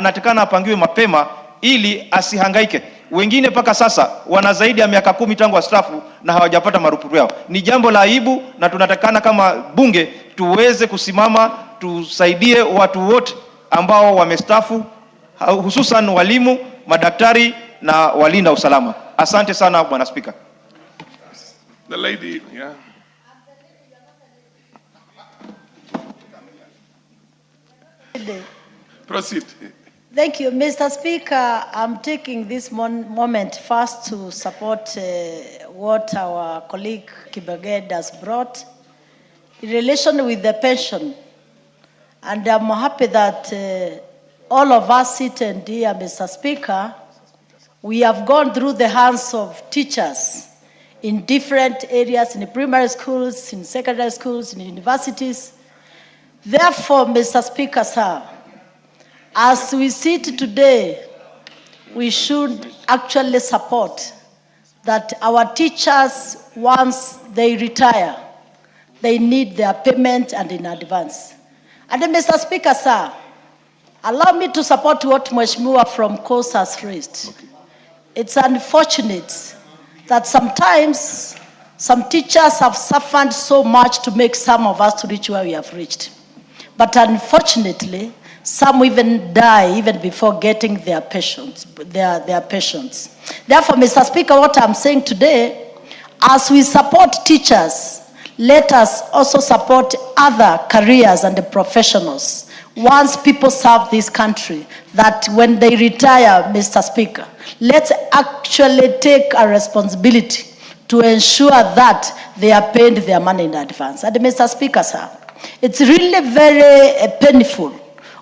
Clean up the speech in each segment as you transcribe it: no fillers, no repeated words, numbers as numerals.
anatakana apangiwe mapema ili asihangaike. Wengine paka sasa wana zaidi ya miaka 10 tangu wastaafu na hawajapata marupurupu yao. Ni jambo la aibu, na tunatakana kama bunge tuweze kusimama tusaidie watu wote ambao wamestaafu, hususan walimu, madaktari na walinda usalama. Asante sana Bwana Spika. The lady, yeah. Proceed. Thank you, Mr. Speaker. I'm taking this moment first to support what our colleague Kibaged has brought in relation with the pension. And I'm happy that all of us sitting here, Mr. Speaker, we have gone through the hands of teachers in different areas, in the primary schools, in secondary schools, in universities. Therefore, Mr. Speaker, sir, as we sit today, we should actually support that our teachers, once they retire, they need their payment and in advance. And then, Mr. Speaker, sir, allow me to support what Mheshimiwa from Coast has raised. Okay. It's unfortunate that sometimes some teachers have suffered so much to make some of us to reach where we have reached. But unfortunately, some even die even before getting their pensions. Therefore, Mr. Speaker, what I'm saying today, as we support teachers, let us also support other careers and the professionals. Once people serve this country, that when they retire, Mr. Speaker, let's actually take a responsibility to ensure that they are paid their money in advance. And Mr. Speaker, sir, it's really very painful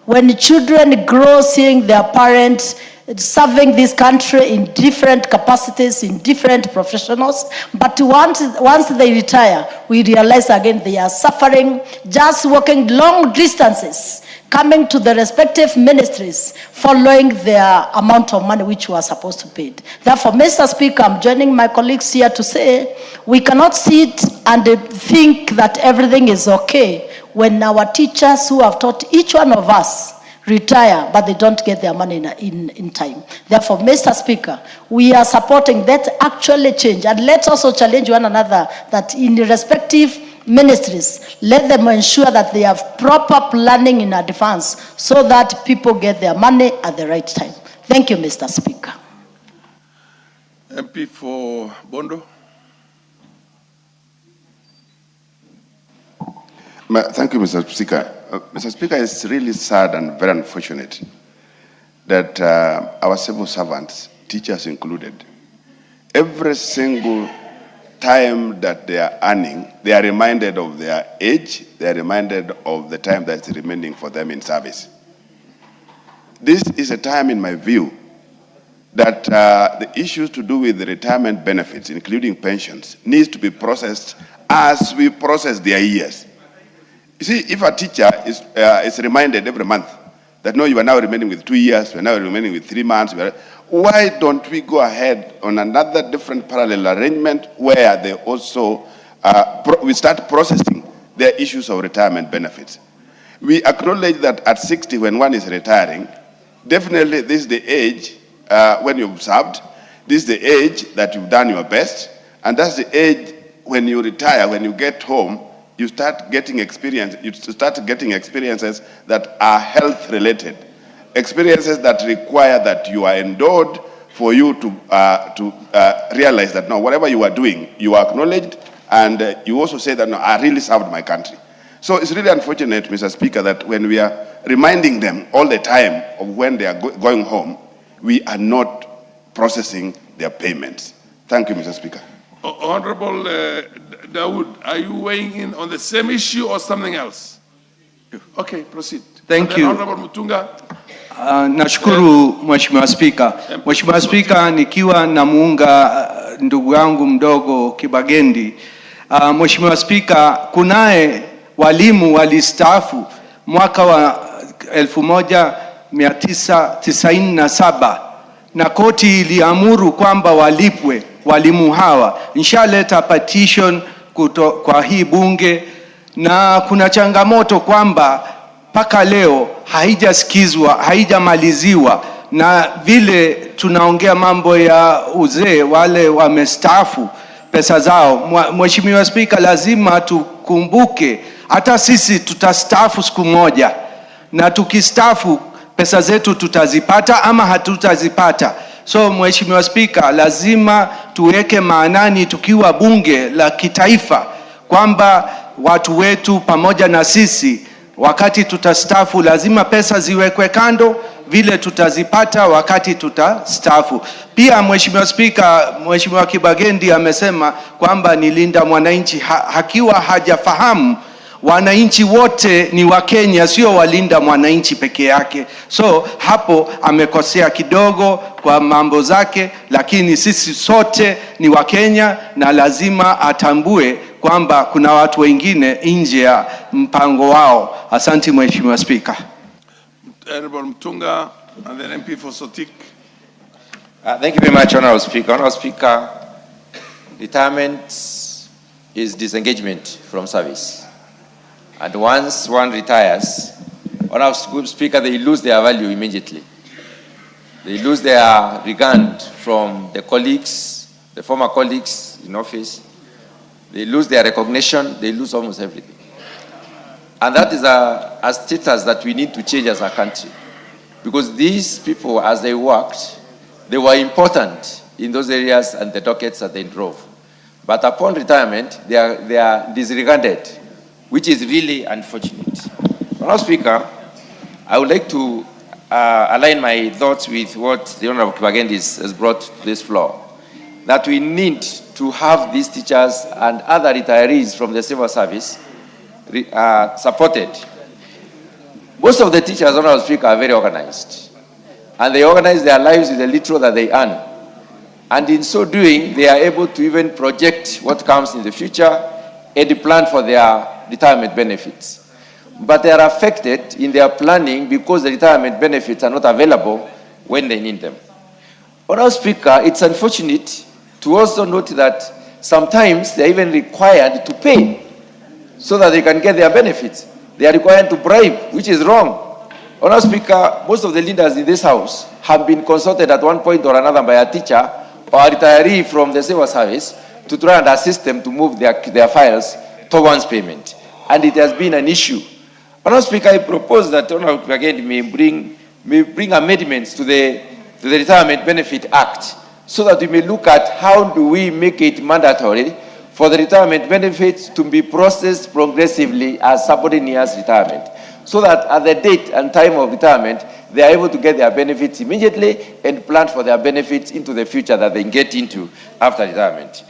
when children grow seeing their parents serving this country in different capacities, in different professionals, but once they retire, we realize again they are suffering, just walking long distances, coming to the respective ministries, following their amount of money which we are supposed to pay. Therefore, Mr. Speaker, I'm joining my colleagues here to say we cannot sit and think that everything is okay when our teachers who have taught each one of us retire, but they don't get their money in time. Therefore, Mr. Speaker, we are supporting that actually change. And let's also challenge one another that in the respective ministries, let them ensure that they have proper planning in advance so that people get their money at the right time. Thank you, Mr. Speaker. MP for Bondo. Thank you, Mr. Speaker. Mr. Speaker, it's really sad and very unfortunate that our civil servants, teachers included, every single time that they are earning, they are reminded of their age, they are reminded of the time that's remaining for them in service. This is a time, in my view, that the issues to do with the retirement benefits, including pensions, needs to be processed as we process their years. You see, if a teacher is reminded every month that no, you are now remaining with 2 years, you are now remaining with 3 months, why don't we go ahead on another different parallel arrangement where they also, we start processing their issues of retirement benefits? We acknowledge that at 60, when one is retiring, definitely this is the age when you've served, this is the age that you've done your best, and that's the age when you retire, when you get home, you start getting experience. You start getting experiences that are health related, experiences that require that you are endowed for you to realize that no, whatever you are doing, you are acknowledged, and you also say that no, I really served my country. So it's really unfortunate, Mr. Speaker, that when we are reminding them all the time of when they are going home, we are not processing their payments. Thank you, Mr. Speaker. Honorable Dawood, are you weighing in on the same issue or something else? Okay, proceed. Thank you. Honorable Mutunga. Nashukuru Mheshimiwa Spika. Mheshimiwa Spika, nikiwa namuunga ndugu yangu mdogo Kibagendi. Mheshimiwa Spika, kunaye walimu walistaafu mwaka wa 1997 na koti iliamuru kwamba walipwe walimu hawa. Nishaleta petition kwa hii bunge, na kuna changamoto kwamba mpaka leo haijasikizwa, haijamaliziwa, na vile tunaongea mambo ya uzee, wale wamestaafu pesa zao. Mheshimiwa Spika, lazima tukumbuke hata sisi tutastaafu siku moja, na tukistaafu pesa zetu tutazipata ama hatutazipata. So Mheshimiwa Spika, lazima tuweke maanani tukiwa bunge la kitaifa kwamba watu wetu pamoja na sisi wakati tutastaafu lazima pesa ziwekwe kando, vile tutazipata wakati tutastaafu. Pia Mheshimiwa Spika, Mheshimiwa Kibagendi amesema kwamba ni linda mwananchi, hakiwa hajafahamu wananchi wote ni wa Kenya, sio walinda mwananchi peke yake. So hapo amekosea kidogo kwa mambo zake, lakini sisi sote ni wa Kenya na lazima atambue kwamba kuna watu wengine nje ya mpango wao. Asante Mheshimiwa Spika. Honorable Mtunga and then MP for Sotik. Thank you very much, Honorable Speaker. Honorable Speaker, retirement is disengagement from service. And once one retires, Honorable Speaker, they lose their value immediately. They lose their regard from the colleagues, the former colleagues in office. They lose their recognition. They lose almost everything. And that is a status that we need to change as a country. Because these people, as they worked, they were important in those areas and the dockets that they drove. But upon retirement, they are disregarded, which is really unfortunate. Honorable Speaker, I would like to align my thoughts with what the Honorable Kibagendi has brought to this floor, that we need to have these teachers and other retirees from the civil service supported. Most of the teachers, Honorable Speaker, are very organized, and they organize their lives with the little that they earn. And in so doing, they are able to even project what comes in the future and plan for their retirement benefits. But they are affected in their planning because the retirement benefits are not available when they need them. Honorable Speaker, it's unfortunate to also note that sometimes they are even required to pay so that they can get their benefits. They are required to bribe, which is wrong. Honorable Speaker, most of the leaders in this House have been consulted at one point or another by a teacher or a retiree from the civil service to try and assist them to move their files towards payment. And it has been an issue. Honorable Speaker, I propose that Honorable Kibagendi may bring amendments to the Retirement Benefit Act so that we may look at how do we make it mandatory for the retirement benefits to be processed progressively as somebody nears retirement, so that at the date and time of retirement, they are able to get their benefits immediately and plan for their benefits into the future that they get into after retirement.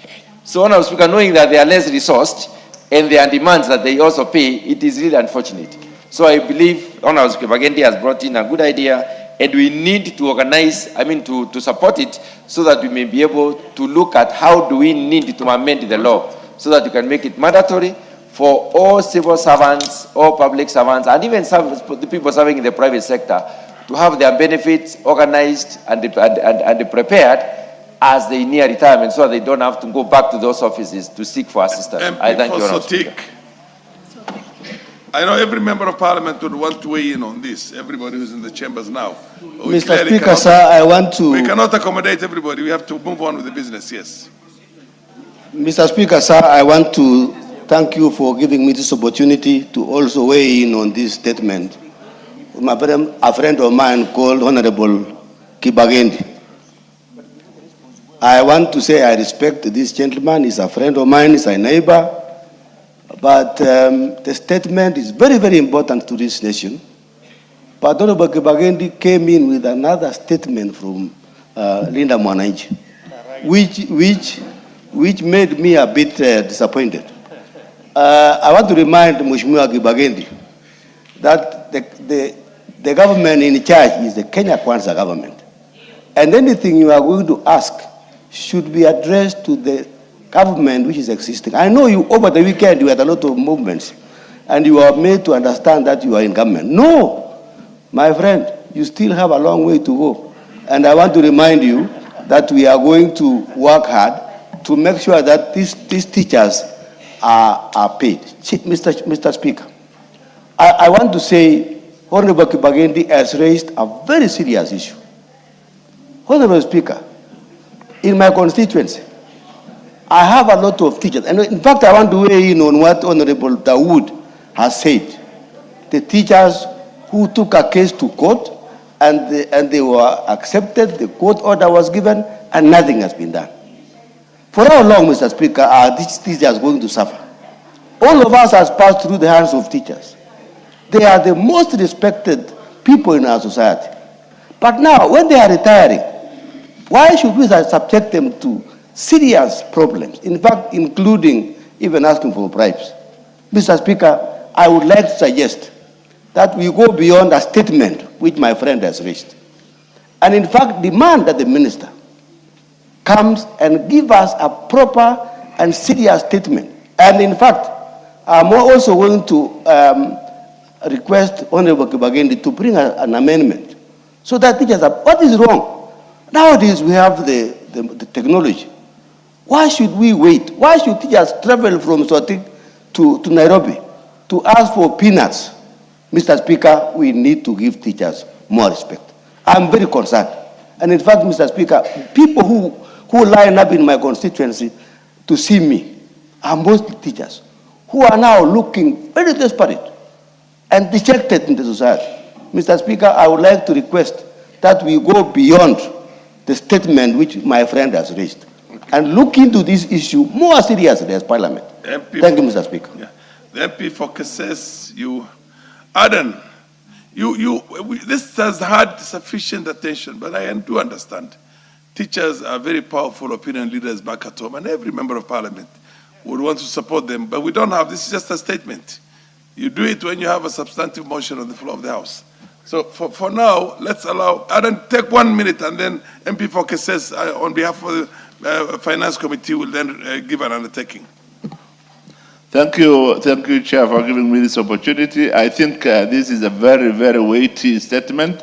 So, Honorable Speaker, knowing that they are less resourced and there are demands that they also pay, it is really unfortunate. So I believe Honorable Kibagendi has brought in a good idea, and we need to organize, to support it so that we may be able to look at how do we need to amend the law so that we can make it mandatory for all civil servants, all public servants, and even the people serving in the private sector to have their benefits organized and prepared as they near retirement so they don't have to go back to those offices to seek for assistance. I thank you, Honorable Speaker. I know every member of parliament would want to weigh in on this, everybody who's in the chambers now. Mr. Speaker, sir, I want to... We cannot accommodate everybody. We have to move on with the business, yes. Mr. Speaker, sir, I want to thank you for giving me this opportunity to also weigh in on this statement. A friend of mine called Honorable Kibagendi. I want to say I respect this gentleman. He's a friend of mine, he's a neighbor. But the statement is very, very important to this nation. But Honorable Kibagendi came in with another statement from Linda Mwananchi, which made me a bit disappointed. I want to remind Mheshimiwa Kibagendi that the government in charge is the Kenya Kwanza government. And anything you are going to ask should be addressed to the government which is existing. I know you, over the weekend, you had a lot of movements, and you are made to understand that you are in government. No, my friend, you still have a long way to go. And I want to remind you that we are going to work hard to make sure that these teachers are paid. Mr. Speaker, I want to say Honorable Kibagendi has raised a very serious issue. Honorable Speaker, in my constituency, I have a lot of teachers. And in fact, I want to weigh in on what Honorable Dawood has said. The teachers who took a case to court and they were accepted, the court order was given, and nothing has been done. For how long, Mr. Speaker, are these teachers going to suffer? All of us has passed through the hands of teachers. They are the most respected people in our society. But now, when they are retiring, why should we subject them to serious problems? In fact, including even asking for bribes. Mr. Speaker, I would like to suggest that we go beyond a statement which my friend has raised. And in fact, demand that the minister comes and give us a proper and serious statement. And in fact, I'm also going to request Honorable Kibagendi to bring an amendment so that teachers are, what is wrong? Nowadays we have the technology. Why should we wait? Why should teachers travel from Sotik to Nairobi to ask for peanuts? Mr. Speaker, we need to give teachers more respect. I'm very concerned. And in fact, Mr. Speaker, people who line up in my constituency to see me are mostly teachers who are now looking very desperate and dejected in the society. Mr. Speaker, I would like to request that we go beyond the statement which my friend has raised and look into this issue more seriously as Parliament. Thank you, Mr. Speaker. Yeah. The MP focuses you. Aden, this has had sufficient attention, but I do understand. Teachers are very powerful opinion leaders back at home, and every member of Parliament would want to support them, but we don't have, this is just a statement. You do it when you have a substantive motion on the floor of the House. So for now, let's allow, Aden, take 1 minute, and then MP focuses on behalf of the Finance Committee will then give an undertaking. Thank you, Chair, for giving me this opportunity. I think this is a very, very weighty statement,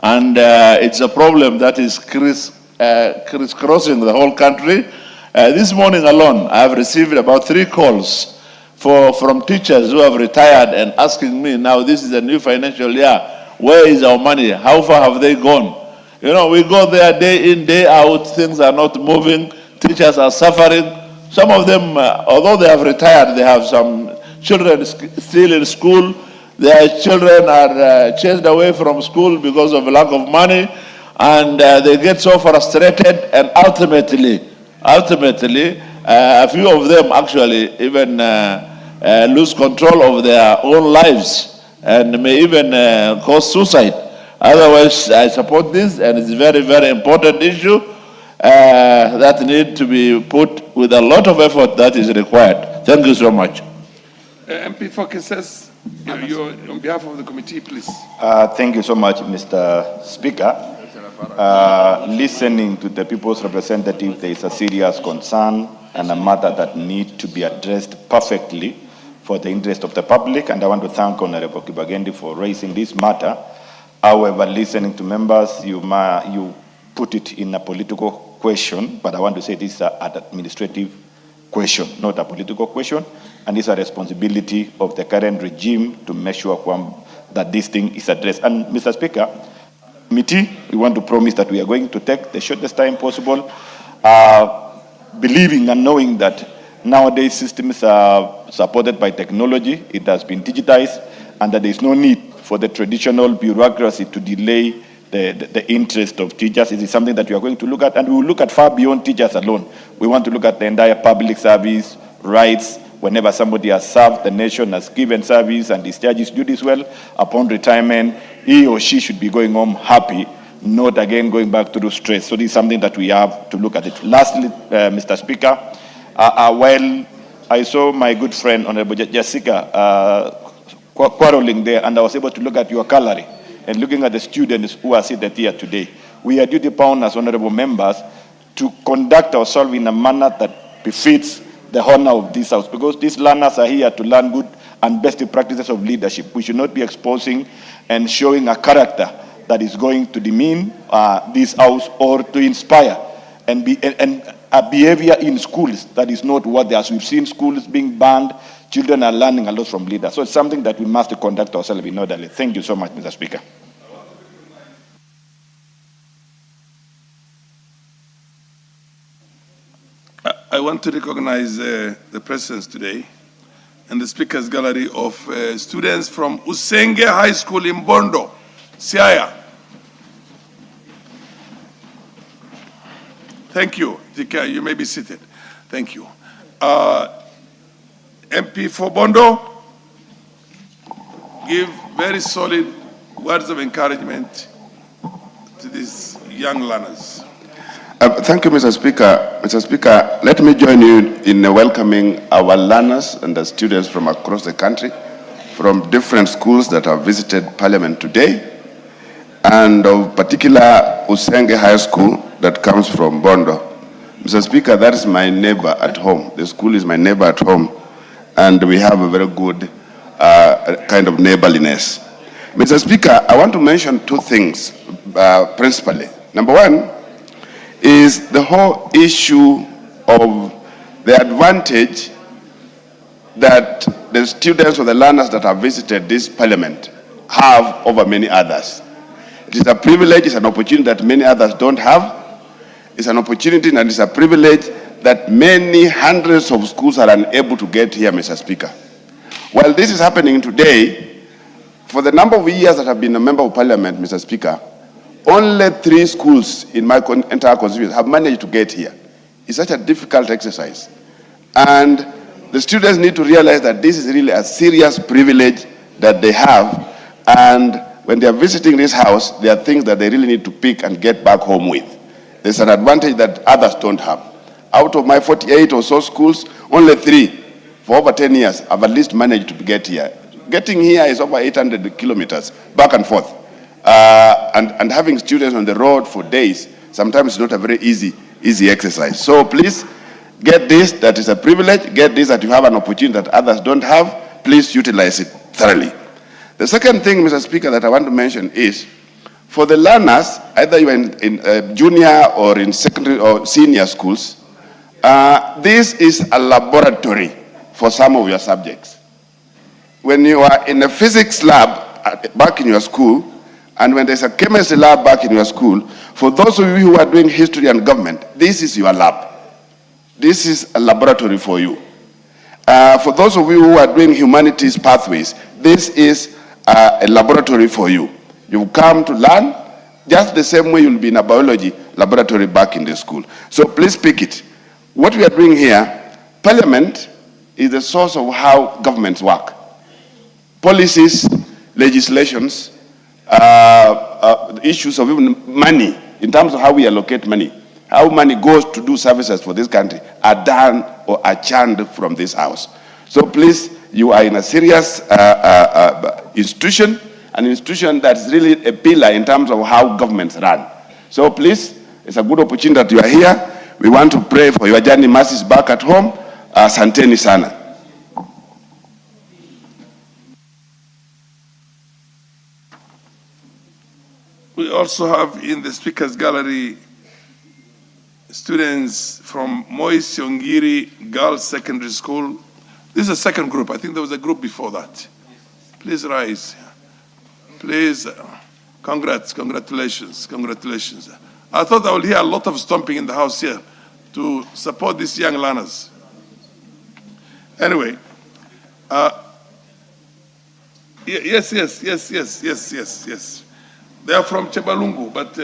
and it's a problem that is crisscrossing the whole country. This morning alone, I have received about 3 calls from teachers who have retired and asking me, now this is a new financial year, where is our money? How far have they gone? You know, we go there day in, day out, things are not moving, teachers are suffering. Some of them, although they have retired, they have some children still in school. Their children are chased away from school because of lack of money, and they get so frustrated, and ultimately, a few of them actually even lose control of their own lives and may even cause suicide. Otherwise, I support this, and it's a very, very important issue that need to be put with a lot of effort that is required. Thank you so much. MP focuses, on behalf of the committee, please. Thank you so much, Mr. Speaker. Listening to the people's representative, there is a serious concern and a matter that needs to be addressed perfectly for the interest of the public, and I want to thank Honorable Kibagendi for raising this matter. However, listening to members, you put it in a political question, but I want to say this is an administrative question, not a political question, and it's a responsibility of the current regime to make sure that this thing is addressed. And Mr. Speaker, committee, we want to promise that we are going to take the shortest time possible, believing and knowing that nowadays systems are supported by technology, it has been digitized, and that there is no need for the traditional bureaucracy to delay the interest of teachers. It is something that we are going to look at, and we will look at far beyond teachers alone. We want to look at the entire public service, rights. Whenever somebody has served the nation, has given service and discharges duties well, upon retirement, he or she should be going home happy, not again going back through stress. So this is something that we have to look at it. Lastly, Mr. Speaker, while I saw my good friend, Honorable Jessica, quarreling there, and I was able to look at your gallery, and looking at the students who are seated here today, we are duty bound as honorable members to conduct ourselves in a manner that befits the honor of this house, because these learners are here to learn good and best practices of leadership. We should not be exposing and showing a character that is going to demean this house or to inspire and a behavior in schools that is not what, as we've seen schools being banned, children are learning a lot from leaders. So it's something that we must conduct ourselves in orderly. Thank you so much, Mr. Speaker. I want to recognize the presence today and the speakers gallery of students from Usenge High School in Bondo, Siaya. Thank you. Zika, you may be seated. Thank you. MP for Bondo, give very solid words of encouragement to these young learners. Thank you, Mr. Speaker. Mr. Speaker, let me join you in welcoming our learners and the students from across the country, from different schools that have visited Parliament today, and of particular Usenge High School that comes from Bondo. Mr. Speaker, that is my neighbor at home. The school is my neighbor at home, and we have a very good kind of neighborliness. Mr. Speaker, I want to mention two things principally. Number one is the whole issue of the advantage that the students or the learners that have visited this Parliament have over many others. It is a privilege, it's an opportunity that many others don't have. It's an opportunity and it's a privilege that many hundreds of schools are unable to get here, Mr. Speaker. While this is happening today, for the number of years that I've been a member of Parliament, Mr. Speaker, only 3 schools in my entire constituency have managed to get here. It's such a difficult exercise. And the students need to realize that this is really a serious privilege that they have. And when they are visiting this house, there are things that they really need to pick and get back home with. There's an advantage that others don't have. Out of my 48 or so schools, only 3 for over 10 years have at least managed to get here. Getting here is over 800 kilometers back and forth. And having students on the road for days, sometimes it's not a very easy exercise. So please, get this, that is a privilege. Get this, that you have an opportunity that others don't have. Please utilize it thoroughly. The second thing, Mr. Speaker, that I want to mention is, for the learners, either you're in junior or in secondary or senior schools, this is a laboratory for some of your subjects. When you are in a physics lab back in your school, and when there's a chemistry lab back in your school, for those of you who are doing history and government, this is your lab. This is a laboratory for you. For those of you who are doing humanities pathways, this is a laboratory for you. You've come to learn just the same way you'll be in a biology laboratory back in the school. So please pick it. What we are doing here, Parliament is the source of how governments work. Policies, legislations, issues of even money, in terms of how we allocate money, how money goes to do services for this country, are done or are churned from this house. So please, you are in a serious institution, an institution that's really a pillar in terms of how governments run. So please, it's a good opportunity that you are here. We want to pray for your journey mercies back at home. Asanteni sana. We also have in the speakers gallery students from Moi Siongiri Girls Secondary School. This is a second group. I think there was a group before that. Please rise. Please, congratulations. I thought I would hear a lot of stomping in the house here to support these young learners. Anyway, yes. They are from Chebalungu, but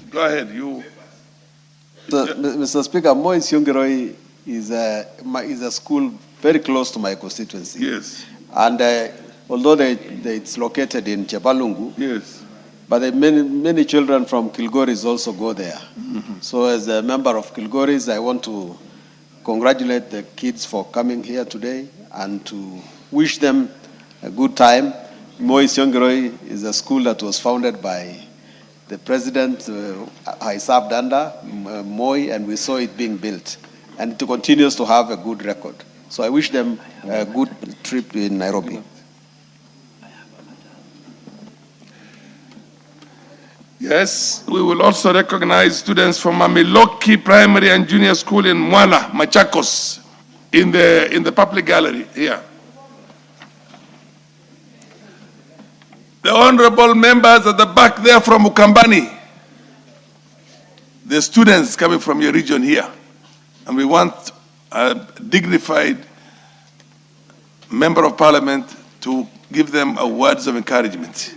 go ahead, you. Mr. Speaker, Moi Siongiroi is a school very close to my constituency. Yes. And although it's located in Chebalungu, yes, but many children from Kilgoris also go there. Mm-hmm. So as a member of Kilgoris, I want to congratulate the kids for coming here today and to wish them a good time. Moi Siongiroi is a school that was founded by the president I served under, Moi, and we saw it being built. And it continues to have a good record. So I wish them a good trip in Nairobi. Yes, we will also recognize students from Mamiloki Primary and Junior School in Mwala, Machakos, in the public gallery here. The honorable members at the back there from Ukambani, the students coming from your region here, and we want a dignified member of parliament to give them words of encouragement.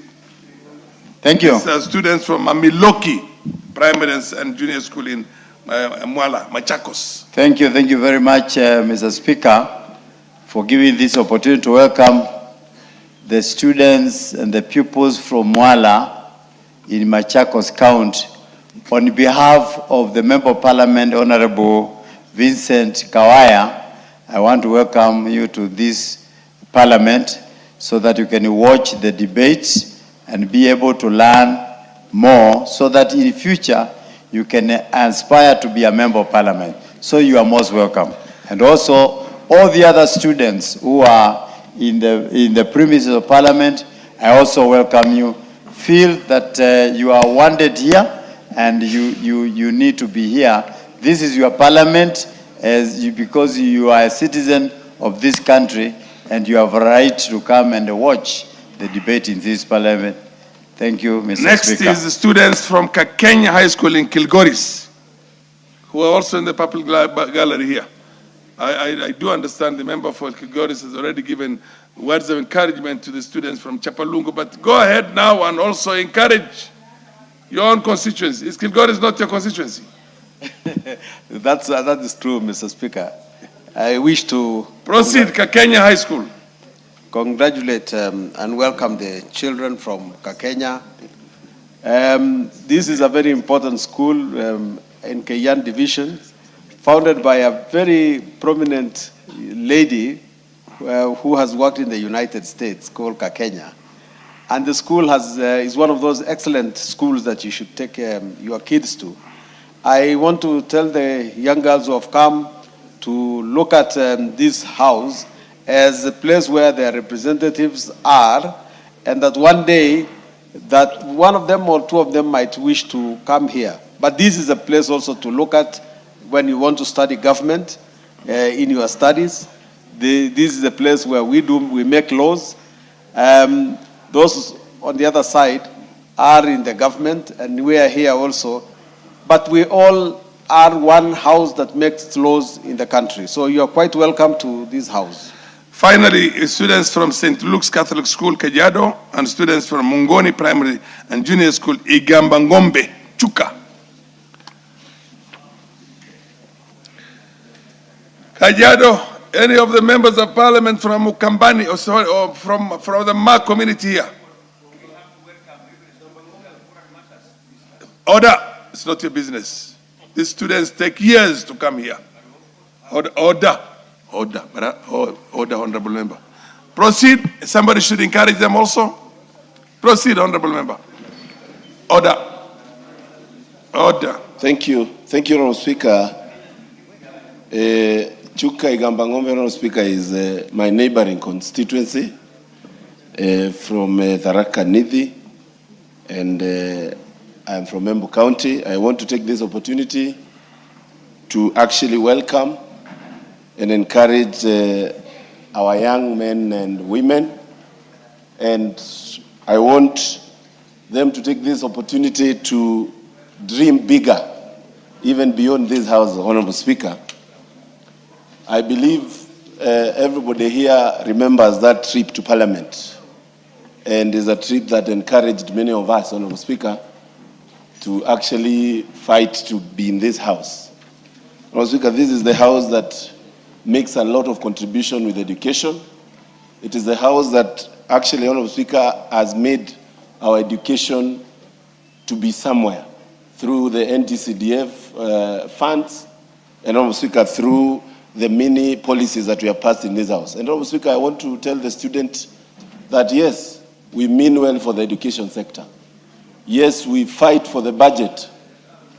Thank you. These are students from Mamiloki Primary and Junior School in Mwala, Machakos. Thank you very much, Mr. Speaker, for giving this opportunity to welcome the students and the pupils from Mwala in Machakos County. On behalf of the Member of Parliament, Honorable Vincent Kawaya, I want to welcome you to this Parliament so that you can watch the debates and be able to learn more so that in the future you can aspire to be a Member of Parliament. So you are most welcome. And also all the other students who are in the premises of Parliament, I also welcome you. Feel that you are wanted here and you need to be here. This is your Parliament because you are a citizen of this country and you have a right to come and watch the debate in this Parliament. Thank you, Mr. Speaker. Next is the students from Kakenya High School in Kilgoris, who are also in the public gallery here. I do understand the member for Kilgoris has already given words of encouragement to the students from Chapalungu, but go ahead now and also encourage your own constituency. Is Kilgoris not your constituency? That is true, Mr. Speaker. I wish to proceed. Kakenya High School. Congratulate and welcome the children from Kakenya. This is a very important school in Kayan Division, founded by a very prominent lady who has worked in the United States, called Kakenya. And the school is one of those excellent schools that you should take your kids to. I want to tell the young girls who have come to look at this house as a place where their representatives are, and that one day that one of them or two of them might wish to come here. But this is a place also to look at when you want to study government in your studies. This is a place where we make laws. Those on the other side are in the government, and we are here also. But we all are one house that makes laws in the country. So you are quite welcome to this house. Finally, students from St. Luke's Catholic School, Kajiado, and students from Mungoni Primary and Junior School, Igambangombe, Chuka. Kajiado, any of the members of parliament from Mukambani or from the Ma community here? Order, it's not your business. These students take years to come here. Order, honorable member. Proceed, somebody should encourage them also. Proceed, honorable member. Order. Thank you, Honorable Speaker. Chuka Igambangombe, Honorable Speaker, is my neighboring constituency from Tharaka Nithi, and I'm from Embu County. I want to take this opportunity to actually welcome and encourage our young men and women, and I want them to take this opportunity to dream bigger, even beyond this house, Honorable Speaker. I believe everybody here remembers that trip to Parliament, and is a trip that encouraged many of us, Honorable Speaker, to actually fight to be in this house. Honorable Speaker, this is the house that makes a lot of contribution with education. It is the house that actually, Honorable Speaker, has made our education to be somewhere through the NTCDF funds, and Honorable Speaker, through the many policies that we have passed in this house. And Honorable Speaker, I want to tell the student that yes, we mean well for the education sector. Yes, we fight for the budget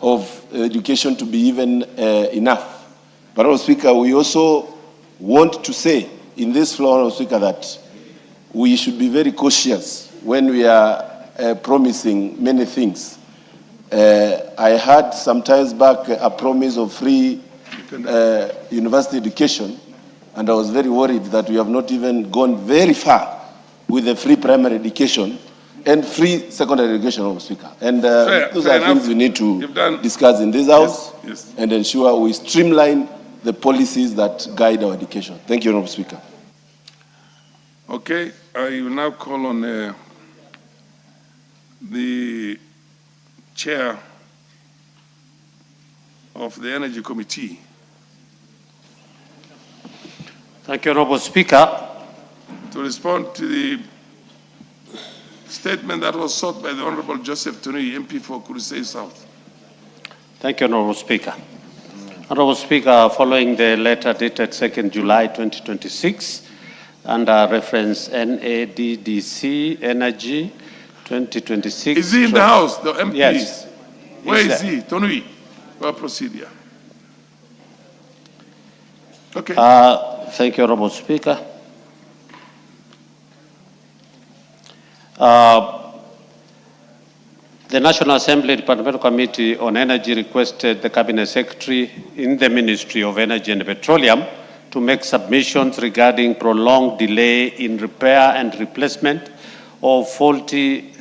of education to be even enough. But, Honorable Speaker, we also want to say in this floor, Honorable Speaker, that we should be very cautious when we are promising many things. I had some times back a promise of free university education, And I was very worried that we have not even gone very far with the free primary education and free secondary education, Honorable Speaker. And those are things we need to discuss in this House and ensure we streamline the policies that guide our education. Thank you, Honorable Speaker. Okay, I will now call on the chair of the Energy Committee. Thank you, Honorable Speaker. To respond to the statement that was sought by the Honorable Joseph Tony, MP for Kurisei South. Thank you, Honorable Speaker. Honorable Speaker, following the letter dated 2nd July 2026, under reference NADDC Energy 2026. Is he in the House, the MP? Yes. Where is he? Tonui, well, proceed here. Okay. Thank you, Honorable Speaker. The National Assembly Departmental Committee on Energy requested the Cabinet Secretary in the Ministry of Energy and Petroleum to make submissions regarding prolonged delay in repair and replacement of faulty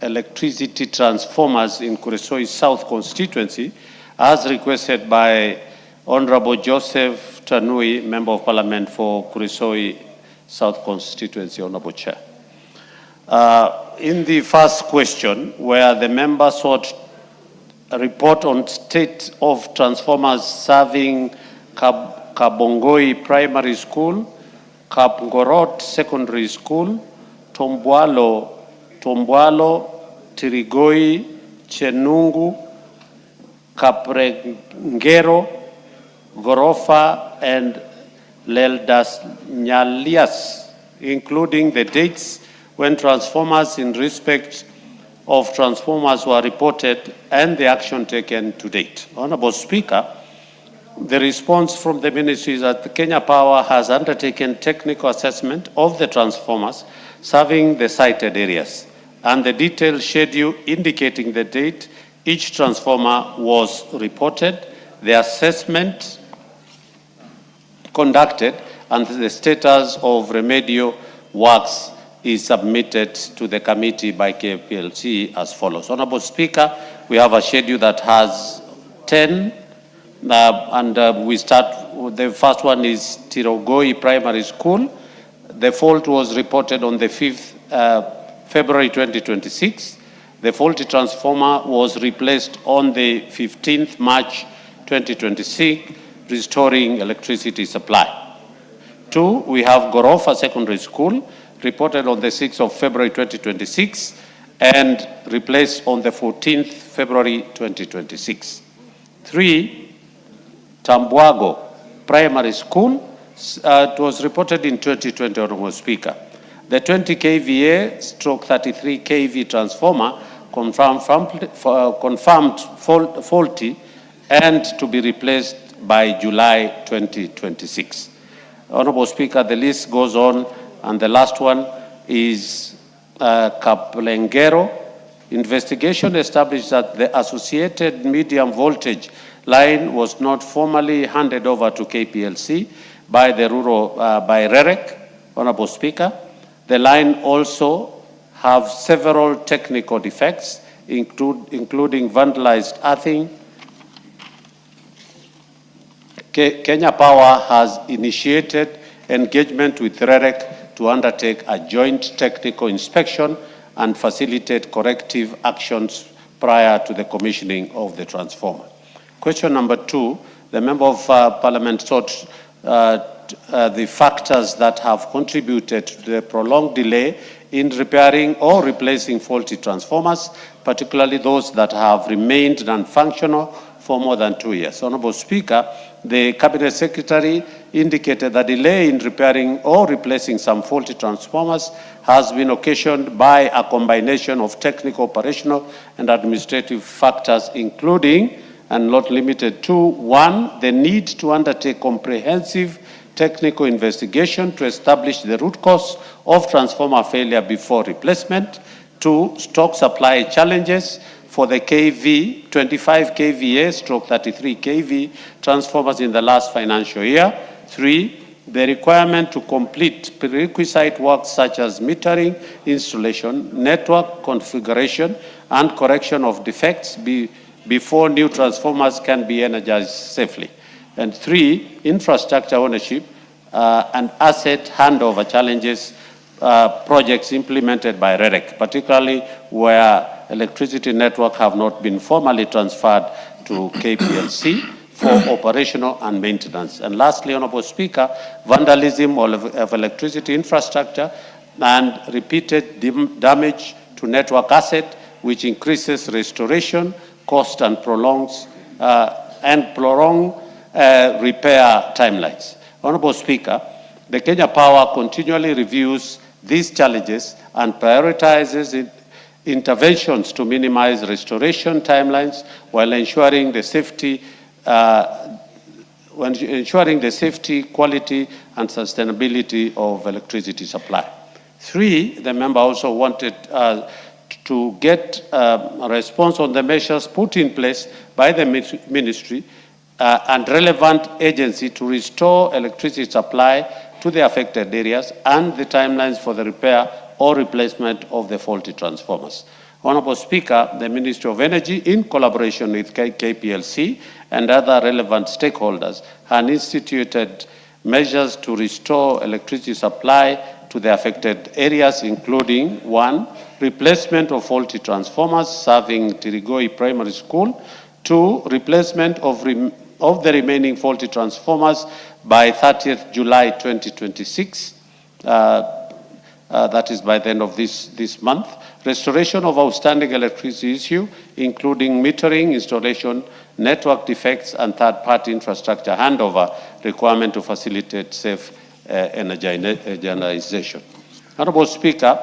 electricity transformers in Kuresoi South constituency, as requested by Honorable Joseph Tanui, Member of Parliament for Kuresoi South constituency, Honorable Chair. In the first question, where the member sought a report on state of transformers serving Kabongoi Primary School, Kapngorot Secondary School, Tombwalo, Tirigoi, Chenungu, Kaprengero, Gorofa, and Leldas Nyalias, including the dates when transformers in respect of transformers were reported and the action taken to date. Honorable Speaker, the response from the ministry is that Kenya Power has undertaken technical assessment of the transformers serving the cited areas and the detailed schedule indicating the date each transformer was reported, the assessment conducted, and the status of remedial works is submitted to the committee by KPLC as follows. Honorable Speaker, we have a schedule that has 10, we start, the first one is Tirogoi Primary School. The fault was reported on the 5th February 2026. The faulty transformer was replaced on the 15th March 2026, restoring electricity supply. 2, we have Gorofa Secondary School, reported on the 6th of February 2026 and replaced on the 14th February 2026. 3, Tambwago Primary School, it was reported in 2020, Honorable Speaker. The 20 kVA stroke 33 kV transformer confirmed faulty and to be replaced by July 2026. Honorable Speaker, the list goes on. And the last one is Kaplengero. Investigation established that the associated medium voltage line was not formally handed over to KPLC by the by REREC. Honorable Speaker, the line also have several technical defects, including vandalized earthing. Kenya Power has initiated engagement with REREC to undertake a joint technical inspection and facilitate corrective actions prior to the commissioning of the transformer. Question number 2, the Member of Parliament sought the factors that have contributed to the prolonged delay in repairing or replacing faulty transformers, particularly those that have remained non-functional for more than 2 years. Honorable Speaker, the Cabinet Secretary indicated that delay in repairing or replacing some faulty transformers has been occasioned by a combination of technical, operational, and administrative factors, including, and not limited to, 1, the need to undertake comprehensive technical investigation to establish the root cause of transformer failure before replacement. 2, stock supply challenges for the 25 kVA stroke 33 kV transformers in the last financial year. 3, the requirement to complete prerequisite work such as metering installation, network configuration, and correction of defects before new transformers can be energized safely. And 3, infrastructure ownership and asset handover challenges projects implemented by REREC, particularly where electricity network have not been formally transferred to KPLC for operational and maintenance. And lastly, Honorable Speaker, vandalism of electricity infrastructure and repeated damage to network asset, which increases restoration cost and prolongs repair timelines. Honorable Speaker, the Kenya Power continually reviews these challenges and prioritizes interventions to minimize restoration timelines while ensuring the safety, quality, and sustainability of electricity supply. 3, the member also wanted to get a response on the measures put in place by the ministry and relevant agency to restore electricity supply to the affected areas and the timelines for the repair or replacement of the faulty transformers. Honorable Speaker, the Ministry of Energy, in collaboration with KPLC and other relevant stakeholders, have instituted measures to restore electricity supply to the affected areas, including 1, replacement of faulty transformers serving Tirigoi Primary School, 2, replacement of the remaining faulty transformers by 30th July 2026, that is by the end of this month, restoration of outstanding electricity issue, including metering, installation, network defects, and third-party infrastructure handover requirement to facilitate safe energization. Honorable Speaker,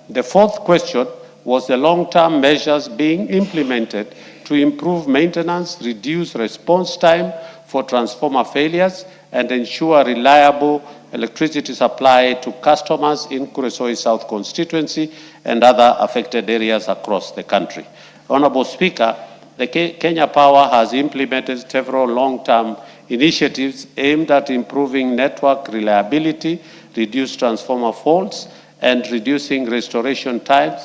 the 4th question was the long-term measures being implemented to improve maintenance, reduce response time for transformer failures, and ensure reliable electricity supply to customers in Kuresoi South constituency and other affected areas across the country. Honorable Speaker, the Kenya Power has implemented several long-term initiatives aimed at improving network reliability, reduce transformer faults, and reducing restoration times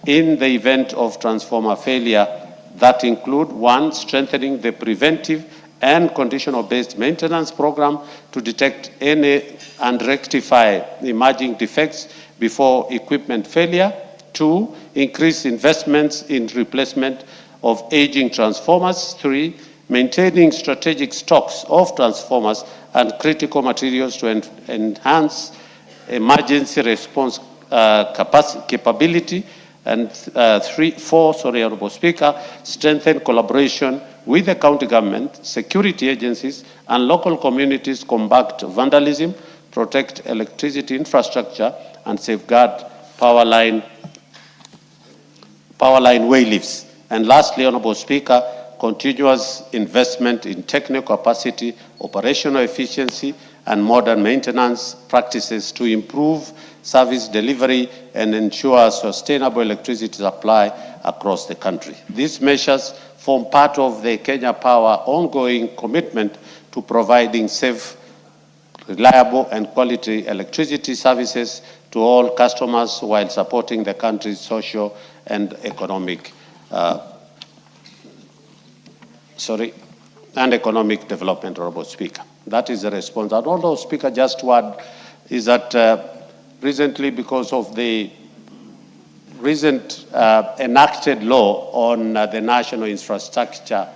in the event of transformer failure that include 1, strengthening the preventive and conditional-based maintenance program to detect any and rectify emerging defects before equipment failure. 2, increase investments in replacement of aging transformers. 3, maintaining strategic stocks of transformers and critical materials to enhance emergency response capability. And 4, Honorable Speaker, strengthen collaboration with the county government, security agencies, and local communities, combat vandalism, protect electricity infrastructure, and safeguard power line waylifts. And lastly, Honorable Speaker, continuous investment in technical capacity, operational efficiency, and modern maintenance practices to improve service delivery and ensure sustainable electricity supply across the country. These measures form part of the Kenya Power ongoing commitment to providing safe, reliable, and quality electricity services to all customers while supporting the country's social and economic development, Honorable Speaker. That is the response. And although, Speaker, just one is that recently, because of the recent enacted law on the National Infrastructure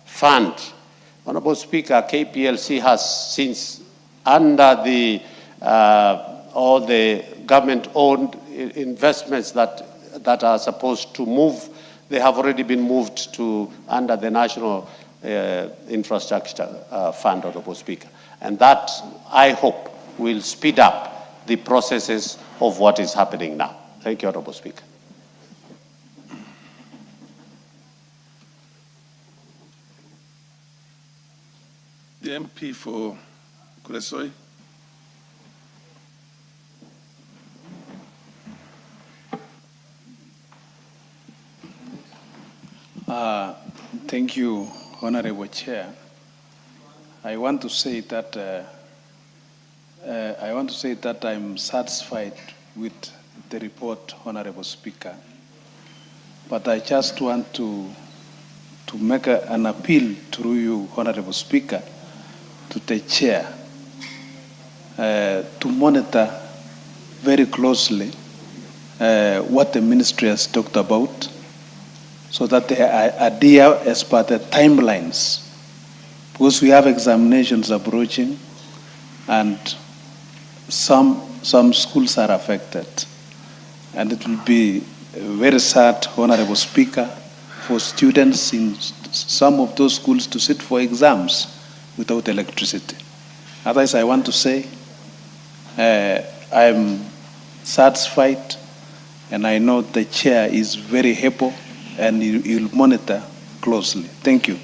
Fund, Honorable Speaker, KPLC has since, under the all the government-owned investments that are supposed to move, they have already been moved to under the National Infrastructure Fund, Honorable Speaker. And that, I hope, will speed up the processes of what is happening now. Thank you, Honorable Speaker. The MP for Kuresoi. Thank you, Honorable Chair. I want to say that I want to say that I'm satisfied with the report, Honorable Speaker. But I just want to make an appeal through you, Honorable Speaker, to the chair, to monitor very closely what the ministry has talked about, so that they adhere as per the timelines, because we have examinations approaching and some schools are affected. And it will be very sad, Honorable Speaker, for students in some of those schools to sit for exams without electricity. Otherwise, I want to say I'm satisfied, and I know the chair is very able and he'll monitor closely. Thank you.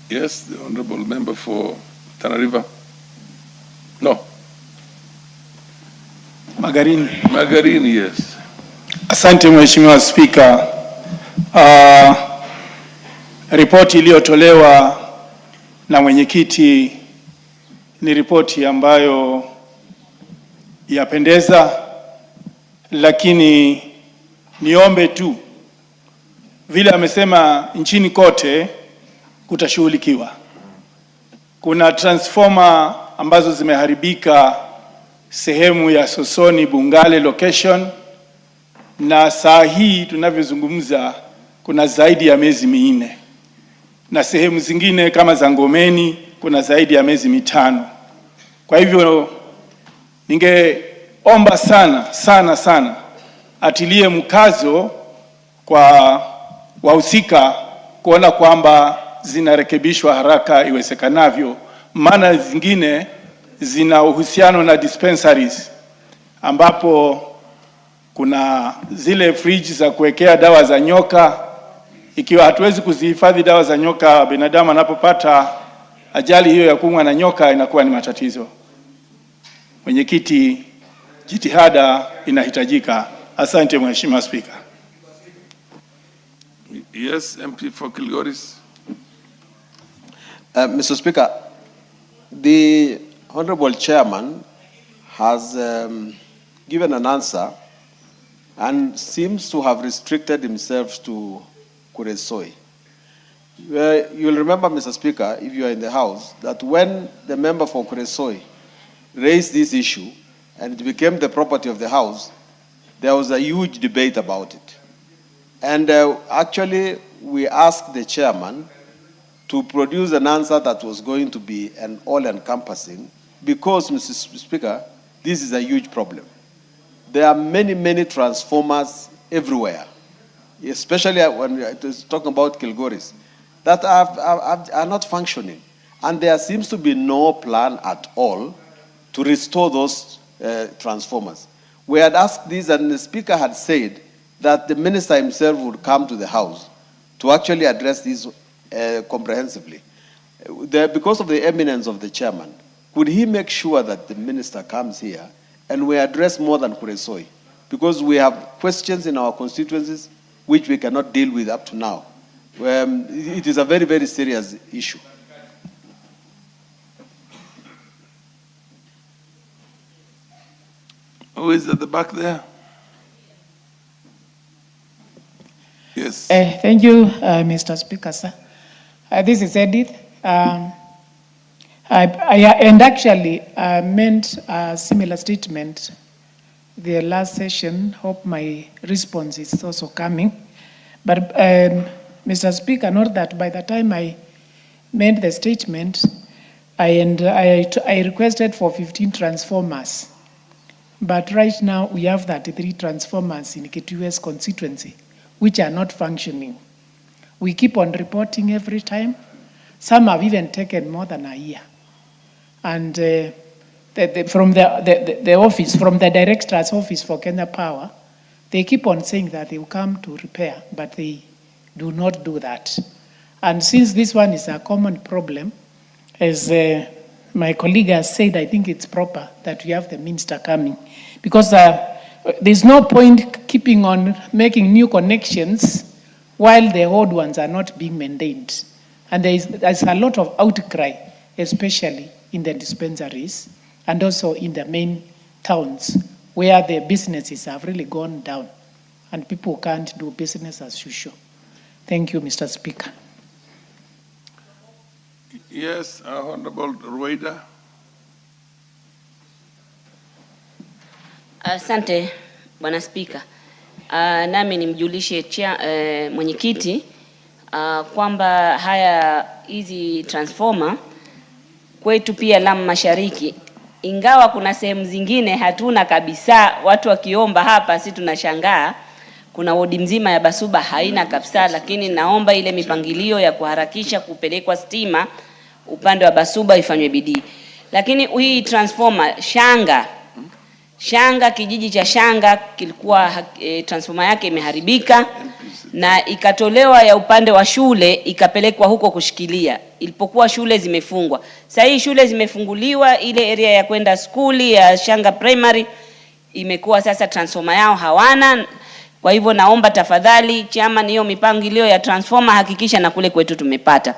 Yes, the honorable member for Tana River. No. Magarini, yes. Asante Mheshimiwa Spika. Ripoti iliyotolewa na mwenyekiti ni ripoti ambayo yapendeza, lakini niombe tu, vile amesema nchini kote kutashughulikiwa. Kuna transformer ambazo zimeharibika sehemu ya Sosoni Bungale location, na saa hii tunavyozungumza kuna zaidi ya miezi 4, na sehemu zingine kama za Ngomeni kuna zaidi ya miezi 5. Kwa hivyo ningeomba sana atilie mkazo kwa wahusika kuona kwamba zinarekebishwa haraka iwezekanavyo, maana zingine zina uhusiano na dispensaries ambapo kuna zile fridge za kuwekea dawa za nyoka. Ikiwa hatuwezi kuzihifadhi dawa za nyoka, binadamu anapopata ajali hiyo ya kuumwa na nyoka inakuwa ni matatizo. Mwenyekiti, jitihada inahitajika. Asante Mheshimiwa Spika. Yes, MP for Kilgoris. Mr. Speaker, the Honorable Chairman has given an answer and seems to have restricted himself to Kuresoi. You'll remember, Mr. Speaker, if you are in the House, that when the member for Kuresoi raised this issue and it became the property of the House, there was a huge debate about it. And actually, we asked the chairman to produce an answer that was going to be an all-encompassing, because, Mr. Speaker, this is a huge problem. There are many transformers everywhere, especially when it is talking about Kilgoris, that are not functioning. And there seems to be no plan at all to restore those transformers. We had asked this, and the Speaker had said that the minister himself would come to the House to actually address this comprehensively. Because of the eminence of the chairman, could he make sure that the minister comes here and we address more than Kuresoi? Because we have questions in our constituencies which we cannot deal with up to now. It is a very serious issue. Who is at the back there? Yes. Thank you, Mr. Speaker, sir. This is Edith. And actually meant a similar statement the last session. Hope my response is also coming. But Mr. Speaker, note that by the time I made the statement, I requested for 15 transformers. But right now we have 33 transformers in Kitue's constituency, which are not functioning. We keep on reporting every time. Some have even taken more than a year. And from the office, from the Director's Office for Kenya Power, they keep on saying that they will come to repair, but they do not do that. And since this one is a common problem, as my colleague has said, I think it's proper that we have the minister coming, because there's no point keeping on making new connections while the old ones are not being maintained. And there's a lot of outcry especially in the dispensaries and also in the main towns where the businesses have really gone down and people can't do business as usual. Thank you, Mr. Speaker. Yes, Honorable Rueda. Asante, Bwana Spika. Nami nimjulishe mwenyekiti kwamba hizi transformer kwetu pia Lamu Mashariki, ingawa kuna sehemu zingine hatuna kabisa, watu wakiomba hapa si tunashangaa. Kuna wodi mzima ya Basuba haina kabisa, lakini naomba ile mipangilio ya kuharakisha kupelekwa stima upande wa Basuba ifanywe bidii. Lakini hii transformer Shanga, kijiji cha Shanga kilikuwa transformer yake imeharibika na ikatolewa ya upande wa shule ikapelekwa huko kushikilia ilipokuwa shule zimefungwa. Sasa hii shule zimefunguliwa, ile area ya kwenda skuli ya Shanga Primary imekuwa sasa transformer yao hawana. Kwa hivyo naomba tafadhali chama niyo mipangilio ya transformer hakikisha na kule kwetu tumepata.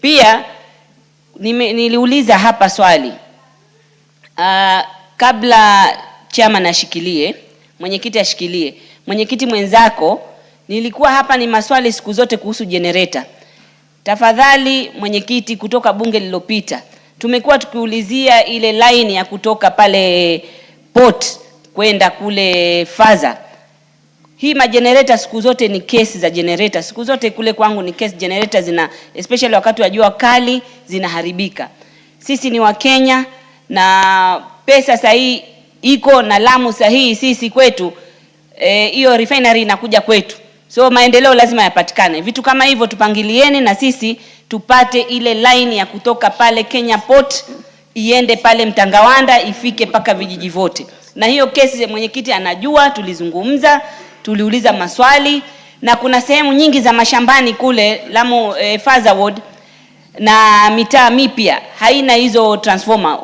Pia niliuliza hapa swali kabla chama nashikilie, mwenyekiti ashikilie. Mwenyekiti mwenzako, nilikuwa hapa ni maswali siku zote kuhusu generator. Tafadhali mwenyekiti, kutoka bunge lililopita tumekuwa tukiulizia ile line ya kutoka pale port kwenda kule Faza. Hii magenerator siku zote ni kesi za generator. Siku zote kule kwangu ni kesi generator especially wakati wa jua kali zinaharibika. Sisi ni wa Kenya na pesa sahihi iko na Lamu sahihi sisi kwetu, hiyo refinery inakuja kwetu. So maendeleo lazima yapatikane. Vitu kama hivyo tupangilieni na sisi tupate ile line ya kutoka pale Kenya Port iende pale Mtangawanda ifike paka vijiji vote. Na hiyo kesi mwenyekiti anajua, tulizungumza, tuliuliza maswali, na kuna sehemu nyingi za mashambani kule Lamu Faza Ward na mitaa mipya haina hizo transformer.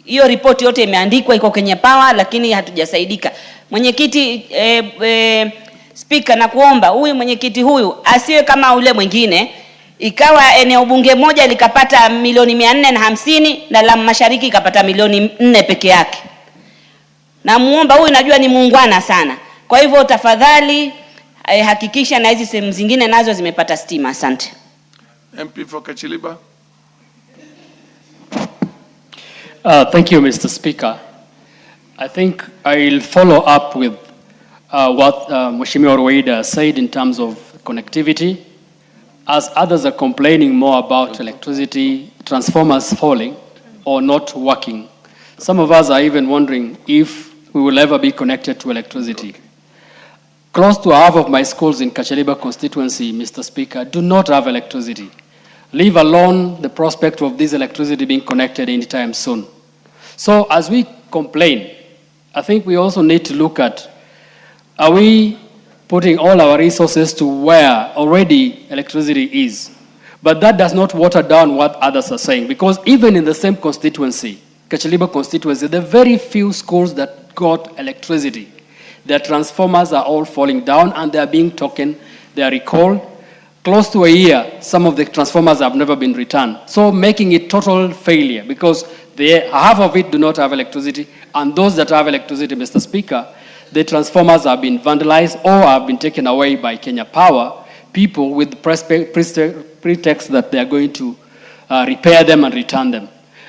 Hiyo ripoti yote imeandikwa, iko Kenya Power, lakini hatujasaidika. Mwenyekiti Speaker, na kuomba huyu mwenyekiti huyu asiwe kama ule mwingine, ikawa eneo bunge moja likapata milioni 450 na Lamu Mashariki ikapata milioni 4 peke yake. Na muomba huyu, najua ni muungwana sana. Kwa hivyo tafadhali hakikisha na hizi sehemu zingine nazo zimepata stima. Asante. MP for Kachiliba. Thank you, Mr. Speaker. I think I'll follow up with what Mheshimiwa Rueda said in terms of connectivity. As others are complaining more about electricity, transformers falling or not working, some of us are even wondering if we will ever be connected to electricity. Close to half of my schools in Kachaliba constituency, Mr. Speaker, do not have electricity. Leave alone the prospect of this electricity being connected anytime soon. So as we complain, I think we also need to look at, are we putting all our resources to where already electricity is? But that does not water down what others are saying, because even in the same constituency, Kachaliba constituency, the very few schools that got electricity, their transformers are all falling down and they are being taken, they are recalled. Close to a year, some of the transformers have never been returned. So making it total failure, because half of it do not have electricity, and those that have electricity, Mr. Speaker, the transformers have been vandalized or have been taken away by Kenya Power, people with the pretext that they are going to repair them and return them.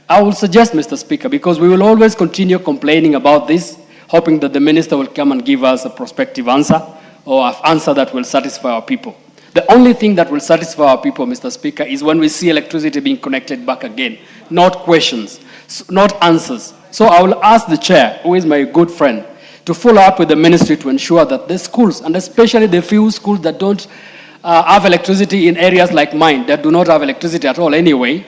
I will suggest, Mr. Speaker, because we will always continue complaining about this, hoping that the minister will come and give us a prospective answer or an answer that will satisfy our people. The only thing that will satisfy our people, Mr. Speaker, is when we see electricity being connected back again, not questions, not answers. So I will ask the chair, who is my good friend, to follow up with the ministry to ensure that the schools, and especially the few schools that don't have electricity in areas like mine, that do not have electricity at all anyway,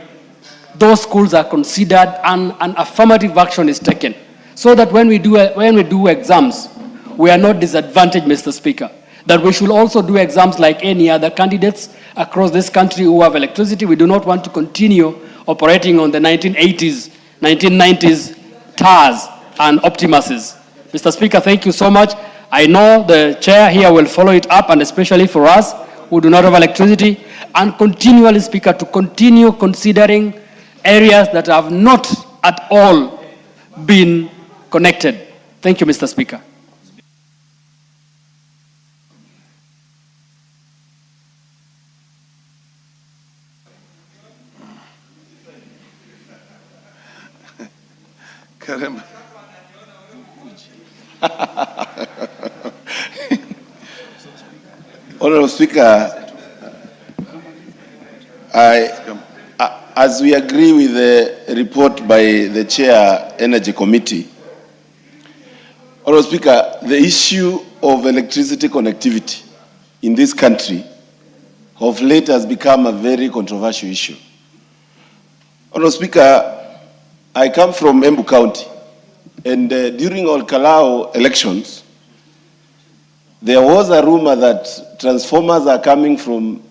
those schools are considered and an affirmative action is taken, so that when we do exams, we are not disadvantaged, Mr. Speaker. That we should also do exams like any other candidates across this country who have electricity. We do not want to continue operating on the 1980s, 1990s TARs and Optimuses. Mr. Speaker, thank you so much. I know the chair here will follow it up, and especially for us who do not have electricity, and continually, Speaker, to continue considering areas that have not at all been connected. Thank you, Mr. Speaker. Karema. Honorable Speaker, as we agree with the report by the Chair Energy Committee, Honorable Speaker, the issue of electricity connectivity in this country of late has become a very controversial issue. Honorable Speaker, I come from Embu County, and during Olkalao elections, there was a rumor that transformers are coming from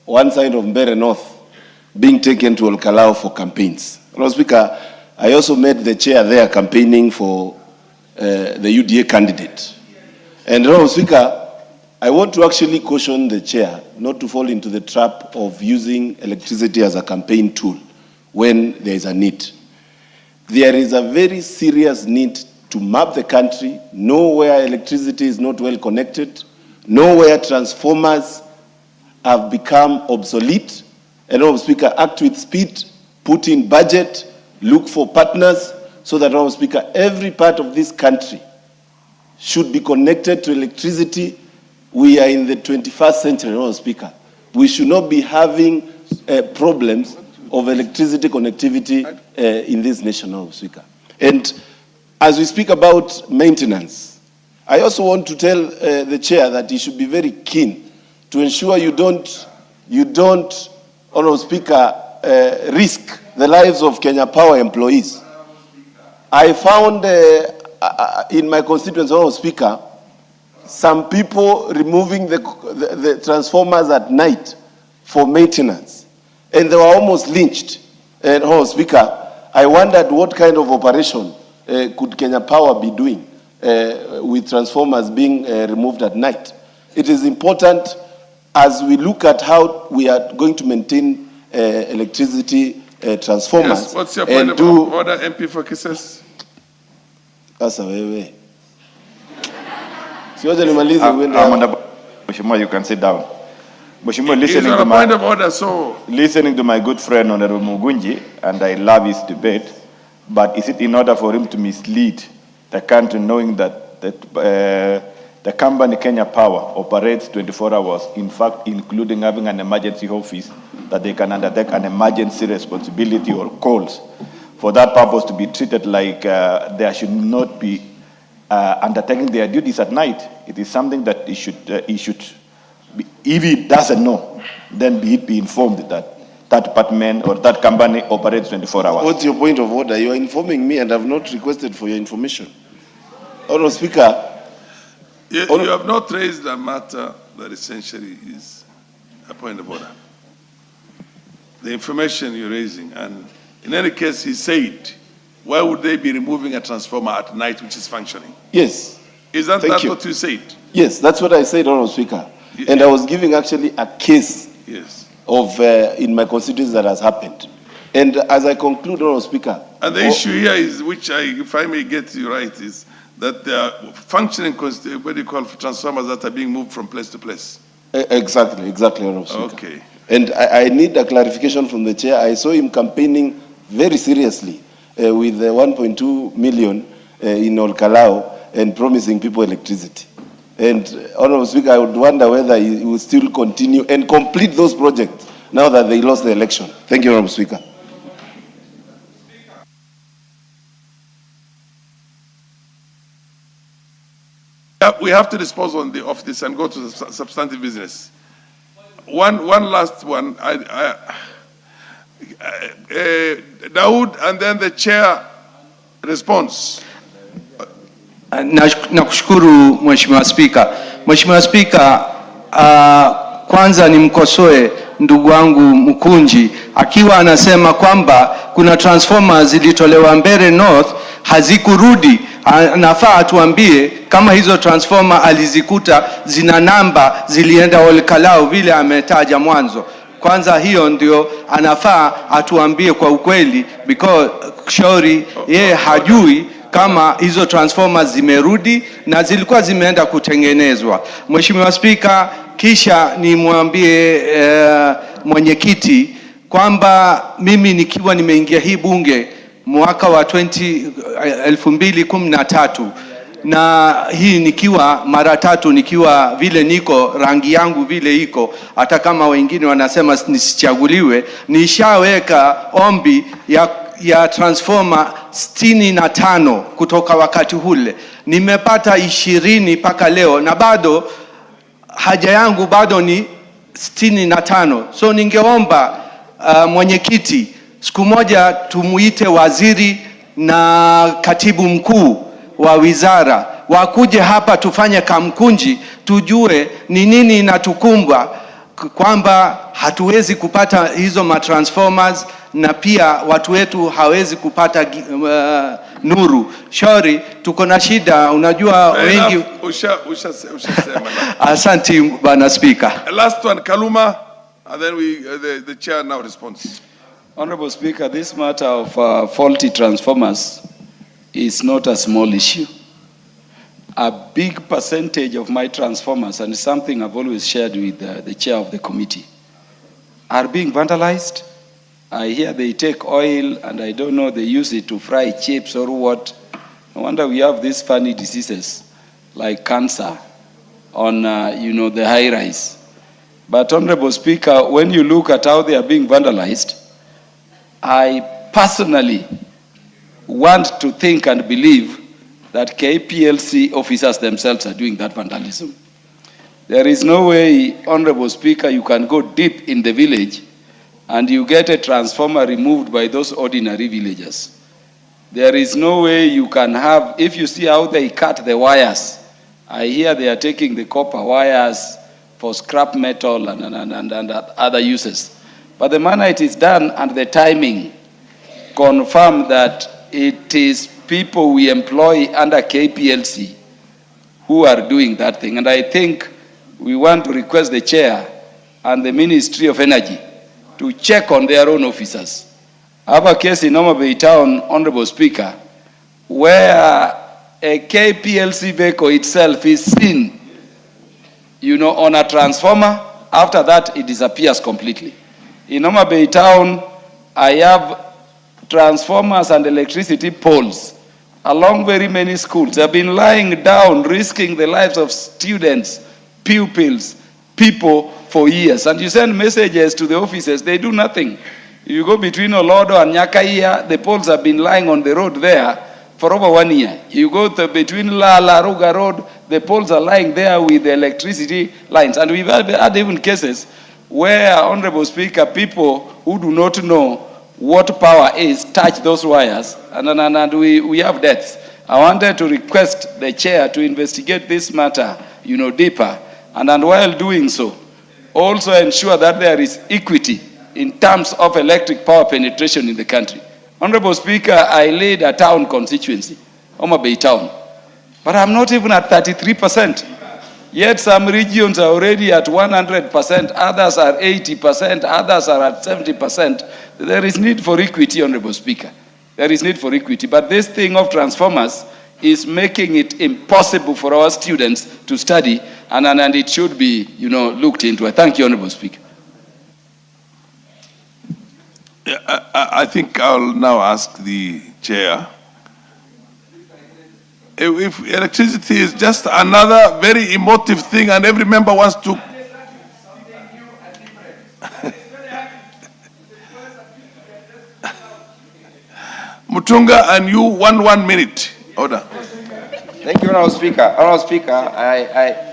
one side of Mbeere North being taken to Olkalao for campaigns. Honorable Speaker, I also met the chair there campaigning for the UDA candidate. And Honorable Speaker, I want to actually caution the chair not to fall into the trap of using electricity as a campaign tool when there is a need. There is a very serious need to map the country, know where electricity is not well connected, know where transformers have become obsolete, and Honorable Speaker, act with speed, put in budget, look for partners, so that, Honorable Speaker, every part of this country should be connected to electricity. We are in the 21st century, Honorable Speaker. We should not be having problems of electricity connectivity in this nation, Honorable Speaker. And as we speak about maintenance, I also want to tell the chair that he should be very keen to ensure you don't, Honorable Speaker, risk the lives of Kenya Power employees. I found in my constituency, Honorable Speaker, some people removing the transformers at night for maintenance, and they were almost lynched. And Honorable Speaker, I wondered what kind of operation could Kenya Power be doing with transformers being removed at night. It is important as we look at how we are going to maintain electricity transformers. Yes, what's your point of order, MP for kisses? Sasa wewe. Mheshimiwa, you can sit down. Mheshimiwa, listening to my good friend Honorable Mugunji, and I love his debate, but is it in order for him to mislead the country, knowing that the company Kenya Power operates 24 hours, in fact, including having an emergency office that they can undertake an emergency responsibility or calls for that purpose to be treated like there should not be undertaking their duties at night? It is something that he should be, if he doesn't know, then be informed that that department or that company operates 24 hours. What's your point of order? You are informing me and I have not requested for your information. Honorable Speaker. You have not raised a matter that essentially is a point of order. The information you're raising, and in any case, he said, why would they be removing a transformer at night which is functioning? Yes. Isn't that what you said? Yes, that's what I said, Honorable Speaker. And I was giving actually a case of in my constituency that has happened. And as I conclude, Honorable Speaker. And the issue here is, which if I may get you right, is that there are functioning, what do you call, transformers that are being moved from place to place. Exactly, Honorable Speaker. Okay. And I need a clarification from the chair. I saw him campaigning very seriously with 1.2 million in Olkalao and promising people electricity. And Honorable Speaker, I would wonder whether he will still continue and complete those projects now that they lost the election. Thank you, Honorable Speaker. We have to dispose of this and go to substantive business. One last one. Daud, and then the chair response. Nakushukuru Mheshimiwa Spika. Mheshimiwa Spika, kwanza nimkosoe ndugu wangu Mkunji akiwa anasema kwamba kuna transformers zilitolewa Mbeere North hazikurudi. Anafaa atuambie kama hizo transformer alizikuta zina namba zilienda Olkalao vile ametaja mwanzo. Kwanza hiyo ndio anafaa atuambie kwa ukweli, because Shauri yeye hajui kama hizo transformers zimerudi na zilikuwa zimeenda kutengenezwa. Mheshimiwa Spika, kisha nimwambie mwenyekiti kwamba mimi nikiwa nimeingia hii bunge mwaka wa 2013 na hii nikiwa mara tatu, nikiwa vile niko rangi yangu vile iko, hata kama wengine wanasema nisichaguliwe, nishaweka ombi ya transformer 65 kutoka wakati ule. Nimepata 20 mpaka leo na bado haja yangu bado ni 65. So ningeomba mwenyekiti, siku moja tumuite waziri na katibu mkuu wa wizara wakuje hapa tufanye kamkunji, tujue ni nini inatukumba kwamba hatuwezi kupata hizo matransformers na pia watu wetu hawezi kupata nuru. Shauri tuko na shida, unajua wengi. Ushasema. Asante Bwana Speaker. Last one, Kaluma, and then the chair now responds. Honorable Speaker, this matter of faulty transformers is not a small issue. A big percentage of my transformers, and it's something I've always shared with the chair of the committee, are being vandalized. I hear they take oil, and I don't know, they use it to fry chips or what. No wonder we have these funny diseases like cancer on, the high rise. But Honorable Speaker, when you look at how they are being vandalized, I personally want to think and believe that KPLC officers themselves are doing that vandalism. There is no way, Honorable Speaker, you can go deep in the village and you get a transformer removed by those ordinary villagers. There is no way you can have, if you see how they cut the wires, I hear they are taking the copper wires for scrap metal and other uses. But the manner it is done and the timing confirm that it is people we employ under KPLC who are doing that thing. And I think we want to request the chair and the Ministry of Energy to check on their own officers. I have a case in Homa Bay Town, Honorable Speaker, where a KPLC vehicle itself is seen, on a transformer. After that, it disappears completely. In Homa Bay Town, I have transformers and electricity poles along very many schools. They have been lying down, risking the lives of students, pupils, people for years. And you send messages to the offices, they do nothing. You go between Olodo and Nyakaiya, the poles have been lying on the road there for over 1 year. You go between Laruga Road, the poles are lying there with the electricity lines. And we've had even cases where, Honorable Speaker, people who do not know what power is touch those wires, and we have deaths. I wanted to request the chair to investigate this matter, deeper, and while doing so, also ensure that there is equity in terms of electric power penetration in the country. Honorable Speaker, I lead a town constituency, Homa Bay Town, but I'm not even at 33%. Yet some regions are already at 100%, others are 80%, others are at 70%. There is need for equity, Honorable Speaker. There is need for equity. But this thing of transformers is making it impossible for our students to study, and it should be, looked into. I thank you, Honorable Speaker. I think I'll now ask the chair. If electricity is just another very emotive thing and every member wants to... Mutunga, and you, one minute. Order. Thank you, Honorable Speaker. Honorable Speaker,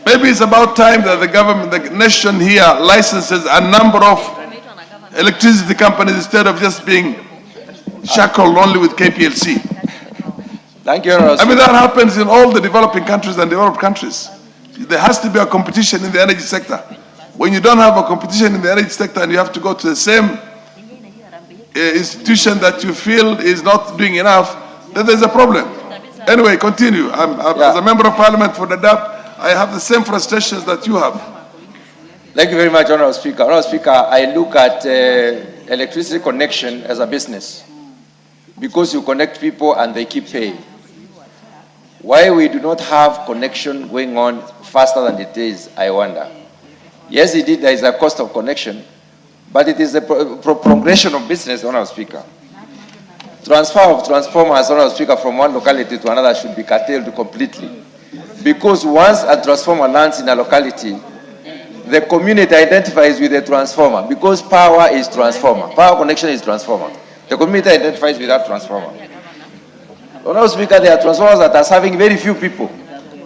Maybe it's about time that the government, the nation here, licenses a number of electricity companies instead of just being shackled only with KPLC. Thank you, Honorable Speaker. That happens in all the developing countries and developed countries. There has to be a competition in the energy sector. When you don't have a competition in the energy sector and you have to go to the same institution that you feel is not doing enough, then there's a problem. Anyway, continue. As a member of parliament for the DAP, I have the same frustrations that you have. Thank you very much, Honorable Speaker. Honorable Speaker, I look at electricity connection as a business because you connect people and they keep paying. Why we do not have connection going on faster than it is, I wonder. Yes, indeed, there is a cost of connection, but it is a progression of business, Honorable Speaker. Transfer of transformers, Honorable Speaker, from one locality to another should be curtailed completely. Because once a transformer lands in a locality, the community identifies with the transformer because power is transformer. Power connection is transformer. The community identifies with that transformer. Honorable Speaker, there are transformers that are serving very few people.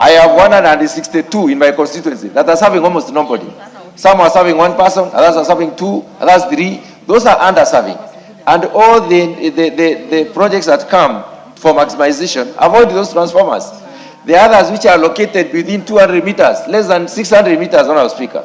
I have 162 in my constituency that are serving almost nobody. Some are serving one person, others are serving two, others three. Those are under-serving. And all the projects that come for maximization avoid those transformers. The others which are located within 200 meters, less than 600 meters, Honorable Speaker,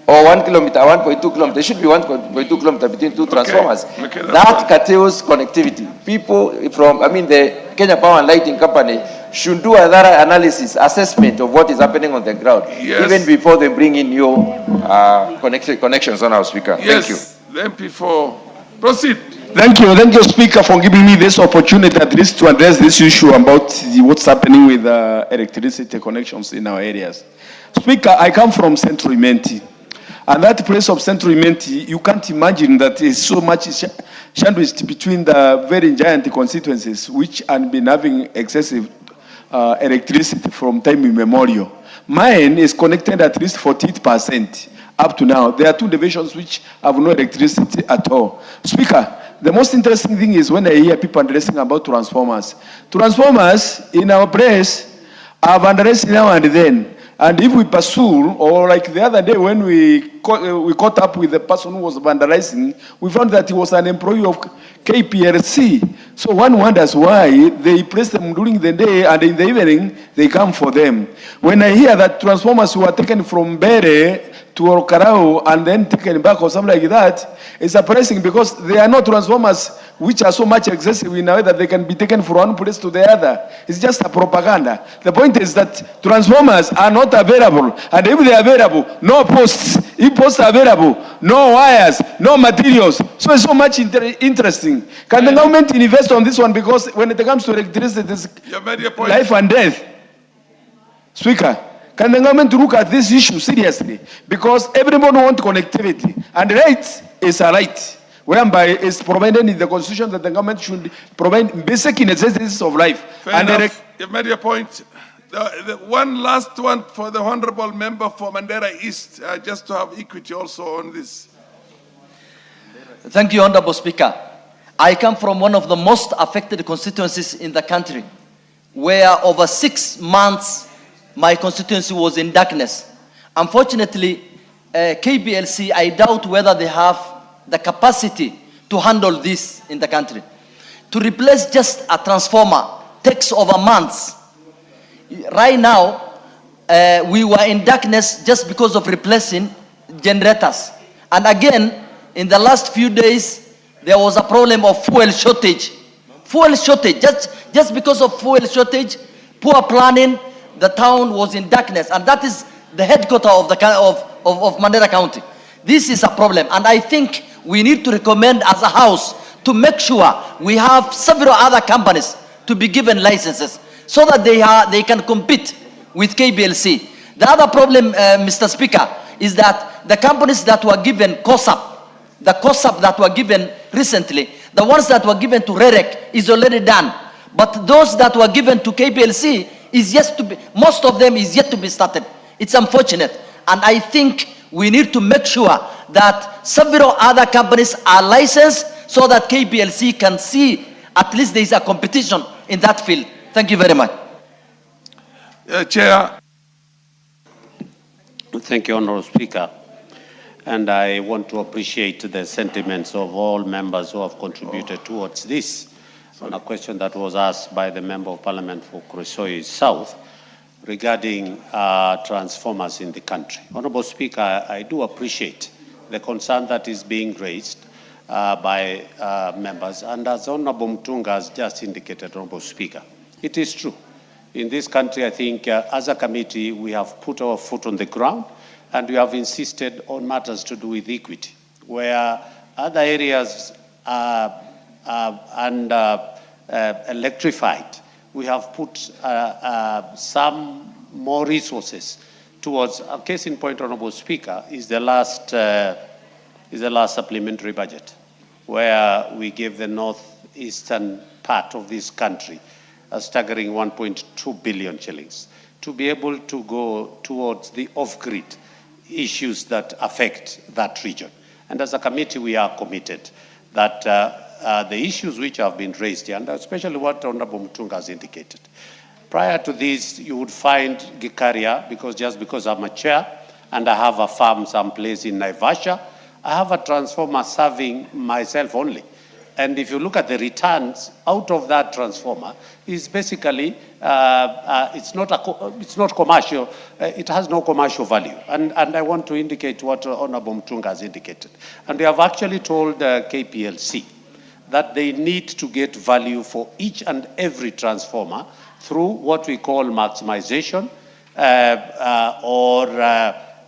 or 1 kilometer, 1.2 kilometers, there should be 1.2 kilometers between two transformers. That curtails connectivity. People from, the Kenya Power and Lighting Company should do a thorough analysis, assessment of what is happening on the ground, even before they bring in your connections, Honorable Speaker. Yes, Thank you. the MP4. Proceed. Thank you, Speaker, for giving me this opportunity at least to address this issue about what's happening with electricity connections in our areas. Speaker, I come from Central Imenti, and that place of Central Imenti, you can't imagine that is so much sandwiched between the very giant constituencies which have been having excessive electricity from time immemorial. Mine is connected at least 48% up to now. There are two divisions which have no electricity at all. Speaker, the most interesting thing is when I hear people addressing about transformers. Transformers in our place are vandalized now and then. And if we pursue, or like the other day when we caught up with the person who was vandalizing, we found that he was an employee of KPLC. So one wonders why they place them during the day and in the evening they come for them. When I hear that transformers were taken from Bere to Orkarao and then taken back or something like that, it's surprising because they are not transformers which are so much excessive in a way that they can be taken from one place to the other. It's just a propaganda. The point is that transformers are not available, and if they are available, no posts. If posts are available, no wires, no materials. So it's so much interesting. Can the government invest on this one? Because when it comes to electricity, it's life and death. Speaker, can the government look at this issue seriously? Because everyone wants connectivity, and rights is a right, whereby it's provided in the Constitution that the government should provide basic necessities of life. Fair enough. You've made your point. The one last one for the honorable member for Mandera East, just to have equity also on this. Thank you, Honorable Speaker. I come from one of the most affected constituencies in the country, where over 6 months my constituency was in darkness. Unfortunately, KPLC, I doubt whether they have the capacity to handle this in the country. To replace just a transformer takes over months. Right now, we were in darkness just because of replacing generators. And again, in the last few days, there was a problem of fuel shortage. Fuel shortage, just because of fuel shortage, poor planning, the town was in darkness. And that is the headquarters of Mandera County. This is a problem. And I think we need to recommend as a house to make sure we have several other companies to be given licenses so that they can compete with KPLC. The other problem, Mr. Speaker, is that the companies that were given COSAP, the COSAP that were given recently, the ones that were given to REREC is already done. But those that were given to KPLC is yet to be, most of them is yet to be started. It's unfortunate. And I think we need to make sure that several other companies are licensed so that KPLC can see at least there is a competition in that field. Thank you very much. Chair. Thank you, Honorable Speaker. And I want to appreciate the sentiments of all members who have contributed towards this. On a question that was asked by the Member of Parliament for Kuresoi South regarding transformers in the country. Honorable Speaker, I do appreciate the concern that is being raised by members. And as Honorable Mutunga has just indicated, Honorable Speaker, it is true. In this country, I think as a committee, we have put our foot on the ground and we have insisted on matters to do with equity, where other areas are electrified. We have put some more resources towards, a case in point, Honorable Speaker, is the last supplementary budget, where we gave the northeastern part of this country a staggering 1.2 billion shillings to be able to go towards the off-grid issues that affect that region. And as a committee, we are committed that the issues which have been raised here, and especially what Honorable Mutunga has indicated. Prior to this, you would find Gikaria, because I'm a chair and I have a farm someplace in Naivasha, I have a transformer serving myself only. And if you look at the returns out of that transformer, is basically it's not commercial. It has no commercial value. And I want to indicate what Honorable Mutunga has indicated. And we have actually told KPLC that they need to get value for each and every transformer through what we call maximization or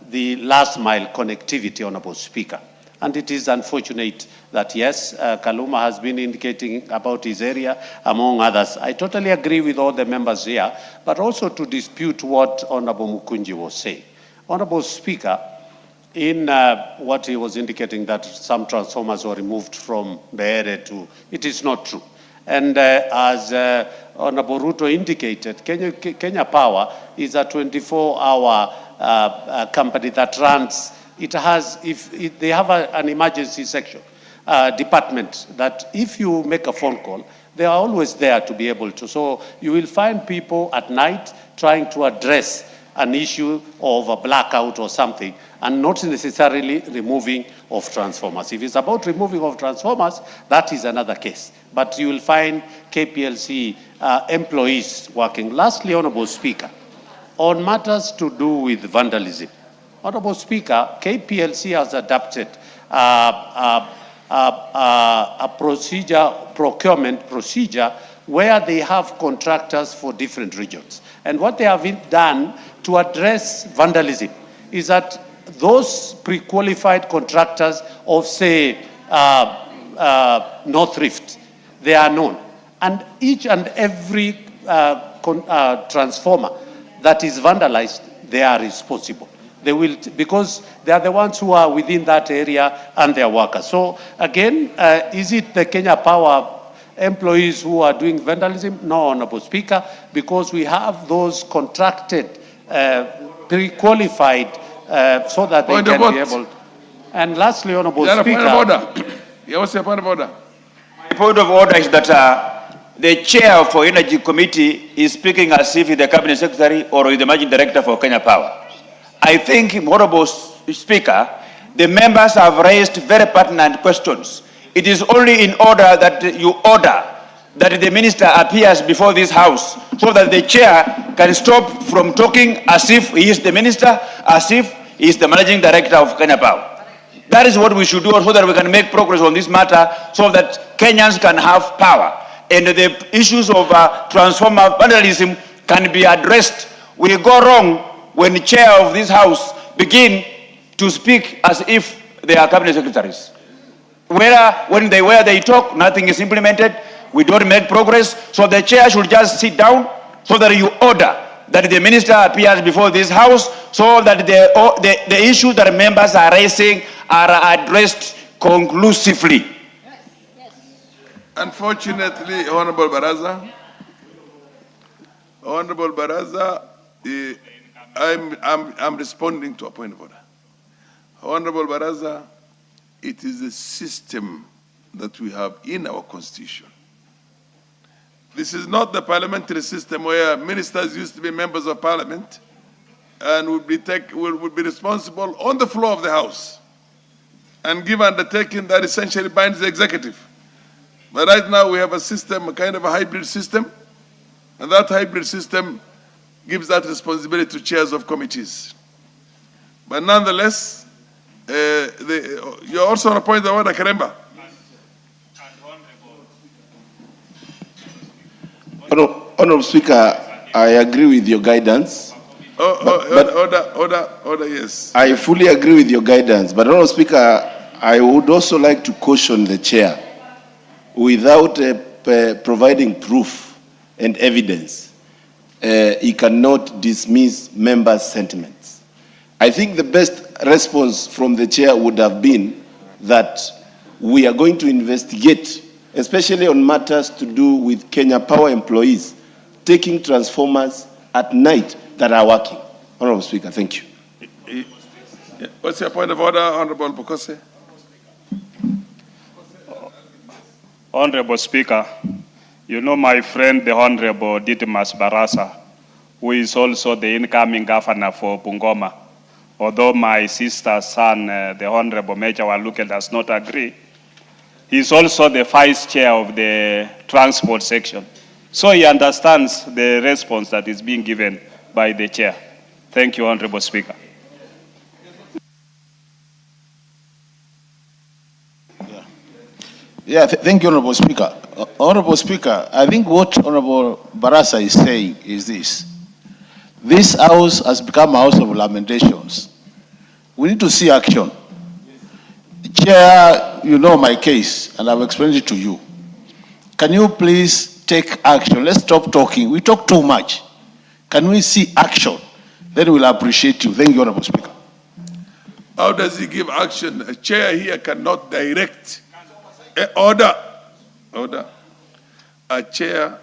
the last mile connectivity, Honorable Speaker. And it is unfortunate that, yes, Kaluma has been indicating about his area, among others. I totally agree with all the members here, but also to dispute what Honorable Mukunji was saying. Honorable Speaker, in what he was indicating that some transformers were removed from the area to, it is not true. And as Honorable Ruto indicated, Kenya Power is a 24-hour company that runs. It has, they have an emergency section, department, that if you make a phone call, they are always there to be able to. So you will find people at night trying to address an issue of a blackout or something, and not necessarily removing of transformers. If it's about removing of transformers, that is another case. But you will find KPLC employees working. Lastly, Honorable Speaker, on matters to do with vandalism, Honorable Speaker, KPLC has adopted a procurement procedure where they have contractors for different regions. And what they have done to address vandalism is that those pre-qualified contractors of, say, North Rift, they are known. And each and every transformer that is vandalized, they are responsible. They will, because they are the ones who are within that area and their workers. So again, is it the Kenya Power employees who are doing vandalism? No, Honorable Speaker, because we have those contracted, pre-qualified, so that they can be able. And lastly, Honorable Speaker. Point of order. What's your point of order? My point of order is that the chair for Energy Committee is speaking as if he's the Cabinet Secretary or the Managing Director for Kenya Power. I think, Honorable Speaker, the members have raised very pertinent questions. It is only in order that you order that the minister appears before this house so that the chair can stop from talking as if he is the minister, as if he is the managing director of Kenya Power. That is what we should do so that we can make progress on this matter so that Kenyans can have power. And the issues of transformer vandalism can be addressed. We go wrong when the chair of this house begin to speak as if they are cabinet secretaries. When they talk, nothing is implemented. We don't make progress. So the chair should just sit down so that you order that the minister appears before this house so that the issues that members are raising are addressed conclusively. Unfortunately, Honorable Baraza, I'm responding to a point of order. Honorable Baraza, it is a system that we have in our constitution. This is not the parliamentary system where ministers used to be members of parliament and would be responsible on the floor of the house and give undertaking that essentially binds the executive. But right now we have a system, a kind of a hybrid system, and that hybrid system gives that responsibility to chairs of committees. But nonetheless, you're also on a point of order, Karemba. Honorable Speaker, I agree with your guidance. Order, yes. I fully agree with your guidance, but Honorable Speaker, I would also like to caution the chair, without providing proof and evidence, he cannot dismiss members' sentiments. I think the best response from the chair would have been that we are going to investigate, especially on matters to do with Kenya Power employees taking transformers at night that are working. Honorable Speaker, thank you. What's your point of order, Honorable Bukose? Honorable Speaker, you know my friend, the Honorable Didmus Barasa, who is also the incoming governor for Bungoma. Although my sister's son, the Honorable Major Waluke, does not agree, he's also the vice chair of the transport section. So he understands the response that is being given by the chair. Thank you, Honorable Speaker. Thank you, Honorable Speaker. Honorable Speaker, I think what Honorable Barasa is saying is this. This house has become a house of lamentations. We need to see action. Chair, you know my case, and I've explained it to you. Can you please take action? Let's stop talking. We talk too much. Can we see action? Then we'll appreciate you. Thank you, Honorable Speaker. How does he give action? A chair here cannot direct. Order. A chair,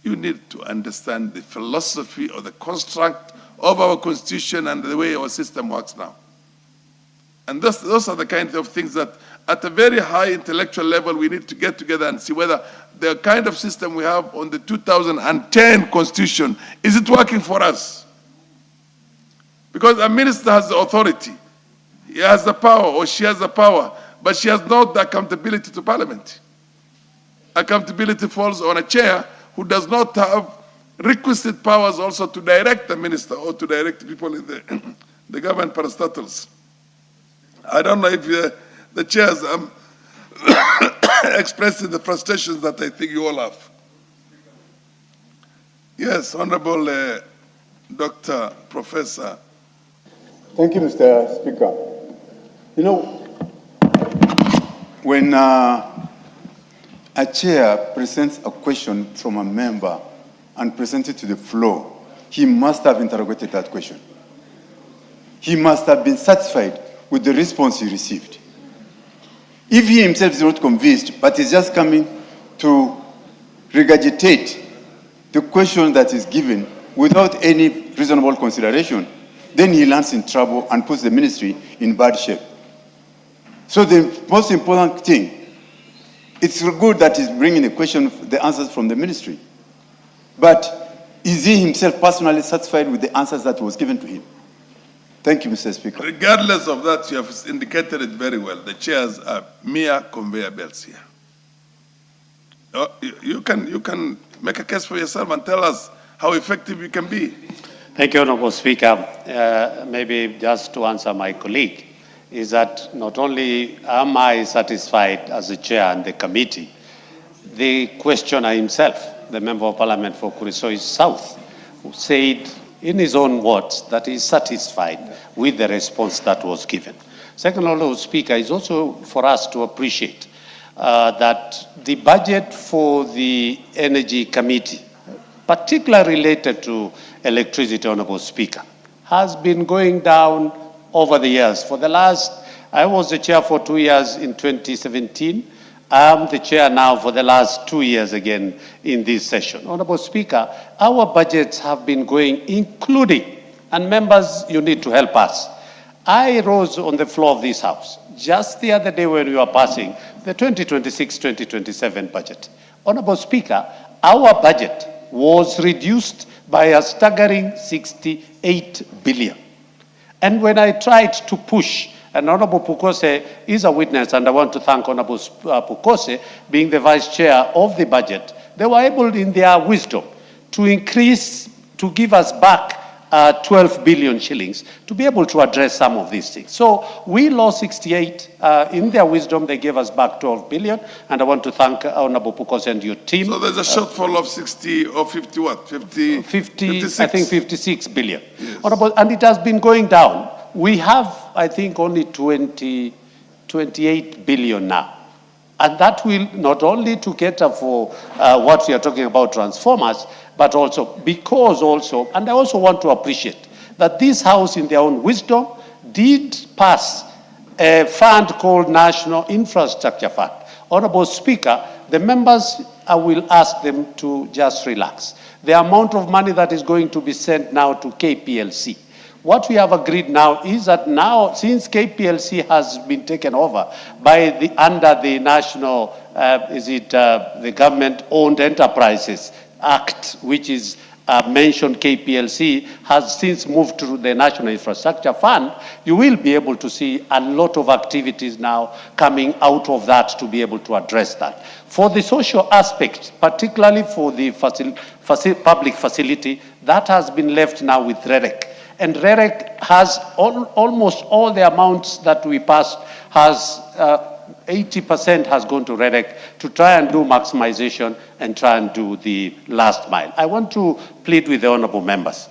you need to understand the philosophy or the construct of our constitution and the way our system works now. And those are the kinds of things that at a very high intellectual level we need to get together and see whether the kind of system we have on the 2010 constitution, is it working for us? Because a minister has the authority. He has the power, or she has the power, but she has not the accountability to Parliament. Accountability falls on a chair who does not have requisite powers also to direct the minister or to direct people in the government parastatals. I don't know if the chairs expressing the frustrations that I think you all have. Yes, Honorable Dr. Professor. Thank you, Mr. Speaker. You know, when a chair presents a question from a member and presents it to the floor, he must have interrogated that question. He must have been satisfied with the response he received. If he himself is not convinced, but is just coming to regurgitate the question that is given without any reasonable consideration, then he lands in trouble and puts the ministry in bad shape. So the most important thing, it's good that he's bringing the answers from the ministry. But is he himself personally satisfied with the answers that was given to him? Thank you, Mr. Speaker. Regardless of that, you have indicated it very well. The chairs are mere conveyor belts here. You can make a case for yourself and tell us how effective you can be. Thank you, Honorable Speaker. Maybe just to answer my colleague, is that not only am I satisfied as the chair and the committee, the questioner himself, the Member of Parliament for Kurisoi South, who said in his own words that he is satisfied with the response that was given. Second, Honorable Speaker, is also for us to appreciate that the budget for the Energy Committee, particularly related to electricity, Honorable Speaker, has been going down over the years. For the last, I was the chair for 2 years in 2017. I'm the chair now for the last 2 years again in this session. Honorable Speaker, our budgets have been going, including, and members, you need to help us. I rose on the floor of this House just the other day when we were passing the 2026-2027 budget. Honorable Speaker, our budget was reduced by a staggering 68 billion. And when I tried to push, and Honorable Pukose is a witness, and I want to thank Honorable Pukose, being the vice chair of the budget, they were able in their wisdom to increase, to give us back 12 billion shillings to be able to address some of these things. So we lost 68. In their wisdom, they gave us back 12 billion. And I want to thank Honorable Pukos and your team. So there's a shortfall of 60 or 50 what? 50, 56? I think 56 billion. Yes. Honorable, and it has been going down. We have, I think, only 28 billion now. And that will not only to cater for what we are talking about transformers, but also because also, and I also want to appreciate that this House in their own wisdom did pass a fund called National Infrastructure Fund. Honorable Speaker, the members, I will ask them to just relax. The amount of money that is going to be sent now to KPLC, what we have agreed now is that now, since KPLC has been taken over by under the National, the Government-Owned Enterprises Act, which is mentioned KPLC, has since moved to the National Infrastructure Fund, you will be able to see a lot of activities now coming out of that to be able to address that. For the social aspect, particularly for the public facility, that has been left now with REREC. And REREC has almost all the amounts that we passed has 80% has gone to REREC to try and do maximization and try and do the last mile. I want to plead with the honorable members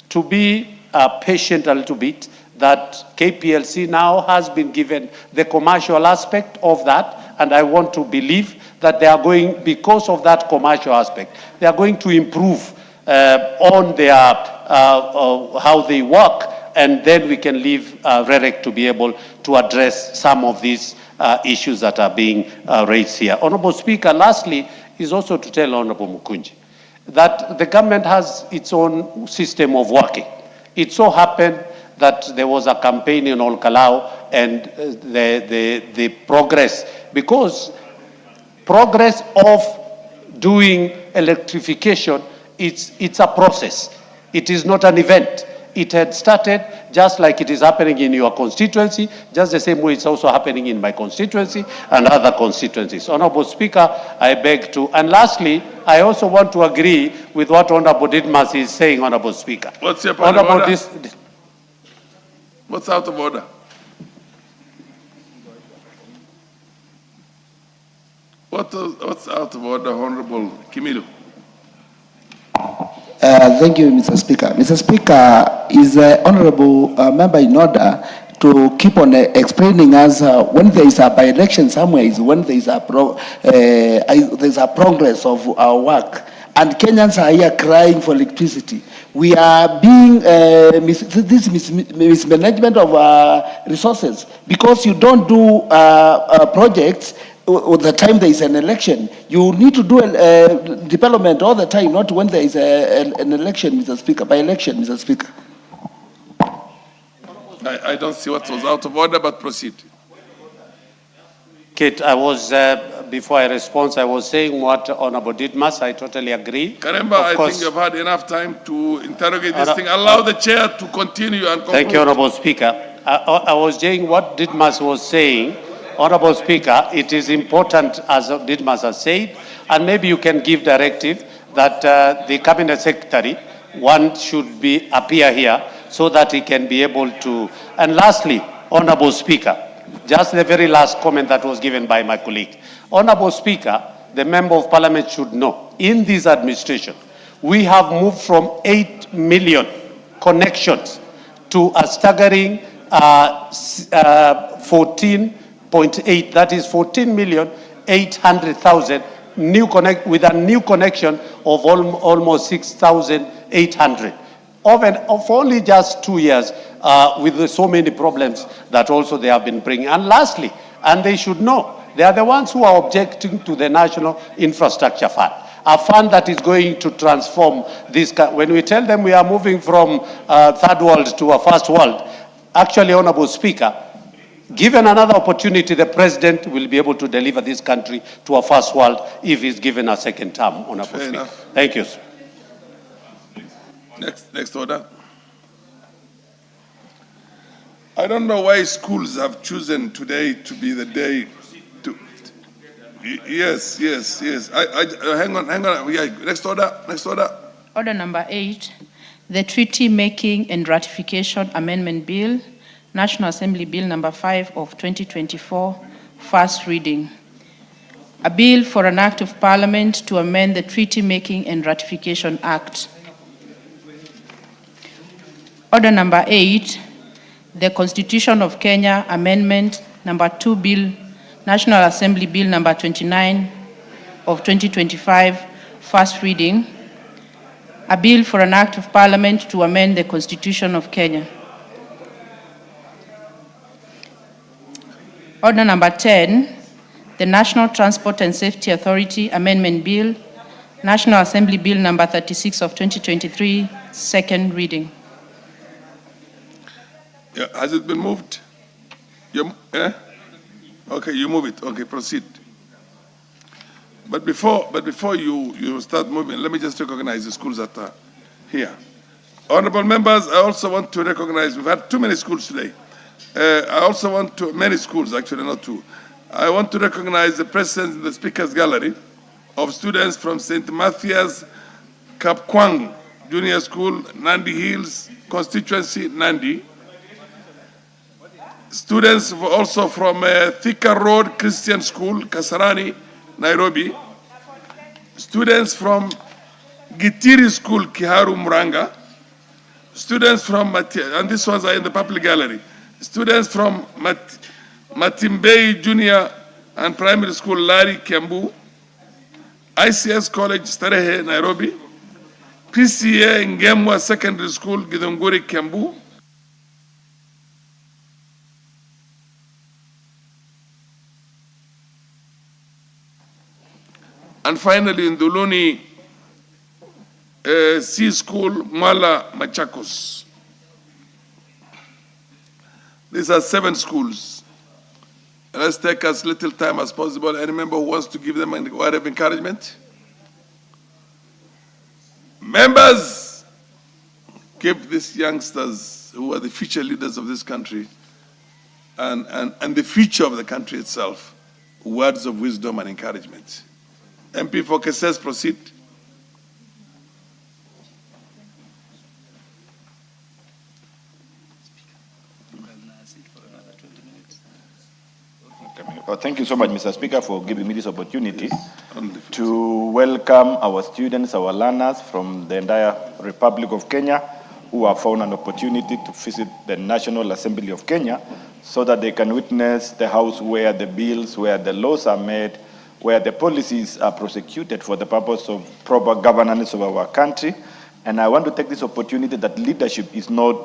to be patient a little bit, that KPLC now has been given the commercial aspect of that, and I want to believe that they are going, because of that commercial aspect, they are going to improve on their how they work, and then we can leave REREC to be able to address some of these issues that are being raised here. Honorable Speaker, lastly, is also to tell Honorable Mukunji that the government has its own system of working. It so happened that there was a campaign in Olkalau, and the progress, because progress of doing electrification, it's a process. It is not an event. It had started just like it is happening in your constituency, just the same way it's also happening in my constituency and other constituencies. Honorable Speaker, I beg to, and lastly, I also want to agree with what Honorable Didmas is saying, Honorable Speaker. What's your point of order? What's out of order? What's out of order, Honorable Kimilu? Thank you, Mr. Speaker. Mr. Speaker, is the honorable member in order to keep on explaining us when there is a by-election somewhere is when there is a progress of our work, and Kenyans are here crying for electricity. We are being mismanagement of resources because you don't do projects at the time there is an election. You need to do development all the time, not when there is an election, Mr. Speaker, by election, Mr. Speaker. I don't see what was out of order, but proceed. Kate, I was, before I respond, I was saying what Honorable Didmas, I totally agree. Karemba, I think you've had enough time to interrogate this thing. Allow the chair to continue and conclude. Thank you, Honorable Speaker. I was saying what Didmas was saying. Honorable Speaker, it is important, as Didmas has said, and maybe you can give directive that the Cabinet Secretary, one should appear here so that he can be able to. And lastly, Honorable Speaker, just the very last comment that was given by my colleague. Honorable Speaker, the Member of Parliament should know, in this administration, we have moved from 8 million connections to a staggering 14.8, that is 14,800,000 new connect, with a new connection of almost 6,800. Of only just 2 years, with so many problems that also they have been bringing. And lastly, and they should know, they are the ones who are objecting to the National Infrastructure Fund, a fund that is going to transform this. When we tell them we are moving from third world to a first world, actually, Honorable Speaker, given another opportunity, the President will be able to deliver this country to a first world if he's given a second term, Honorable Speaker. Enough. Thank you. Next order. I don't know why schools have chosen today to be the day to. Yes. Hang on. Yeah, next order. Order number 8. the Treaty Making and Ratification Amendment Bill, National Assembly Bill number 5 of 2024, first reading. A bill for an act of parliament to amend the Treaty Making and Ratification Act. Order number 8, the Constitution of Kenya Amendment number 2 Bill, National Assembly Bill number 29 of 2025, first reading. A bill for an act of parliament to amend the Constitution of Kenya. Order number 10, the National Transport and Safety Authority Amendment Bill, National Assembly Bill number 36 of 2023, second reading. Yeah, has it been moved? Okay, you move it. Okay, proceed. But before you start moving, let me just recognize the schools that are here. Honorable members, I also want to recognize, we've had too many schools today. I also want to, many schools actually, not two. I want to recognize the presence in the Speaker's Gallery of students from St. Matthias Kapkwang Junior School, Nandi Hills constituency, Nandi. Students also from Thika Road Christian School, Kasarani, Nairobi. Students from Gitiri School, Kiharu, Muranga. Students from, and these ones are in the public gallery. Students from Matimbei Junior and Primary School, Lari, Kiambu. ICS College, Starehe, Nairobi. PCA Ngemwa Secondary School, Githunguri, Kiambu. And finally, in Duluni C School, Mwala, Machakos. These are 7 schools. And let's take as little time as possible. Any member who wants to give them a word of encouragement? Members, give these youngsters who are the future leaders of this country and the future of the country itself words of wisdom and encouragement. MP for Kesses, proceed. Well, thank you so much, Mr. Speaker, for giving me this opportunity to welcome our students, our learners from the entire Republic of Kenya who have found an opportunity to visit the National Assembly of Kenya so that they can witness the house where the bills, where the laws are made, where the policies are prosecuted for the purpose of proper governance of our country. And I want to take this opportunity that leadership is not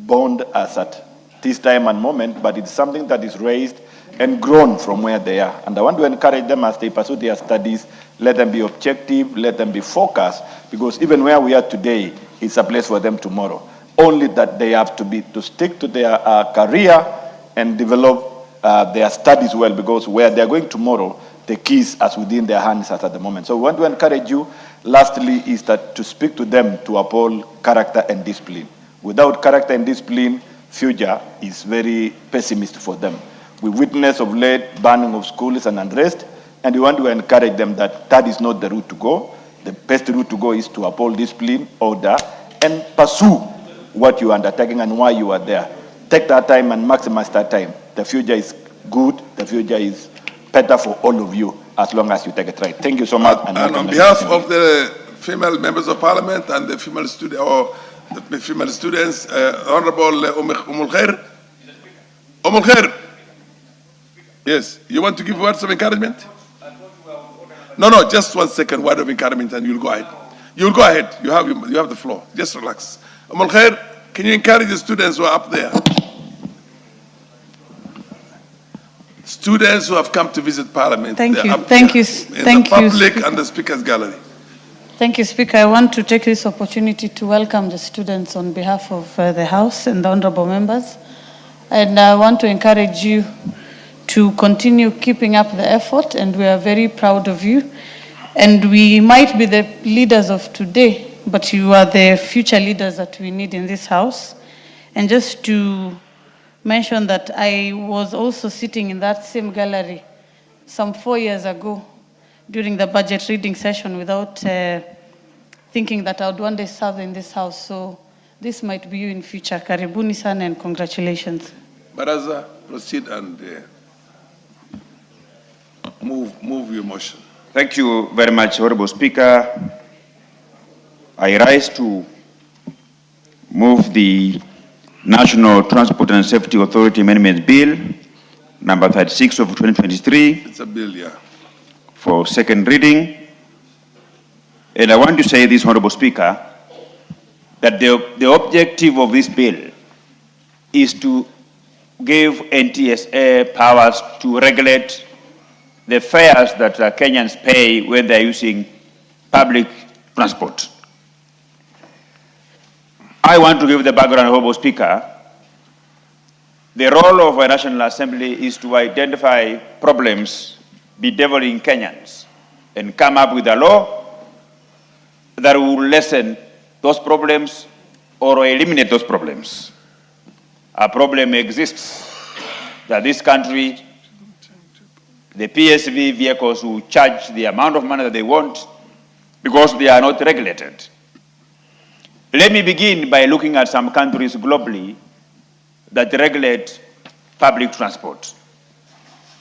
bound as at this time and moment, but it's something that is raised and grown from where they are. And I want to encourage them as they pursue their studies, let them be objective, let them be focused, because even where we are today, it's a place for them tomorrow. Only that they have to stick to their career and develop their studies well, because where they're going tomorrow, the keys as within their hands as at the moment. So we want to encourage you, lastly, is that to speak to them to uphold character and discipline. Without character and discipline, future is very pessimistic for them. We witness of late banning of schools and unrest, and we want to encourage them that that is not the route to go. The best route to go is to uphold discipline, order, and pursue what you are undertaking and why you are there. Take that time and maximize that time. The future is good, the future is better for all of you as long as you take it right. Thank you so much. And on behalf of the female members of parliament and the female student or the female students, Honorable Umul Khair. Yes, you want to give words of encouragement? No, just 1 second word of encouragement and you'll go ahead. You'll go ahead. You have the floor. Just relax. Umul Khair, can you encourage the students who are up there? Students who have come to visit Parliament. Thank you. Thank you. In the public and the Speaker's Gallery. Thank you, Speaker. I want to take this opportunity to welcome the students on behalf of the House and the honorable members. And I want to encourage you to continue keeping up the effort, and we are very proud of you. And we might be the leaders of today, but you are the future leaders that we need in this House. And just to mention that I was also sitting in that same gallery some 4 years ago during the budget reading session without thinking that I would one day serve in this house. So this might be you in future. Karibuni sana and congratulations. Baraza, proceed and move your motion. Thank you very much, Honorable Speaker. I rise to move the National Transport and Safety Authority Amendment Bill, number 36 of 2023. It's a bill, yeah. For second reading. And I want to say this, Honorable Speaker, that the objective of this bill is to give NTSA powers to regulate the fares that Kenyans pay when they're using public transport. I want to give the background, Honorable Speaker. The role of a National Assembly is to identify problems bedeviling Kenyans and come up with a law that will lessen those problems or eliminate those problems. A problem exists that this country, the PSV vehicles will charge the amount of money that they want because they are not regulated. Let me begin by looking at some countries globally that regulate public transport.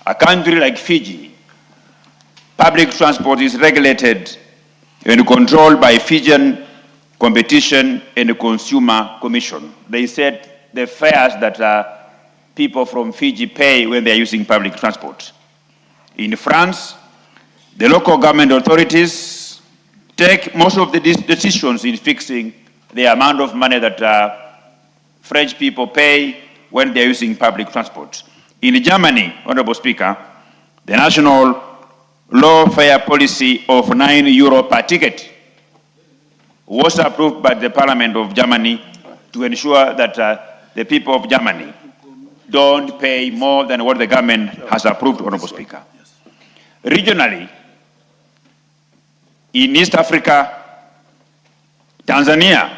A country like Fiji, public transport is regulated and controlled by Fijian Competition and Consumer Commission. They set the fares that people from Fiji pay when they're using public transport. In France, the local government authorities take most of the decisions in fixing the amount of money that French people pay when they're using public transport. In Germany, Honorable Speaker, the national low fare policy of €9 per ticket was approved by the Parliament of Germany to ensure that the people of Germany don't pay more than what the government has approved, Honorable Speaker. Regionally, in East Africa, Tanzania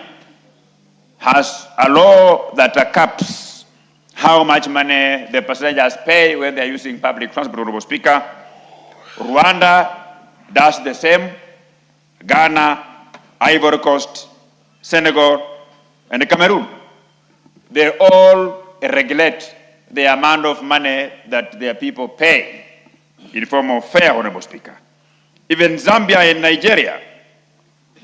has a law that caps how much money the passengers pay when they're using public transport, Honorable Speaker. Rwanda does the same. Ghana, Ivory Coast, Senegal, and Cameroon. They all regulate the amount of money that their people pay in form of fare, Honorable Speaker. Even Zambia and Nigeria,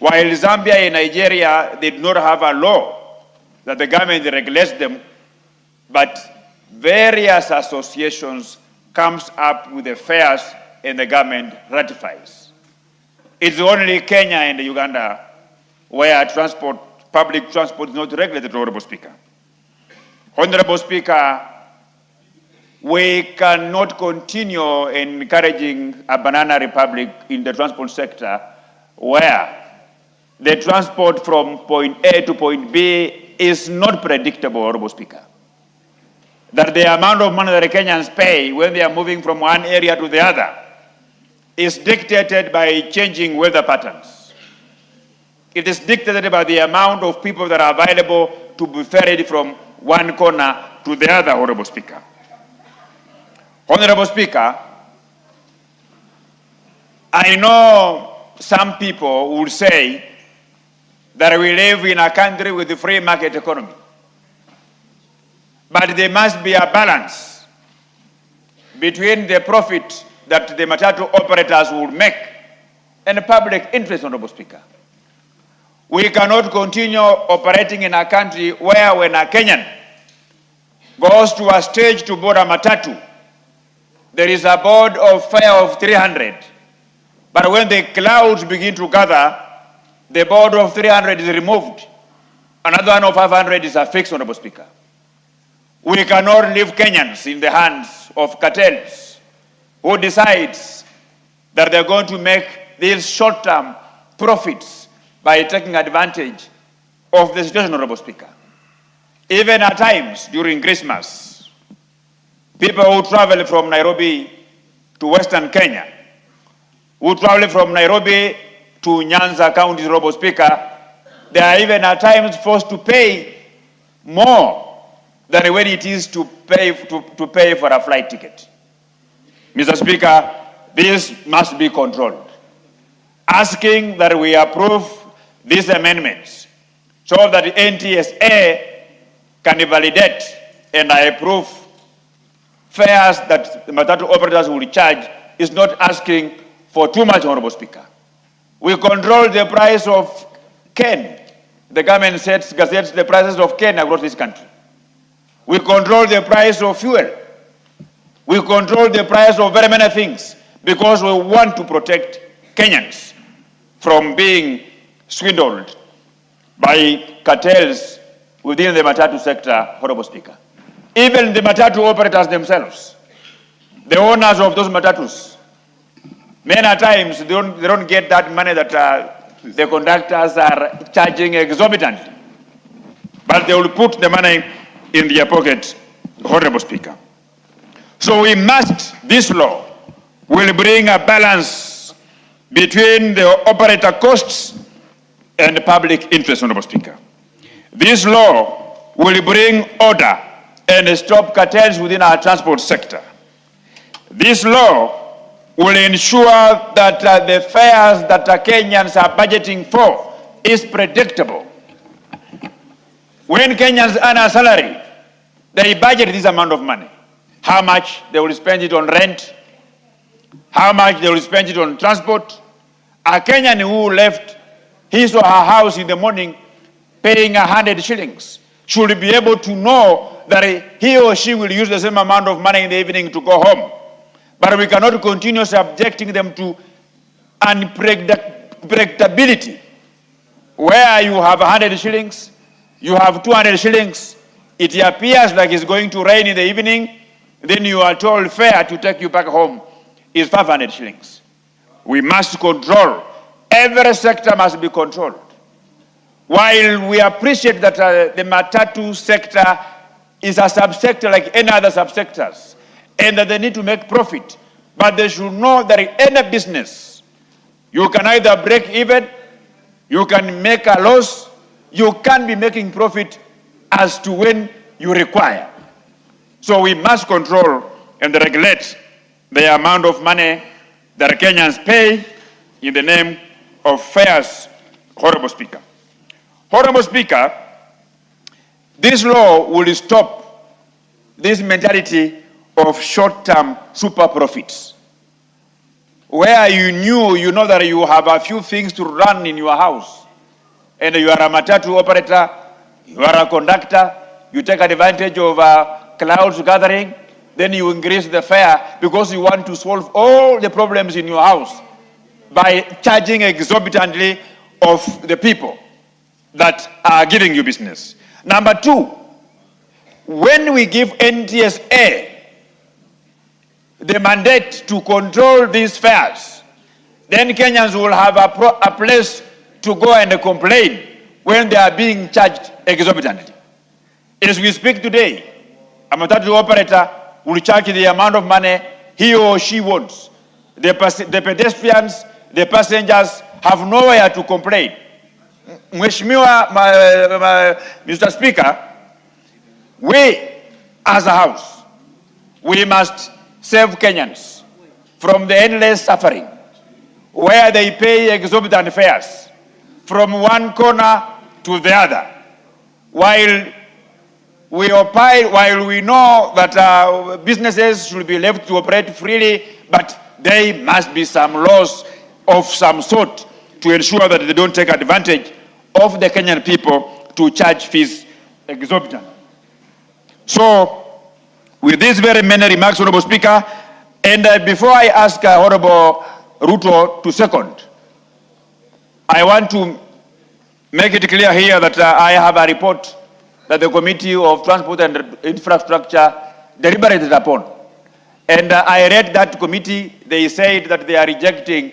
while Zambia and Nigeria did not have a law that the government regulates them, but various associations comes up with the fares and the government ratifies. It's only Kenya and Uganda where public transport is not regulated, Honorable Speaker. Honorable Speaker, we cannot continue encouraging a banana republic in the transport sector where the transport from point A to point B is not predictable, Honorable Speaker. That the amount of money that the Kenyans pay when they are moving from one area to the other is dictated by changing weather patterns. It is dictated by the amount of people that are available to be ferried from one corner to the other, Honorable Speaker. Honorable Speaker, I know some people will say that we live in a country with a free market economy. But there must be a balance between the profit that the matatu operators will make and the public interest, Honorable Speaker. We cannot continue operating in a country where when a Kenyan goes to a stage to board a matatu, there is a board of fare of 300. But when the clouds begin to gather, the board of 300 is removed. Another one of 500 is affixed, Honorable Speaker. We cannot leave Kenyans in the hands of cartels who decides that they're going to make these short-term profits by taking advantage of the situation, Honorable Speaker. Even at times during Christmas, people who travel from Nairobi to Western Kenya, who travel from Nairobi to Nyanza County, Honorable Speaker, they are even at times forced to pay more than when it is to pay for a flight ticket. Mr. Speaker, this must be controlled. Asking that we approve these amendments so that the NTSA can validate and approve fares that the matatu operators will charge is not asking for too much, Honorable Speaker. We control the price of cane. The government sets the prices of cane across this country. We control the price of fuel. We control the price of very many things because we want to protect Kenyans from being swindled by cartels within the matatu sector, Honorable Speaker. Even the matatu operators themselves, the owners of those matatus, many times they don't get that money that the conductors are charging exorbitantly, but they will put the money in their pocket, Honorable Speaker. So this law will bring a balance between the operator costs and the public interest, Honorable Speaker. This law will bring order and stop cartels within our transport sector. This law will ensure that the fares that Kenyans are budgeting for is predictable. When Kenyans earn a salary, they budget this amount of money. How much they will spend it on rent, how much they will spend it on transport. A Kenyan who left his or her house in the morning paying 100 shillings should be able to know that he or she will use the same amount of money in the evening to go home. But we cannot continue subjecting them to unpredictability, where you have 100 shillings, you have 200 shillings, it appears like it's going to rain in the evening, then you are told fare to take you back home is 500 shillings. We must control. Every sector must be controlled. While we appreciate that the matatu sector is a subsector like any other subsectors, and that they need to make profit, but they should know that in any business, you can either break even, you can make a loss, you can be making profit as to when you require. So we must control and regulate the amount of money that Kenyans pay in the name of fares, Honorable Speaker. Honorable Speaker, this law will stop this mentality of short-term super profits, where you know that you have a few things to run in your house, and you are a matatu operator, you are a conductor, you take advantage of clouds gathering, then you increase the fare because you want to solve all the problems in your house by charging exorbitantly of the people that are giving you business. Number two, when we give NTSA the mandate to control these fares, then Kenyans will have a place to go and complain when they are being charged exorbitantly. As we speak today, a matatu operator will charge the amount of money he or she wants. The pedestrians, the passengers have nowhere to complain. Mheshimiwa, Mr. Speaker, we as a house, we must save Kenyans from the endless suffering where they pay exorbitant fares from one corner to the other, while we know that businesses should be left to operate freely, but there must be some laws of some sort to ensure that they don't take advantage of the Kenyan people to charge fees exorbitant. So, with these very many remarks, Honorable Speaker, and before I ask Honorable Ruto to second, I want to make it clear here that I have a report that the Committee of Transport and Infrastructure deliberated upon. And I read that committee, they said that they are rejecting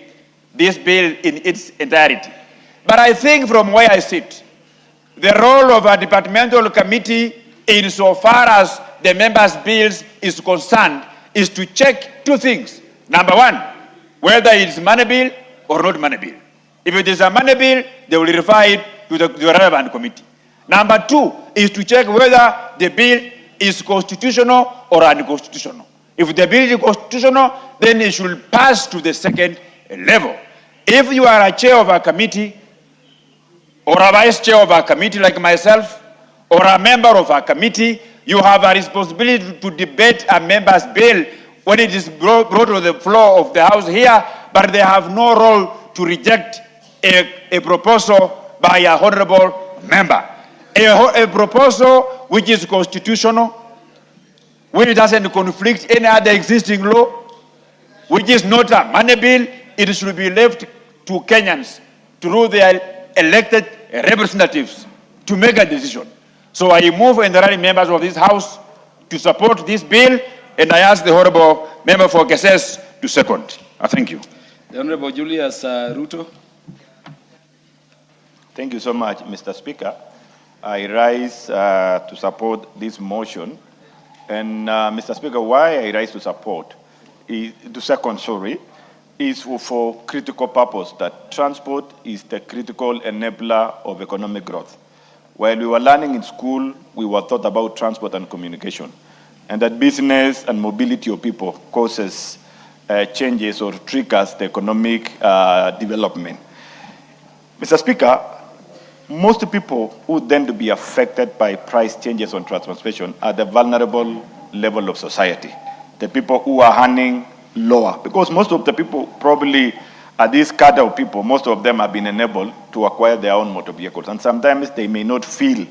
this bill in its entirety. But I think from where I sit, the role of a departmental committee insofar as the members' bills is concerned is to check two things. Number one, whether it's money bill or not money bill. If it is a money bill, they will refer it to the relevant committee. Number two is to check whether the bill is constitutional or unconstitutional. If the bill is constitutional, then it should pass to the second level. If you are a chair of a committee, or a vice chair of a committee like myself, or a member of a committee, you have a responsibility to debate a member's bill when it is brought to the floor of the House here, but they have no role to reject a proposal by a honorable member. A proposal which is constitutional, which doesn't conflict any other existing law, which is not a money bill, it should be left to Kenyans through their elected representatives to make a decision. So I move and the right members of this House to support this bill, and I ask the honorable member for Keses to second. Thank you. The Honorable Julius Ruto. Thank you so much, Mr. Speaker. I rise to support this motion. And Mr. Speaker, why I rise to support, is for critical purpose that transport is the critical enabler of economic growth. While we were learning in school, we were taught about transport and communication, and that business and mobility of people causes changes or triggers the economic development. Mr. Speaker, most people who tend to be affected by price changes on transportation are the vulnerable level of society, the people who are earning lower, because most of the people probably are this cadre of people, most of them have been enabled to acquire their own motor vehicles, and sometimes they may not feel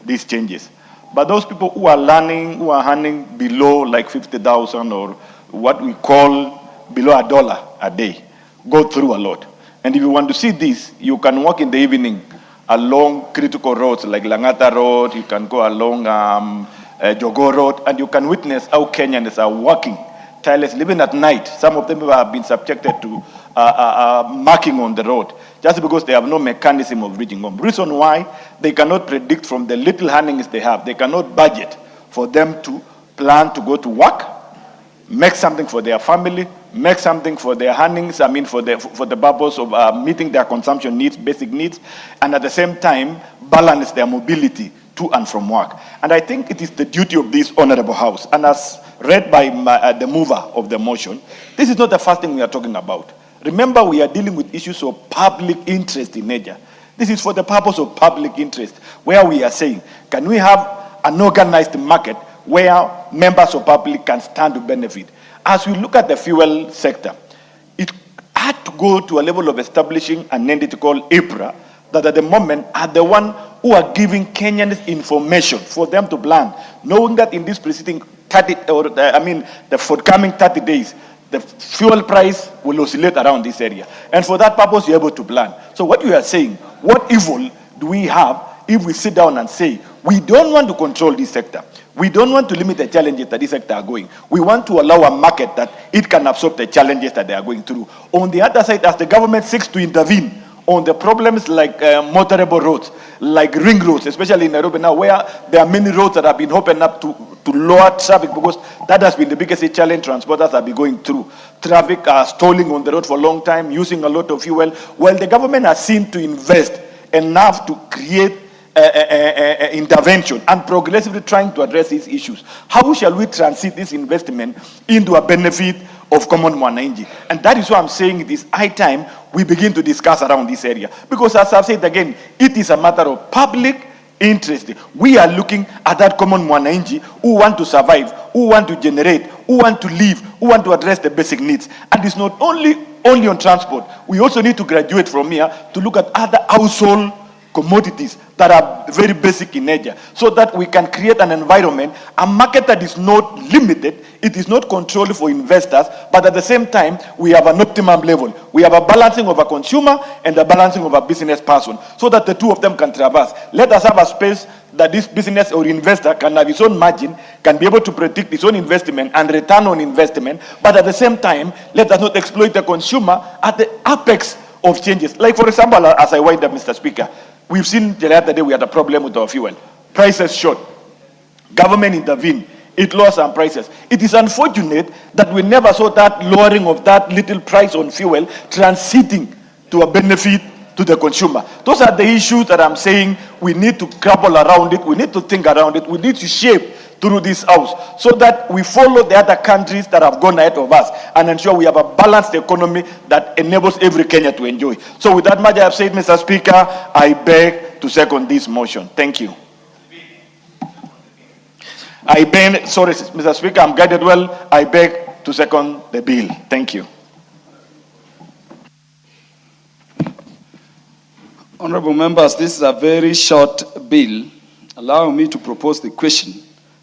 these changes. But those people who are earning below like 50,000 or what we call below $1 a day, go through a lot. And if you want to see this, you can walk in the evening along critical roads like Langata Road, you can go along Jogo Road, and you can witness how Kenyans are working tirelessly, even at night. Some of them have been subjected to marking on the road just because they have no mechanism of reaching home. Reason why they cannot predict from the little earnings they have, they cannot budget for them to plan to go to work, make something for their family, make something for their earnings, for the purpose of meeting their consumption needs, basic needs, and at the same time, balance their mobility to and from work. And I think it is the duty of this honorable House, and as read by the mover of the motion, this is not the first thing we are talking about. Remember, we are dealing with issues of public interest in nature. This is for the purpose of public interest, where we are saying, can we have an organized market where members of public can stand to benefit? As we look at the fuel sector, it had to go to a level of establishing an entity called IPRA that at the moment are the one who are giving Kenyans information for them to plan, knowing that in this preceding the forthcoming 30 days, the fuel price will oscillate around this area. And for that purpose, you're able to plan. So what you are saying, what evil do we have if we sit down and say, we don't want to control this sector. We don't want to limit the challenges that this sector are going. We want to allow a market that it can absorb the challenges that they are going through. On the other side, as the government seeks to intervene on the problems like motorable roads, like ring roads, especially in Nairobi now, where there are many roads that have been opened up to lower traffic, because that has been the biggest challenge transporters have been going through. Traffic are stalling on the road for a long time, using a lot of fuel. Well, the government has seen to invest enough to create intervention and progressively trying to address these issues. How shall we transit this investment into a benefit of common mwananchi? And that is why I'm saying it is high time we begin to discuss around this area. Because as I've said again, it is a matter of public interest. We are looking at that common mwananchi who want to survive, who want to generate, who want to live, who want to address the basic needs. And it's not only on transport. We also need to graduate from here to look at other household commodities that are very basic in nature, so that we can create an environment, a market that is not limited, it is not controlled for investors, but at the same time, we have an optimum level. We have a balancing of a consumer and a balancing of a business person, so that the two of them can traverse. Let us have a space that this business or investor can have his own margin, can be able to predict his own investment and return on investment, but at the same time, let us not exploit the consumer at the apex of changes. Like for example, as I wind up, Mr. Speaker, we've seen the other day we had a problem with our fuel. Prices short. Government intervened. It lowered some prices. It is unfortunate that we never saw that lowering of that little price on fuel transiting to a benefit to the consumer. Those are the issues that I'm saying we need to grapple around it. We need to think around it. We need to shape through this house, so that we follow the other countries that have gone ahead of us and ensure we have a balanced economy that enables every Kenyan to enjoy. So with that much I have said, Mr. Speaker, I beg to second this motion. Thank you. Sorry, Mr. Speaker, I'm guided well. I beg to second the bill. Thank you. Honorable members, this is a very short bill. Allow me to propose the question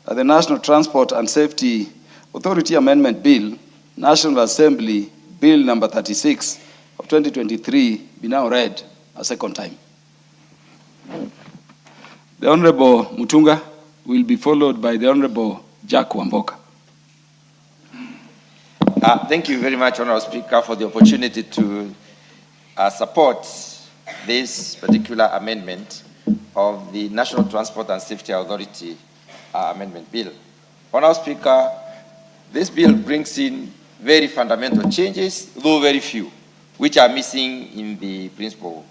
that the National Transport and Safety Authority Amendment Bill, National Assembly Bill number 36 of 2023 be now read a second time. The Honorable Mutunga will be followed by the Honorable Jack Wamboka. Thank you very much, Honorable Speaker, for the opportunity to support this particular amendment of the National Transport and Safety Authority Amendment Bill. Honorable Speaker, this bill brings in very fundamental changes, though very few, which are missing in the Principal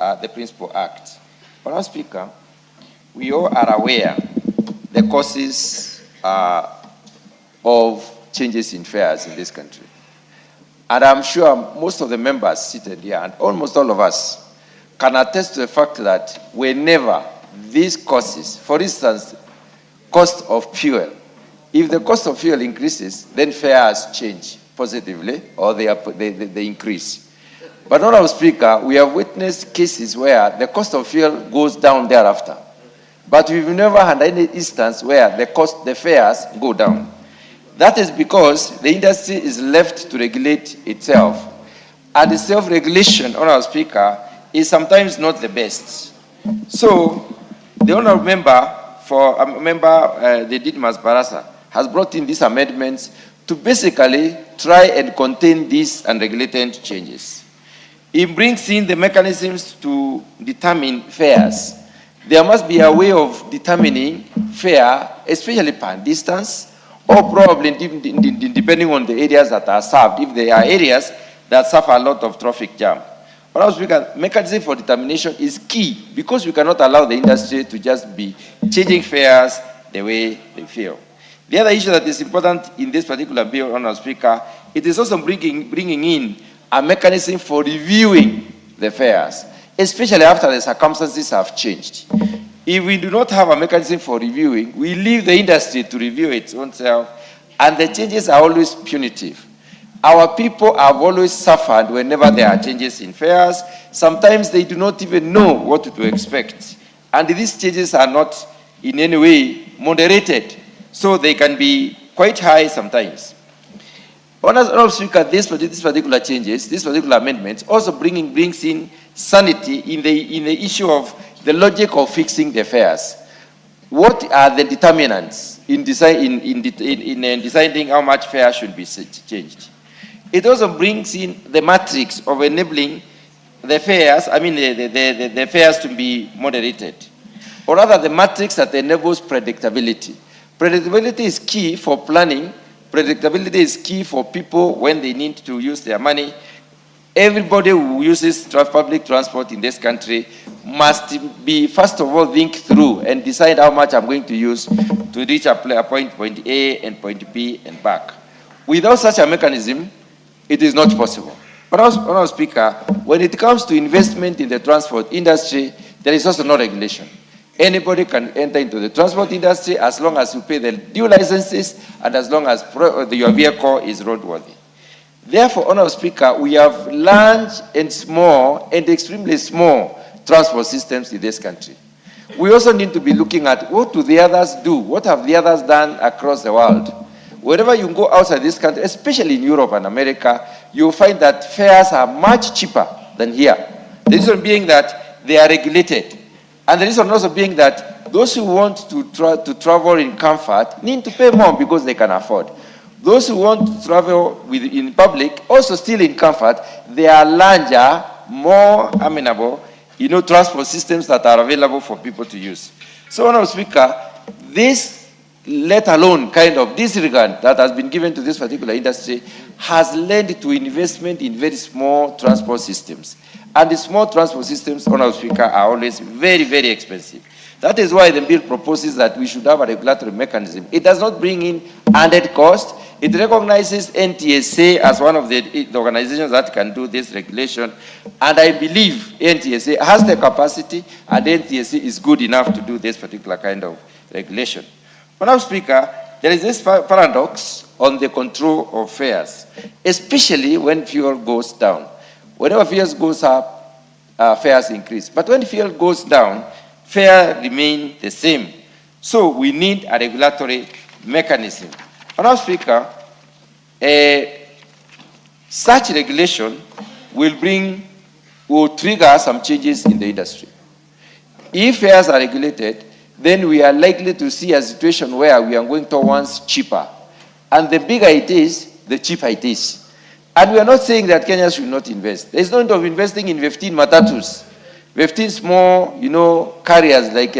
Act. Honorable Speaker, we all are aware the causes of changes in fares in this country. And I'm sure most of the members seated here, and almost all of us, can attest to the fact that whenever these causes, for instance, cost of fuel, if the cost of fuel increases, then fares change positively, or they increase. But, Honorable Speaker, we have witnessed cases where the cost of fuel goes down thereafter. But we've never had any instance where the fares go down. That is because the industry is left to regulate itself. And the self-regulation, Honorable Speaker, is sometimes not the best. So, the Honorable Member, the Didmas Barasa, has brought in these amendments to basically try and contain these unregulated changes. It brings in the mechanisms to determine fares. There must be a way of determining fare, especially per distance, or probably depending on the areas that are served, if there are areas that suffer a lot of traffic jam. Honorable Speaker, mechanism for determination is key because we cannot allow the industry to just be changing fares the way they feel. The other issue that is important in this particular bill, Honorable Speaker, it is also bringing in a mechanism for reviewing the fares, especially after the circumstances have changed. If we do not have a mechanism for reviewing, we leave the industry to review its own self, and the changes are always punitive. Our people have always suffered whenever there are changes in fares. Sometimes they do not even know what to expect. And these changes are not in any way moderated, so they can be quite high sometimes. Honorable Speaker, these particular changes, these particular amendments also brings in sanity in the issue of the logic of fixing the fares. What are the determinants in deciding how much fare should be changed? It also brings in the matrix of enabling the fares, the fares to be moderated. Or rather, the matrix that enables predictability. Predictability is key for planning. Predictability is key for people when they need to use their money. Everybody who uses public transport in this country must be, first of all, think through and decide how much I'm going to use to reach a point A and point B and back. Without such a mechanism, it is not possible. But Honorable Speaker, when it comes to investment in the transport industry, there is also no regulation. Anybody can enter into the transport industry as long as you pay the due licenses and as long as your vehicle is roadworthy. Therefore, Honorable Speaker, we have large and small and extremely small transport systems in this country. We also need to be looking at what do the others do? What have the others done across the world? Wherever you go outside this country, especially in Europe and America, you'll find that fares are much cheaper than here. The reason being that they are regulated. And the reason also being that those who want to travel in comfort need to pay more because they can afford. Those who want to travel in public, also still in comfort, there are larger, more amenable, transport systems that are available for people to use. So, Honorable Speaker, this, let alone kind of disregard that has been given to this particular industry, has led to investment in very small transport systems. And the small transport systems, Honorable Speaker, are always very, very expensive. That is why the bill proposes that we should have a regulatory mechanism. It does not bring in added cost. It recognizes NTSA as one of the organizations that can do this regulation. And I believe NTSA has the capacity, and NTSA is good enough to do this particular kind of regulation. Madam Speaker, there is this paradox on the control of fares, especially when fuel goes down. Whenever fuel goes up, fares increase. But when fuel goes down, fares remain the same. So we need a regulatory mechanism. Madam Speaker, such regulation will trigger some changes in the industry. If fares are regulated, then we are likely to see a situation where we are going towards cheaper. And the bigger it is, the cheaper it is. And we are not saying that Kenya should not invest. There is no need of investing in 15 matatus, 15 small, carriers like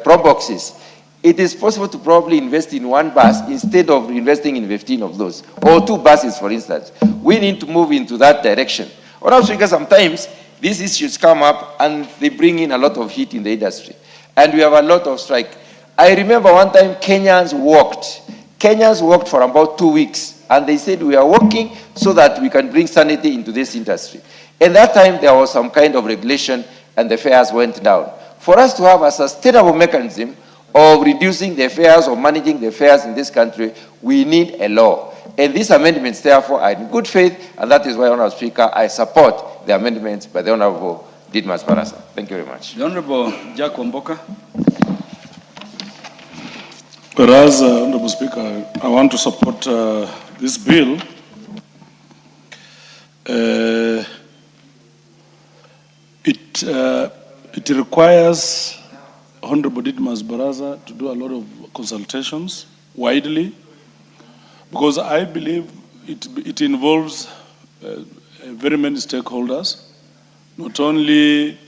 pro boxes. It is possible to probably invest in one bus instead of investing in 15 of those, or 2 buses, for instance. We need to move into that direction. Or else, because sometimes these issues come up and they bring in a lot of heat in the industry. And we have a lot of strike. I remember one time Kenyans walked for about 2 weeks, and they said we are working so that we can bring sanity into this industry. And that time there was some kind of regulation and the fares went down. For us to have a sustainable mechanism of reducing the fares or managing the fares in this country, we need a law. And these amendments, therefore, are in good faith, and that is why, Honourable Speaker, I support the amendments by the Honourable Didmas Barasa. Thank you very much. The Honourable Jack Wamboka. Whereas, Honourable Speaker, I want to support this bill. It requires Honorable Didmas Barasa to do a lot of consultations widely, because I believe it involves very many stakeholders, not only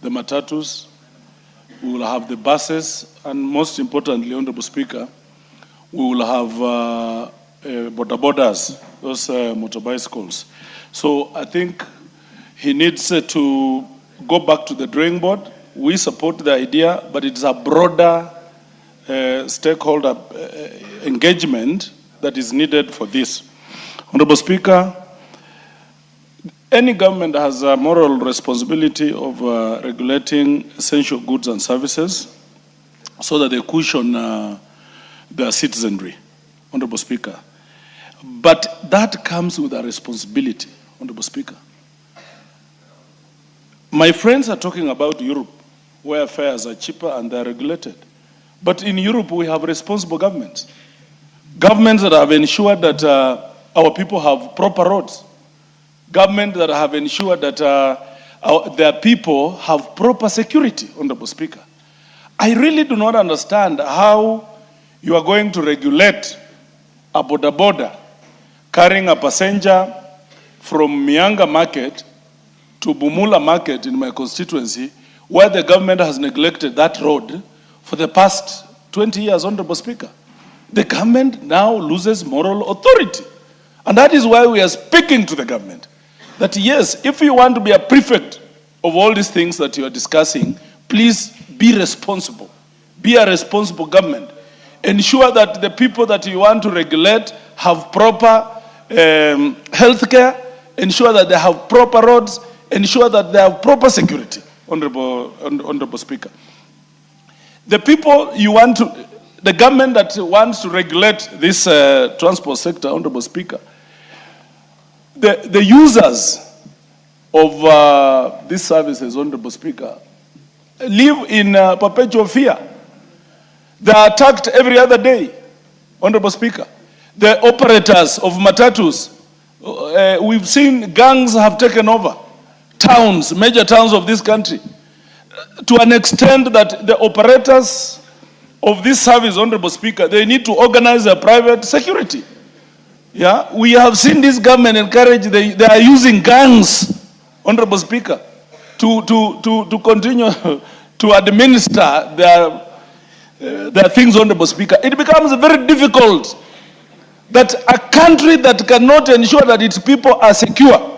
the matatus, we will have the buses, and most importantly, Honorable Speaker, we will have border borders, those motor bicycles. So I think he needs to go back to the drawing board. We support the idea, but it's a broader stakeholder engagement that is needed for this. Honorable Speaker, any government has a moral responsibility of regulating essential goods and services so that they cushion their citizenry, Honorable Speaker. But that comes with a responsibility, Honorable Speaker. My friends are talking about Europe, where fares are cheaper and they're regulated. But in Europe, we have responsible governments. Governments that have ensured that our people have proper roads. Governments that have ensured that their people have proper security, Honorable Speaker. I really do not understand how you are going to regulate a border carrying a passenger from Mianga Market to Bumula Market in my constituency, where the government has neglected that road for the past 20 years, Honorable Speaker. The government now loses moral authority. And that is why we are speaking to the government. That yes, if you want to be a prefect of all these things that you are discussing, please be responsible. Be a responsible government. Ensure that the people that you want to regulate have proper health care. Ensure that they have proper roads. Ensure that they have proper security, Honorable Speaker. The people you want to, the government that wants to regulate this transport sector, Honorable Speaker, the users of these services, Honorable Speaker, live in perpetual fear. They are attacked every other day, Honorable Speaker. The operators of matatus, we've seen gangs have taken over towns, major towns of this country, to an extent that the operators of this service, Honorable Speaker, they need to organize their private security. Yeah, we have seen this government encourage, they are using gangs, Honorable Speaker, to continue to administer their things, Honorable Speaker. It becomes very difficult that a country that cannot ensure that its people are secure,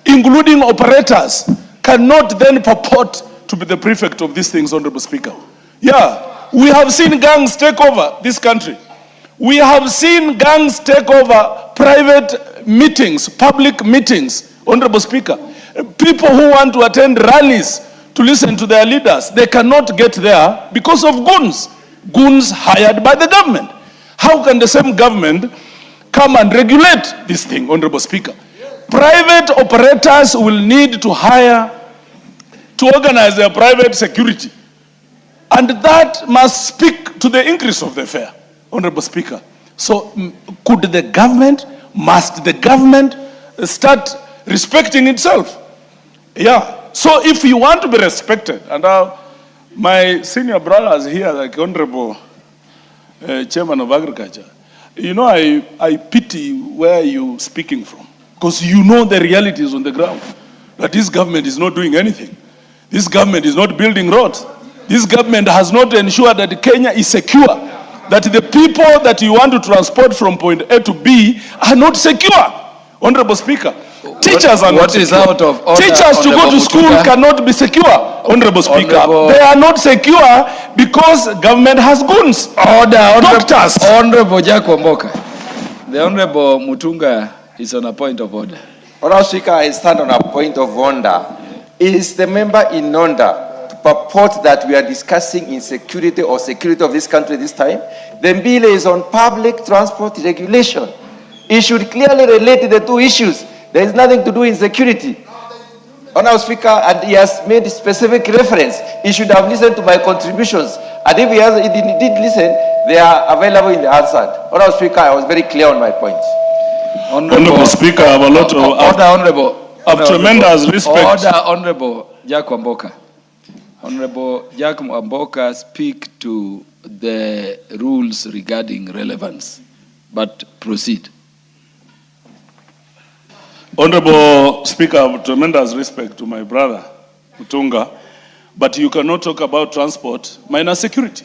including operators, cannot then purport to be the prefect of these things, Honorable Speaker. Yeah, we have seen gangs take over this country. We have seen gangs take over private meetings, public meetings, Honorable Speaker. People who want to attend rallies to listen to their leaders, they cannot get there because of goons hired by the government. How can the same government come and regulate this thing, Honorable Speaker? Private operators will need to hire to organize their private security. And that must speak to the increase of the fare, Honorable Speaker. So must the government start respecting itself? Yeah. So if you want to be respected, and my senior brothers here, like Honorable Chairman of Agriculture, you know, I pity where you're speaking from, because you know the realities on the ground, that this government is not doing anything. This government is not building roads. This government has not ensured that Kenya is secure, that the people that you want to transport from point A to B are not secure, Honorable Speaker. Teachers are not secure. Out of order, Teachers to go to school cannot be secure, Honorable Speaker. They are not secure because government has goons. Doctors. Honorable Jack Wamboka. The Honorable Mutunga is on a point of order. Honorable Speaker, I stand on a point of order. Is the member in order to purport that we are discussing insecurity or security of this country this time? The bill is on public transport regulation. It should clearly relate to the two issues. There is nothing to do in security. Honorable Speaker, and he has made specific reference. He should have listened to my contributions. And if he did listen, they are available in the answer. Honorable Speaker, I was very clear on my points. Honorable Speaker, I have a lot of tremendous respect. Order, Honorable Jack Wamboka. Honorable Jack Wamboka, speak to the rules regarding relevance, but proceed. Honorable Speaker, I have tremendous respect to my brother, Mutunga, but you cannot talk about transport minus security.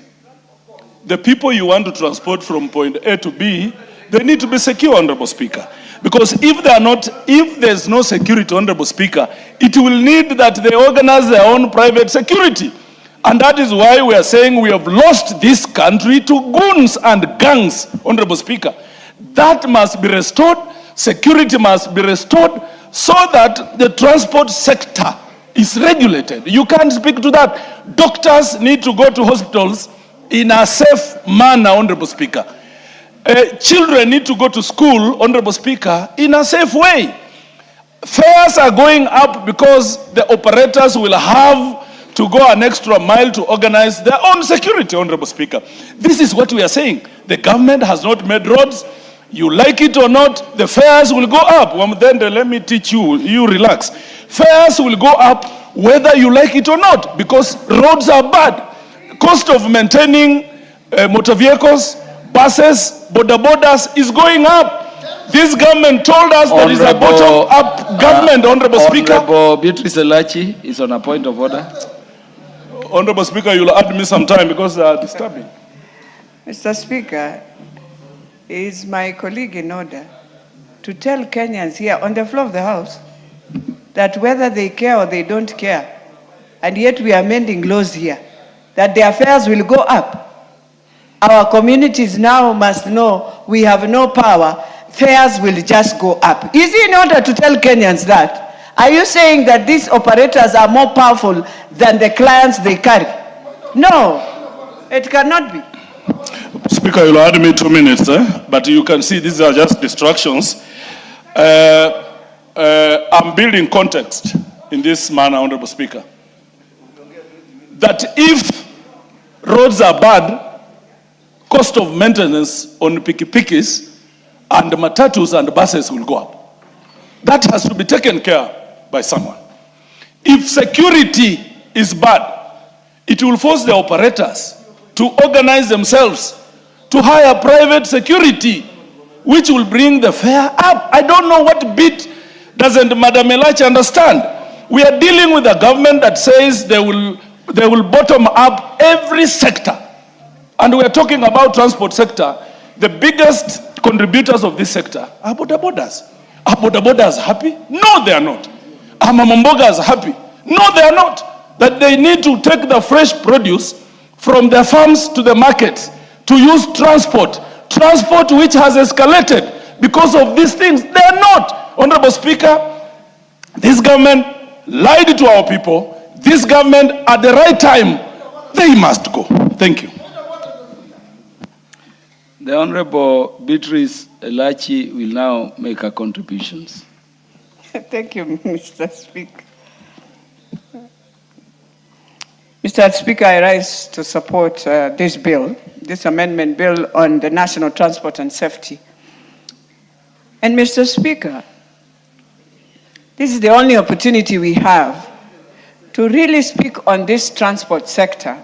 The people you want to transport from point A to B, they need to be secure, Honorable Speaker. Because if there's no security, Honorable Speaker, it will need that they organize their own private security. And that is why we are saying we have lost this country to goons and gangs, Honorable Speaker. That must be restored. Security must be restored so that the transport sector is regulated. You can't speak to that. Doctors need to go to hospitals in a safe manner, Honorable Speaker. Children need to go to school, Honorable Speaker, in a safe way. Fares are going up because the operators will have to go an extra mile to organize their own security, Honorable Speaker. This is what we are saying. The government has not made roads. You like it or not, the fares will go up. Well, then let me teach you, you relax. Fares will go up whether you like it or not, because roads are bad. Cost of maintaining motor vehicles, buses, border borders is going up. This government told us there is a bottom-up government, Honorable Speaker. Honorable Beatrice Elachi is on a point of order. Honorable Speaker, you'll add me some time because they are disturbing. Mr. Speaker, is my colleague in order to tell Kenyans here on the floor of the House that whether they care or they don't care, and yet we are amending laws here, that their fares will go up. Our communities now must know we have no power, fares will just go up. Is it in order to tell Kenyans that? Are you saying that these operators are more powerful than the clients they carry? No, it cannot be. Speaker, you'll add me 2 minutes, but you can see these are just distractions. I'm building context in this manner, Honorable Speaker. That if roads are bad, cost of maintenance on pikipikis and matatus and buses will go up. That has to be taken care by someone. If security is bad, it will force the operators to organize themselves to hire private security, which will bring the fare up. I don't know what bit doesn't Madam Elachi understand. We are dealing with a government that says they will bottom up every sector. And we are talking about transport sector. The biggest contributors of this sector are border borders. Are border borders happy? No, they are not. Are Mamambogas happy? No, they are not. that they need to take the fresh produce from their farms to the markets to use transport which has escalated because of these things. They are not. Honorable Speaker, this government lied to our people. This government, at the right time, they must go. Thank you. The Honorable Beatrice Elachi will now make her contributions. Thank you, Mr. Speaker. Mr. Speaker, I rise to support this bill, this amendment bill on the National Transport and Safety. And Mr. Speaker, this is the only opportunity we have to really speak on this transport sector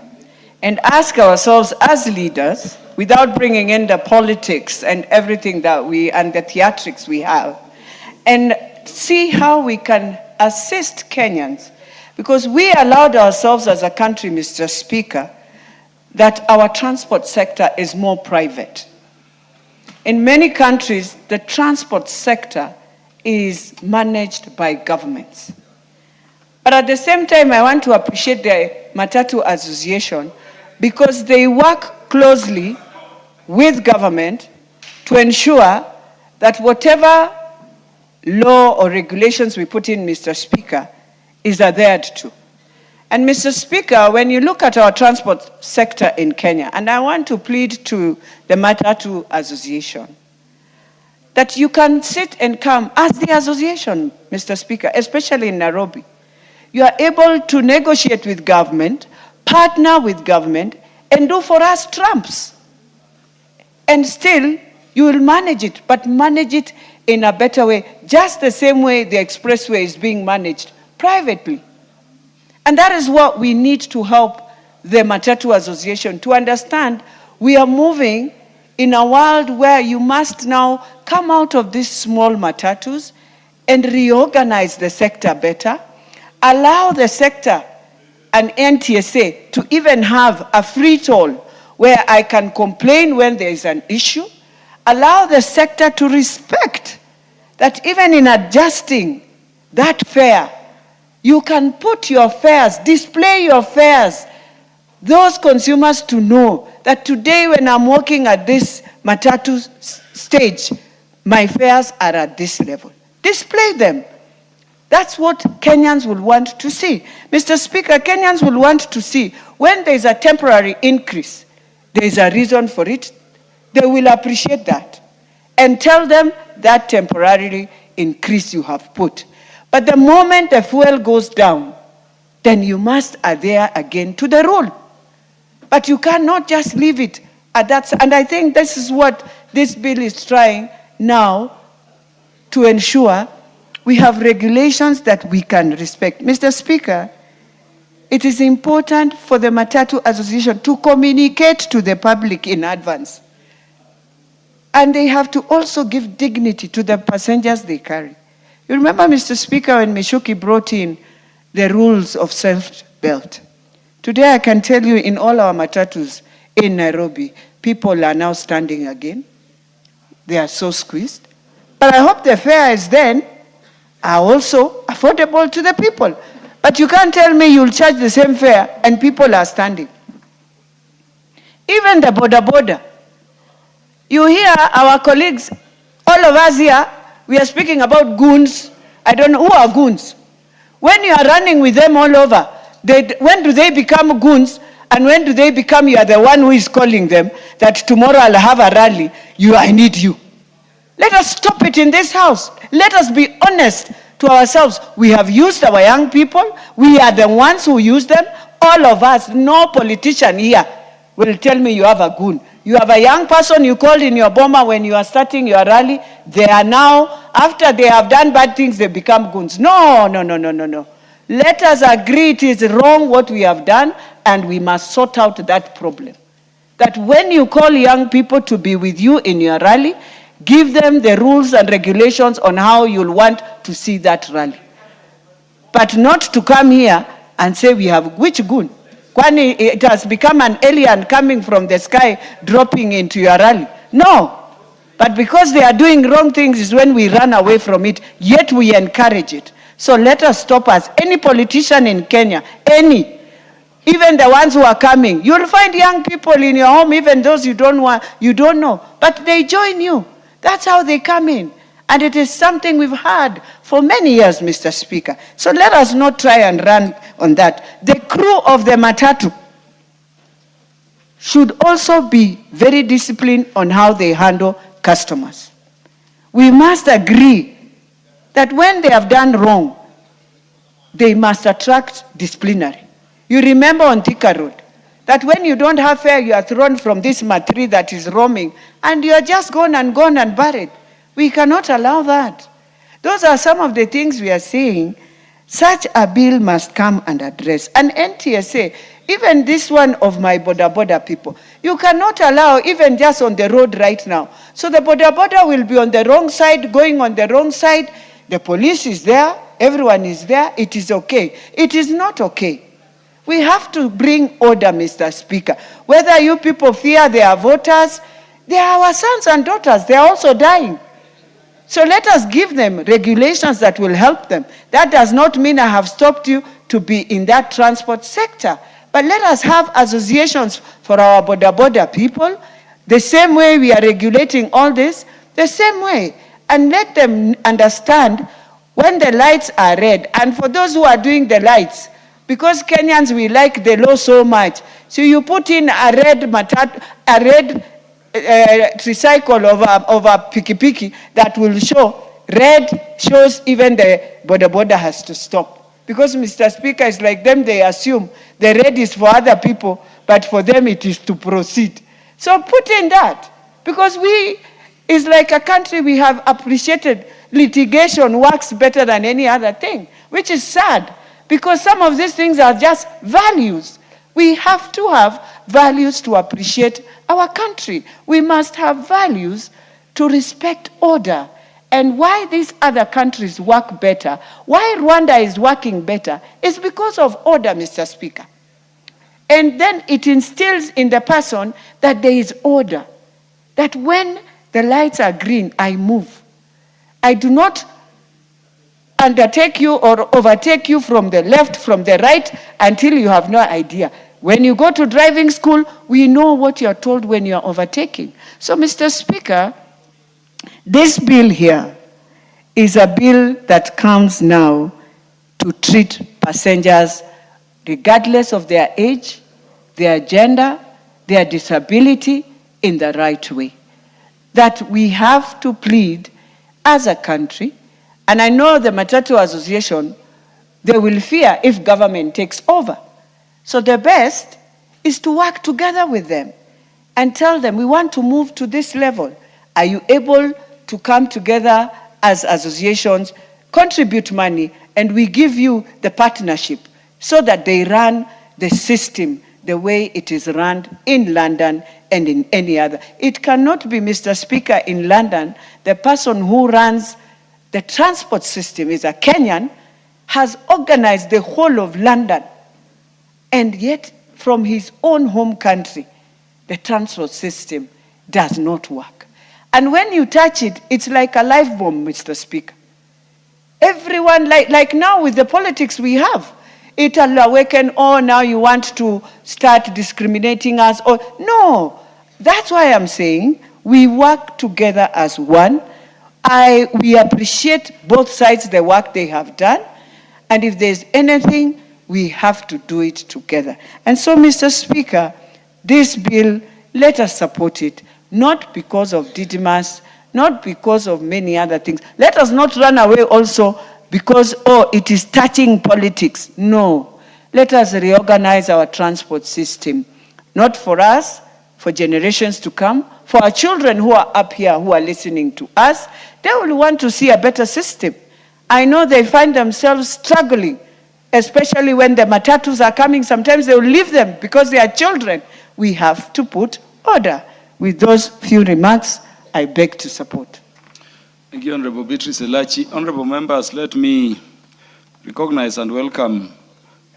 and ask ourselves as leaders, without bringing in the politics and everything that and the theatrics we have, and see how we can assist Kenyans, because we allowed ourselves as a country, Mr. Speaker, that our transport sector is more private. In many countries, the transport sector is managed by governments. But at the same time, I want to appreciate the Matatu Association because they work closely with government to ensure that whatever law or regulations we put in, Mr. Speaker, is adhered to. And Mr. Speaker, when you look at our transport sector in Kenya, and I want to plead to the Matatu Association, that you can sit and come as the association, Mr. Speaker, especially in Nairobi. You are able to negotiate with government, partner with government, and do for us trumps. And still, you will manage it, but manage it in a better way, just the same way the expressway is being managed privately. And that is what we need to help the Matatu Association to understand. We are moving in a world where you must now come out of these small matatus and reorganize the sector better, allow the sector and NTSA to even have a free toll where I can complain when there is an issue, allow the sector to respect that even in adjusting that fare, you can put your fares, display your fares, those consumers to know that today when I'm working at this matatu stage, my fares are at this level. Display them. That's what Kenyans will want to see. Mr. Speaker, Kenyans will want to see when there is a temporary increase, there is a reason for it. They will appreciate that and tell them that temporarily increase you have put. But the moment the fuel goes down, then you must adhere again to the rule. But you cannot just leave it at that. And I think this is what this bill is trying now to ensure we have regulations that we can respect. Mr. Speaker, it is important for the Matatu Association to communicate to the public in advance. And they have to also give dignity to the passengers they carry. You remember, Mr. Speaker, when Mishuki brought in the rules of self-belt. Today I can tell you in all our matatus in Nairobi, people are now standing again. They are so squeezed. But I hope the fares then are also affordable to the people. But you can't tell me you'll charge the same fare and people are standing. Even the border. You hear our colleagues, all of us here, we are speaking about goons. I don't know who are goons. When you are running with them all over, when do they become goons? And when do they become you are the one who is calling them that tomorrow I'll have a rally, I need you. Let us stop it in this house. Let us be honest to ourselves. We have used our young people. We are the ones who use them. All of us, no politician here will tell me you have a goon. You have a young person you called in your bomber when you are starting your rally. They are now, after they have done bad things, they become goons. No. Let us agree it is wrong what we have done, and we must sort out that problem. That when you call young people to be with you in your rally, give them the rules and regulations on how you'll want to see that rally. But not to come here and say we have which goon? Kwani it has become an alien coming from the sky, dropping into your rally. No. But because they are doing wrong things is when we run away from it, yet we encourage it. So let us stop us. Any politician in Kenya, any, even the ones who are coming, you'll find young people in your home, even those you don't know, but they join you. That's how they come in. And it is something we've had for many years, Mr. Speaker. So let us not try and run on that. The crew of the matatu should also be very disciplined on how they handle customers. We must agree that when they have done wrong, they must attract disciplinary. You remember on Thika Road, that when you don't have fare, you are thrown from this matri that is roaming, and you are just gone and buried. We cannot allow that. Those are some of the things we are saying. Such a bill must come and address. And NTSA, even this one of my border people, you cannot allow, even just on the road right now. So the border will be on the wrong side, going on the wrong side. The police is there, everyone is there, it is okay. It is not okay. We have to bring order, Mr. Speaker. Whether you people fear their voters, they are our sons and daughters, they are also dying. So let us give them regulations that will help them. That does not mean I have stopped you to be in that transport sector. But let us have associations for our border people, the same way we are regulating all this, the same way. And let them understand when the lights are red, and for those who are doing the lights, because Kenyans, we like the law so much. So you put in a red tricycle of a piki that will show, red shows even the border has to stop. Because Mr. Speaker, it's like them, they assume the red is for other people, but for them it is to proceed. So put in that, because it's like a country we have appreciated litigation works better than any other thing, which is sad, because some of these things are just values. We have to have values to appreciate our country. We must have values to respect order. And why these other countries work better, why Rwanda is working better, is because of order, Mr. Speaker. And then it instills in the person that there is order. That when the lights are green, I move. I do not undertake you or overtake you from the left, from the right, until you have no idea. When you go to driving school, we know what you're told when you're overtaking. So, Mr. Speaker, this bill here is a bill that comes now to treat passengers regardless of their age, their gender, their disability, in the right way. That we have to plead as a country, and I know the Matatu Association, they will fear if government takes over. So the best is to work together with them and tell them, we want to move to this level. Are you able to come together as associations, contribute money, and we give you the partnership so that they run the system the way it is run in London and in any other. It cannot be, Mr. Speaker, in London, the person who runs the transport system is a Kenyan, has organized the whole of London, and yet from his own home country, the transport system does not work. And when you touch it, it's like a life bomb, Mr. Speaker. Everyone, like now with the politics we have, it'll awaken, oh, now you want to start discriminating us. Or no, that's why I'm saying we work together as one. We appreciate both sides, the work they have done. And if there's anything, we have to do it together. And so, Mr. Speaker, this bill, let us support it, not because of Didymus, not because of many other things. Let us not run away also because, oh, it is touching politics. No. Let us reorganize our transport system, not for us, for generations to come, for our children who are up here, who are listening to us. They will want to see a better system. I know they find themselves struggling, especially when the matatus are coming. Sometimes they will leave them because they are children. We have to put order. With those few remarks, I beg to support. Thank you, Honorable Beatrice Elachi. Honorable members, let me recognize and welcome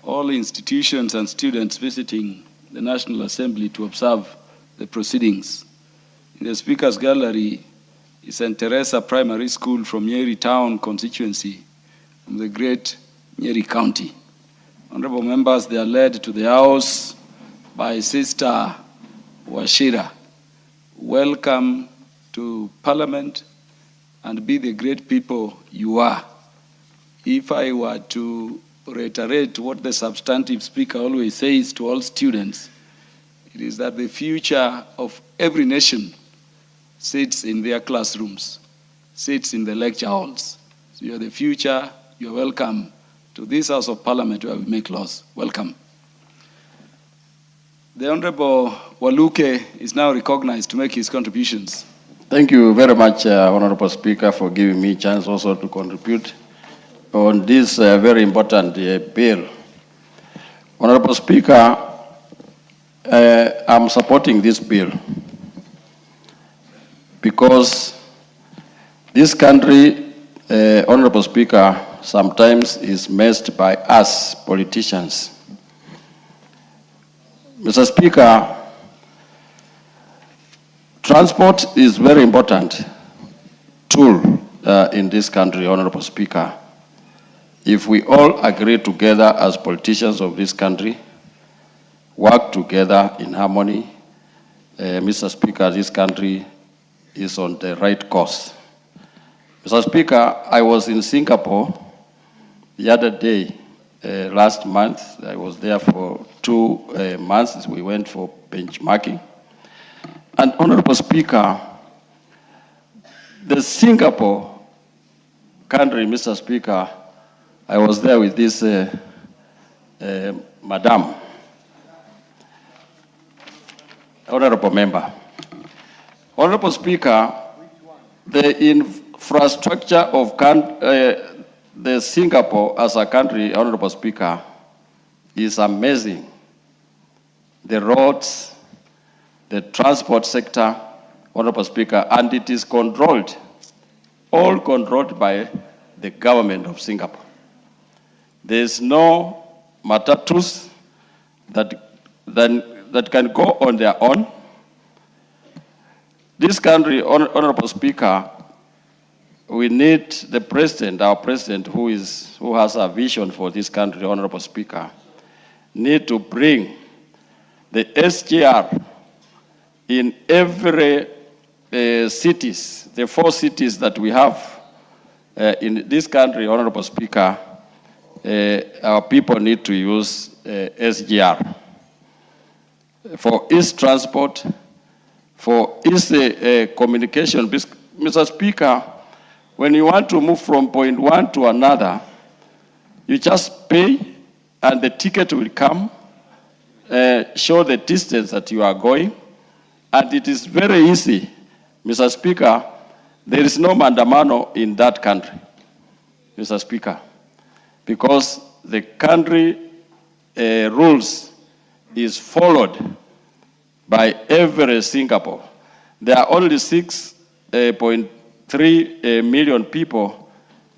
all institutions and students visiting the National Assembly to observe the proceedings. In the Speaker's Gallery is St. Teresa Primary School from Nyeri Town constituency, from the great Nyeri County. Honorable members, they are led to the House by Sister Washira. Welcome to Parliament and be the great people you are. If I were to reiterate what the substantive speaker always says to all students, it is that the future of every nation sits in their classrooms, sits in the lecture halls. So you're the future, you're welcome to this House of Parliament where we make laws. Welcome. The Honorable Waluke is now recognized to make his contributions. Thank you very much, Honorable Speaker, for giving me a chance also to contribute on this very important bill. Honorable Speaker, I'm supporting this bill because this country, Honorable Speaker, sometimes is messed by us politicians. Mr. Speaker, transport is very important tool in this country, Honorable Speaker. If we all agree together as politicians of this country, work together in harmony, Mr. Speaker, this country is on the right course. Mr. Speaker, I was in Singapore the other day, last month. I was there for 2 months. We went for benchmarking. And Honorable Speaker, the Singapore country, Mr. Speaker, I was there with this madam, honorable member. Honorable Speaker, the infrastructure of the Singapore as a country, Honorable Speaker, is amazing. The roads, the transport sector, Honorable Speaker, and it is controlled, all controlled by the government of Singapore. There is no matatus that can go on their own. This country, Honorable Speaker, we need the president, our president, who has a vision for this country, Honorable Speaker, need to bring the SGR in every cities, the 4 cities that we have in this country, Honorable Speaker. Our people need to use SGR for ease transport, for ease communication. Mr. Speaker, when you want to move from point one to another, you just pay and the ticket will come, show the distance that you are going, and it is very easy. Mr. Speaker, there is no mandamano in that country, Mr. Speaker, because the country rules is followed by every Singapore. There are only 6.3 million people,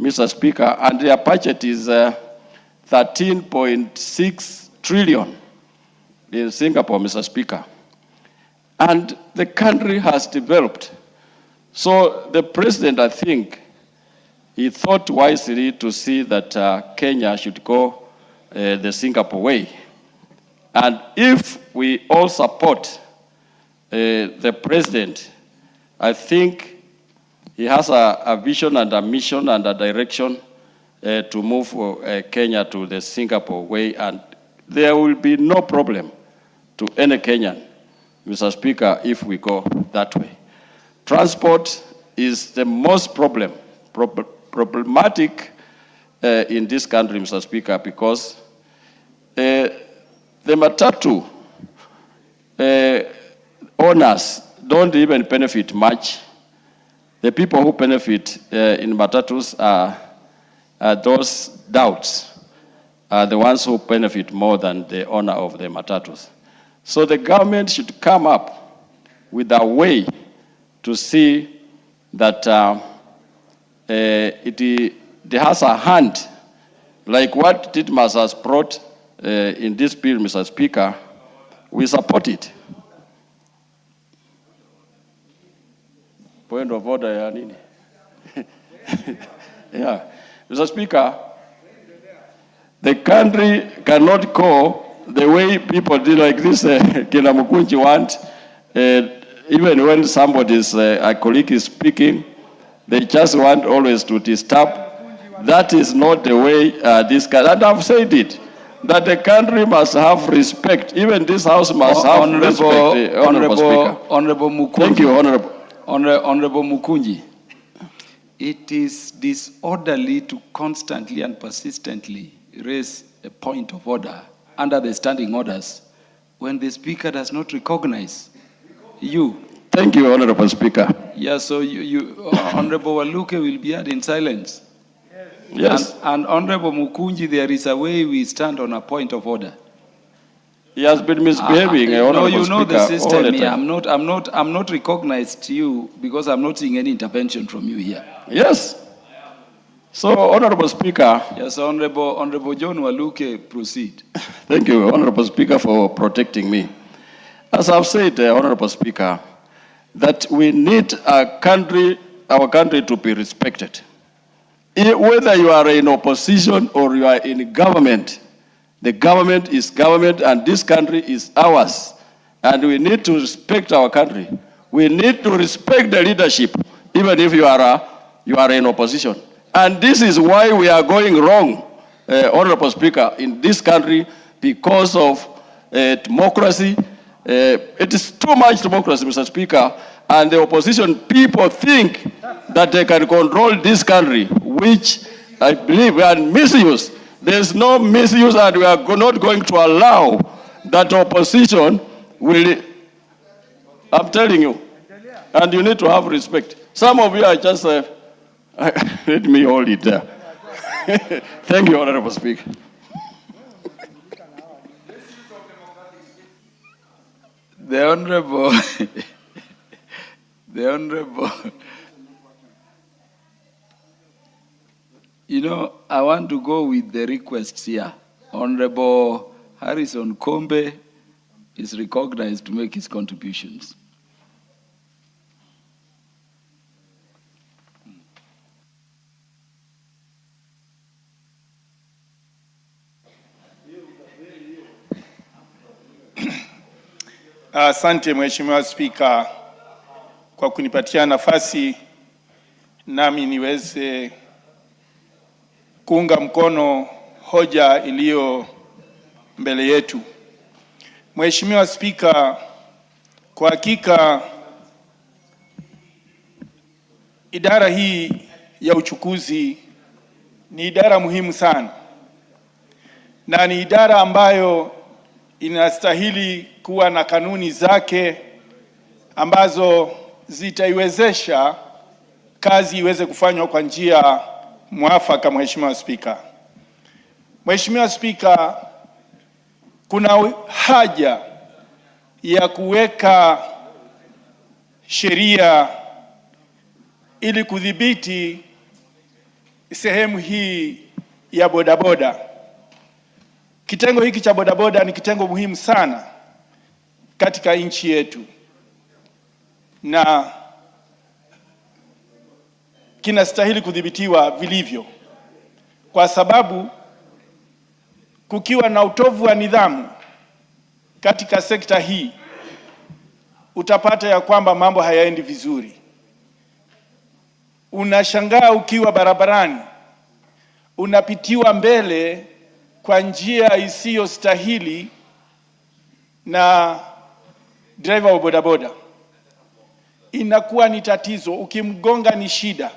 Mr. Speaker, and their budget is 13.6 trillion in Singapore, Mr. Speaker. And the country has developed. So the president, I think, he thought wisely to see that Kenya should go the Singapore way. And if we all support the president, I think he has a vision and a mission and a direction to move Kenya to the Singapore way, and there will be no problem to any Kenyan, Mr. Speaker, if we go that way. Transport is the most problematic in this country, Mr. Speaker, because the matatu owners don't even benefit much. The people who benefit in matatus are those doubts, are the ones who benefit more than the owner of the matatus. So the government should come up with a way to see that it has a hand, like what Titmas has brought in this bill, Mr. Speaker. We support it. Point of order, Yanini. Yeah. Mr. Speaker, The country cannot go the way people do like this, Kina Mukunji want. Even when somebody's, a colleague is speaking, they just want always to disturb. That is not the way this country, and I've said it, that the country must have respect. Even this house must have respect, Honorable Speaker. Honorable Mukunji. Thank you, Honorable. Honorable Mukunji. It is disorderly to constantly and persistently raise a point of order under the standing orders when the Speaker does not recognize you. Thank you, Honorable Speaker. Yeah, so Honorable Waluke will be heard in silence. Yes. And Honorable Mukunji, there is a way we stand on a point of order. He has been misbehaving, Honorable No, you know the Speaker, system all the here. time. I'm not recognized you because I'm not seeing any intervention from you here. Yes. So, Honorable Speaker. Yes, Honorable John Waluke, proceed. Thank you, Honorable Speaker, for protecting me. As I've said, Honorable Speaker, that we need our country to be respected. Whether you are in opposition or you are in government, the government is government and this country is ours. And we need to respect our country. We need to respect the leadership, even if you are in opposition. And this is why we are going wrong, Honorable Speaker, in this country because of democracy. It is too much democracy, Mr. Speaker, and the opposition people think that they can control this country, which I believe are misuse. There's no misuse, and we are not going to allow that opposition will, I'm telling you, and you need to have respect. Some of you are just, let me hold it there. Thank you, Honorable Speaker. The Honorable, I want to go with the requests here. Honorable Harrison Kombe is recognized to make his contributions. Asante Mheshimiwa Spika kwa kunipatia nafasi nami niweze kuunga mkono hoja iliyo mbele yetu. Mheshimiwa Spika, kwa hakika idara hii ya uchukuzi ni idara muhimu sana, na ni idara ambayo inastahili kuwa na kanuni zake ambazo zitaiwezesha kazi iweze kufanywa kwa njia mwafaka. Mheshimiwa Spika, Mheshimiwa Spika, kuna haja ya kuweka sheria ili kudhibiti sehemu hii ya bodaboda. Kitengo hiki cha bodaboda ni kitengo muhimu sana katika nchi yetu na kinastahili kudhibitiwa vilivyo, kwa sababu kukiwa na utovu wa nidhamu katika sekta hii utapata ya kwamba mambo hayaendi vizuri. Unashangaa ukiwa barabarani unapitiwa mbele kwa njia isiyostahili na driver wa bodaboda. Inakuwa ni tatizo, ukimgonga ni shida.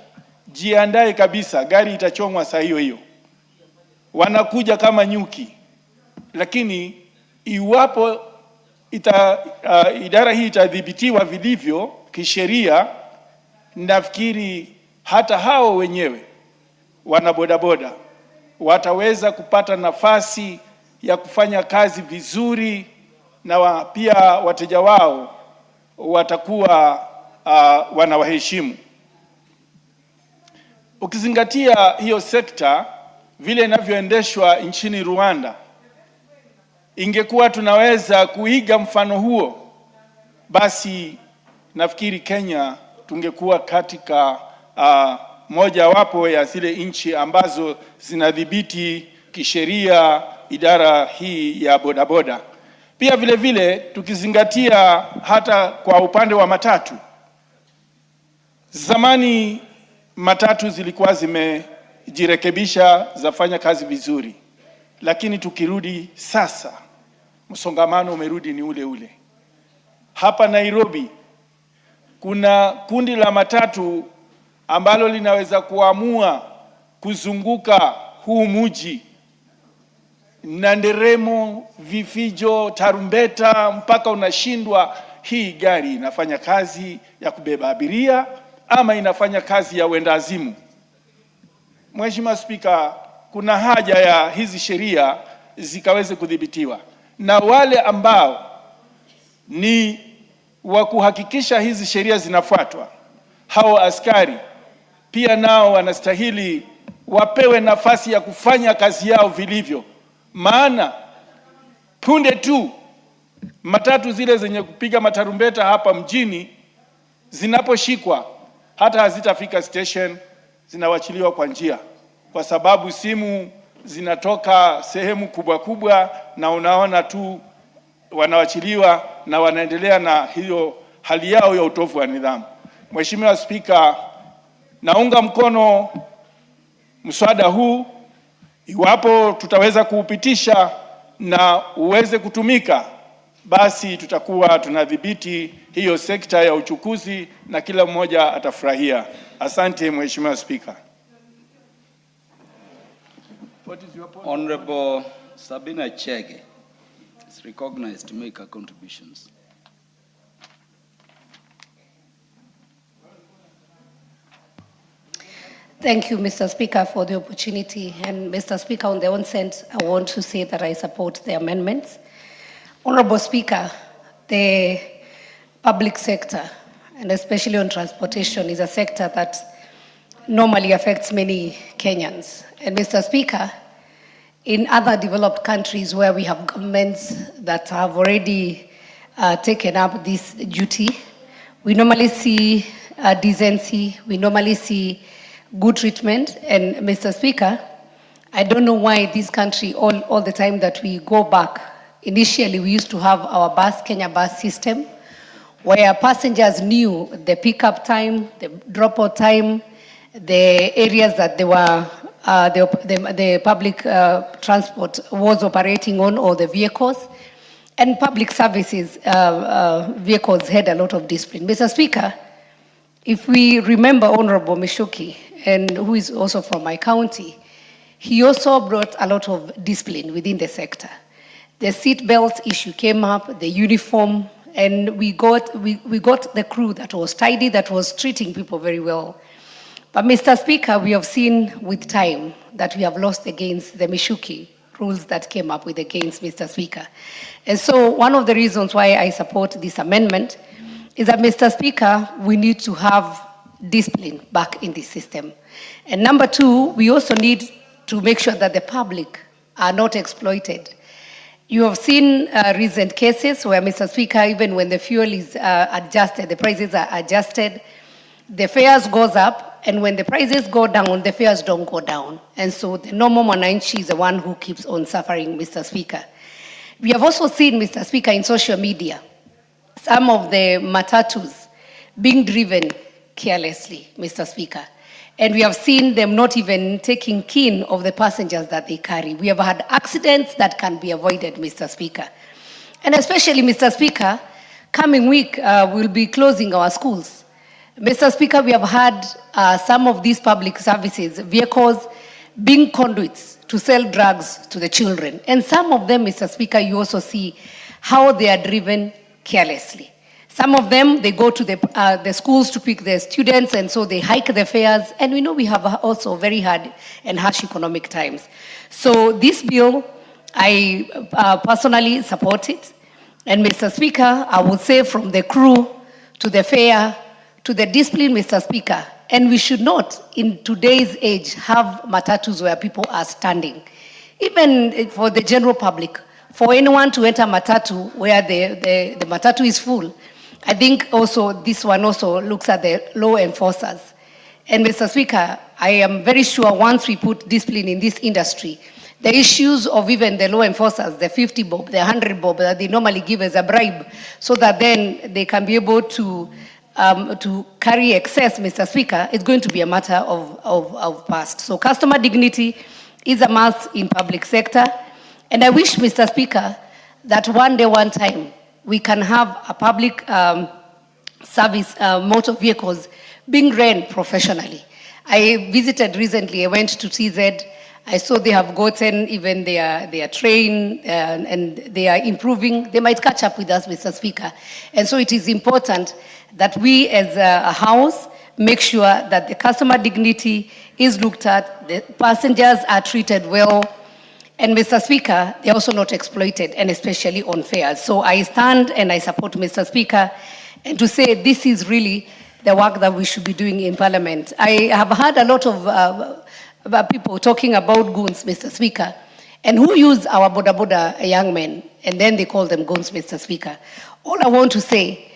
Jiandae kabisa, gari itachomwa saa hiyo hiyo. Wanakuja kama nyuki. Lakini iwapo idara hii itadhibitiwa vilivyo kisheria, nafikiri hata hao wenyewe wana bodaboda wataweza kupata nafasi ya kufanya kazi vizuri, na pia wateja wao watakuwa wanawaheshimu. Ukizingatia hiyo sekta vile inavyoendeshwa nchini Rwanda, ingekuwa tunaweza kuiga mfano huo, basi nafikiri Kenya tungekuwa katika moja wapo ya zile nchi ambazo zinadhibiti kisheria idara hii ya bodaboda. Pia vile vile tukizingatia hata kwa upande wa matatu, zamani matatu zilikuwa zimejirekebisha, zafanya kazi vizuri, lakini tukirudi sasa msongamano umerudi ni ule ule. Hapa Nairobi kuna kundi la matatu ambalo linaweza kuamua kuzunguka huu mji na nderemo, vifijo, tarumbeta, mpaka unashindwa hii gari inafanya kazi ya kubeba abiria ama inafanya kazi ya wendazimu. Mheshimiwa Spika, kuna haja ya hizi sheria zikaweze kudhibitiwa, na wale ambao ni wa kuhakikisha hizi sheria zinafuatwa, hao askari pia nao wanastahili wapewe nafasi ya kufanya kazi yao vilivyo. Maana punde tu matatu zile zenye kupiga matarumbeta hapa mjini zinaposhikwa, hata hazitafika station, zinawachiliwa kwa njia, kwa sababu simu zinatoka sehemu kubwa kubwa, na unaona tu wanawachiliwa na wanaendelea na hiyo hali yao ya utovu wa nidhamu. Mheshimiwa Spika, naunga mkono mswada huu. Iwapo tutaweza kuupitisha na uweze kutumika, basi tutakuwa tunadhibiti hiyo sekta ya uchukuzi na kila mmoja atafurahia. Asante Mheshimiwa Spika. Honorable Sabina Chege is recognized to make her contributions. Thank you, Mr. Speaker, for the opportunity. And Mr. Speaker, on the onset, I want to say that I support the amendments. Honorable Speaker, the public sector, and especially on transportation, is a sector that normally affects many Kenyans. And Mr. Speaker, in other developed countries where we have governments that have already taken up this duty, we normally see decency, we normally see good treatment. And Mr. Speaker, I don't know why this country, all the time that we go back, initially we used to have our Kenya bus system, where passengers knew the pickup time, the drop-off time, the areas that they were, the public transport was operating on, or the vehicles, and public services vehicles had a lot of discipline. Mr. Speaker, if we remember Honorable Mishuki, and who is also from my county, he also brought a lot of discipline within the sector. The seat belt issue came up, the uniform, and we got the crew that was tidy, that was treating people very well. But Mr. Speaker, we have seen with time that we have lost against the Mishuki rules that came up with against Mr. Speaker. And so one of the reasons why I support this amendment is that, Mr. Speaker, we need to have discipline back in the system. And number two, we also need to make sure that the public are not exploited. You have seen recent cases where, Mr. Speaker, even when the fuel is adjusted, the prices are adjusted, the fares goes up, and when the prices go down, the fares don't go down. And so the normal mwananchi is the one who keeps on suffering, Mr. Speaker. We have also seen, Mr. Speaker, in social media, some of the matatus being driven carelessly, Mr. Speaker. And we have seen them not even taking keen of the passengers that they carry. We have had accidents that can be avoided, Mr. Speaker. And especially, Mr. Speaker, coming week, we'll be closing our schools. Mr. Speaker, we have had some of these public services, vehicles, being conduits to sell drugs to the children. And some of them, Mr. Speaker, you also see how they are driven carelessly. Some of them, they go to the schools to pick their students, and so they hike the fares. And we know we have also very hard and harsh economic times. So this bill, I personally support it. And Mr. Speaker, I would say from the crew to the fare to the discipline, Mr. Speaker, and we should not, in today's age, have matatus where people are standing. Even for the general public, for anyone to enter matatu where the matatu is full, I think also this one also looks at the law enforcers. And Mr. Speaker, I am very sure once we put discipline in this industry, the issues of even the law enforcers, the 50 bob, the 100 bob that they normally give as a bribe, so that then they can be able to carry excess, Mr. Speaker, is going to be a matter of past. So customer dignity is a must in public sector. And I wish, Mr. Speaker, that one day, one time, we can have a public service motor vehicles being ran professionally. I visited recently, I went to TZ, I saw they have gotten even their train and they are improving. They might catch up with us, Mr. Speaker. And so it is important that we as a house make sure that the customer dignity is looked at, the passengers are treated well, and Mr. Speaker, they're also not exploited, and especially on fares. So I stand and I support Mr. Speaker, and to say this is really the work that we should be doing in Parliament. I have heard a lot of people talking about goons, Mr. Speaker, and who use our boda young men, and then they call them goons, Mr. Speaker. All I want to say,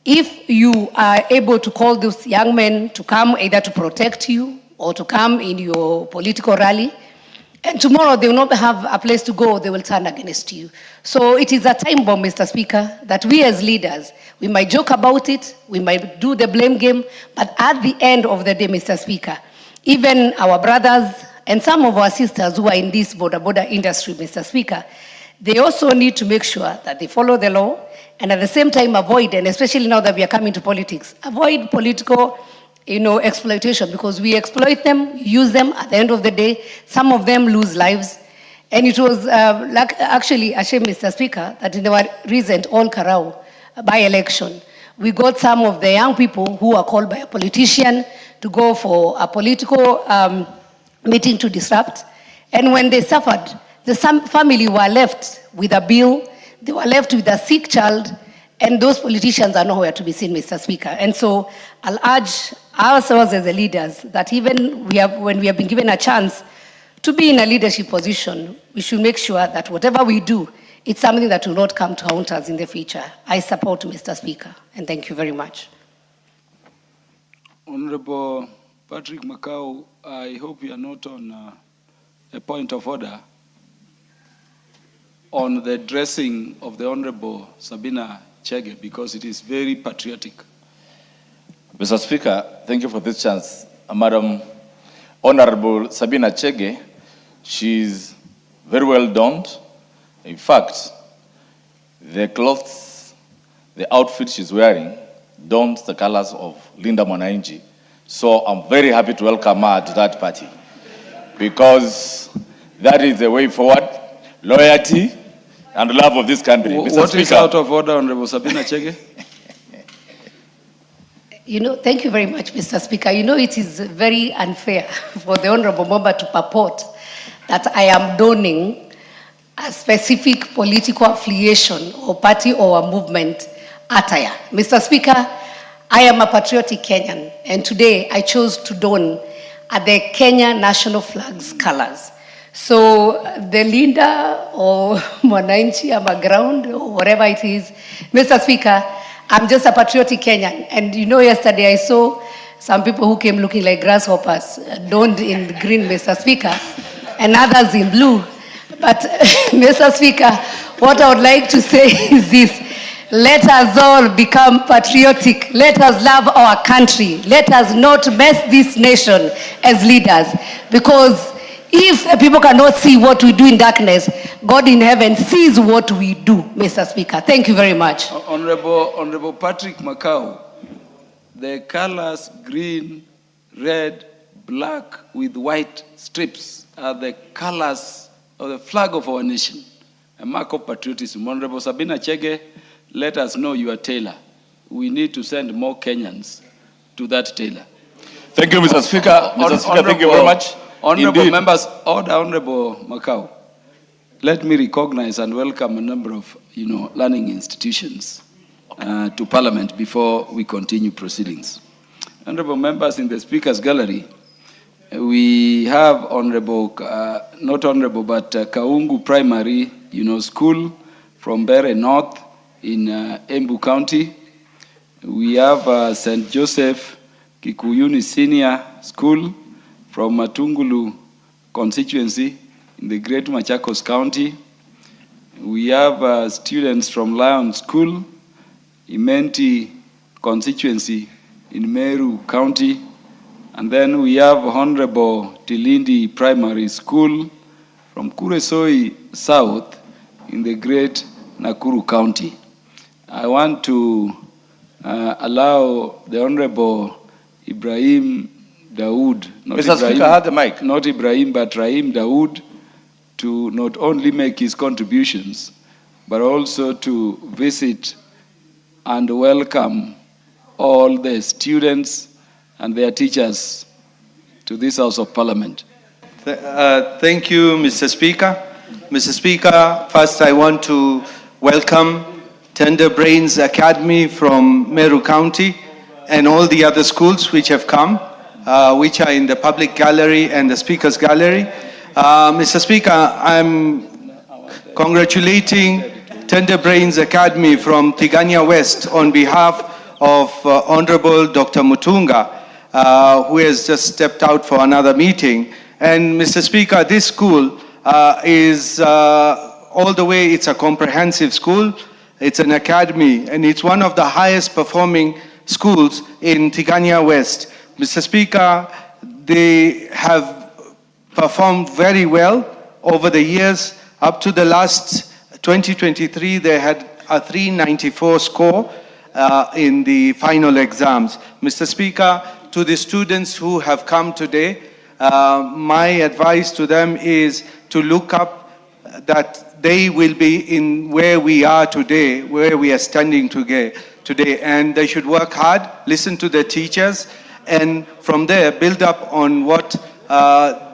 if you are able to call those young men to come either to protect you or to come in your political rally, and tomorrow they will not have a place to go, they will turn against you. So it is a time bomb, Mr. Speaker, that we as leaders, we might joke about it, we might do the blame game, but at the end of the day, Mr. Speaker, even our brothers and some of our sisters who are in this border industry, Mr. Speaker, they also need to make sure that they follow the law and at the same time avoid, and especially now that we are coming to politics, avoid political exploitation, because we exploit them, use them. At the end of the day, some of them lose lives. And it was actually a shame, Mr. Speaker, that in our recent All Karau by-election, we got some of the young people who are called by a politician to go for a political meeting to disrupt. And when they suffered, the family were left with a bill, they were left with a sick child, and those politicians are nowhere to be seen, Mr. Speaker. And so I'll urge ourselves as the leaders that even when we have been given a chance to be in a leadership position, we should make sure that whatever we do, it's something that will not come to haunt us in the future. I support Mr. Speaker, and thank you very much. Honorable Patrick Makau, I hope you are not on a point of order on the dressing of the Honorable Sabina Chege, because it is very patriotic. Mr. Speaker, thank you for this chance. Madam Honorable Sabina Chege, she's very well donned. In fact, the clothes, the outfit she's wearing, dons the colors of Linda Mwananchi. So I'm very happy to welcome her to that party, because that is the way forward, loyalty and love of this country. Mr. What Speaker, is out of order, Honorable Sabina Chege? Thank you very much, Mr. Speaker. It is very unfair for the Honorable member to purport that I am donning a specific political affiliation or party or a movement attire. Mr. Speaker, I am a patriotic Kenyan, and today I chose to don the Kenya national flag's colors. So the Linda or Mwananchi, I'm a ground or whatever it is, Mr. Speaker, I'm just a patriotic Kenyan. And yesterday I saw some people who came looking like grasshoppers, donned in green, Mr. Speaker, and others in blue. But Mr. Speaker, what I would like to say is this: let us all become patriotic. Let us love our country. Let us not mess this nation as leaders, because if people cannot see what we do in darkness, God in heaven sees what we do, Mr. Speaker. Thank you very much. Honorable Patrick Makau, the colors green, red, black with white strips are the colors of the flag of our nation, a mark of patriotism. Honorable Sabina Chege, let us know you are tailor. We need to send more Kenyans to that tailor. thank you, Mr. Speaker. Mr. Speaker, thank you very much. Honorable Indeed. members, Honorable Makau, let me recognize and welcome a number of learning institutions to Parliament before we continue proceedings. Honorable members in the Speaker's Gallery, we have not honorable, but Kaungu Primary, School from Bere North in Embu County. We have St. Joseph Kikuyuni Senior School from Matungulu constituency in the Great Machakos County. We have students from Lion School, Imenti constituency in Meru County, and then we have Honorable Tilindi Primary School from Kuresoi South in the Great Nakuru County. I want to allow the Honorable Ibrahim Dawood, Mr. Speaker, have the mic. Not Ibrahim, but Rahim Dawood, to not only make his contributions, but also to visit and welcome all the students and their teachers to this House of Parliament. Thank you, Mr. Speaker. Mr. Speaker, first I want to welcome Tender Brains Academy from Meru County and all the other schools which have come, which are in the public gallery and the speaker's gallery. Mr. Speaker, I'm congratulating Tender Brains Academy from Tigania West on behalf of Honorable Dr. Mutunga, who has just stepped out for another meeting. And Mr. Speaker, this school is all the way, it's a comprehensive school, it's an academy, and it's one of the highest performing schools in Tigania West. Mr. Speaker, they have performed very well over the years. Up to the last 2023, they had a 394 score in the final exams. Mr. Speaker, to the students who have come today, my advice to them is to look up that they will be in where we are today, where we are standing today, and they should work hard, listen to their teachers, and from there build up on what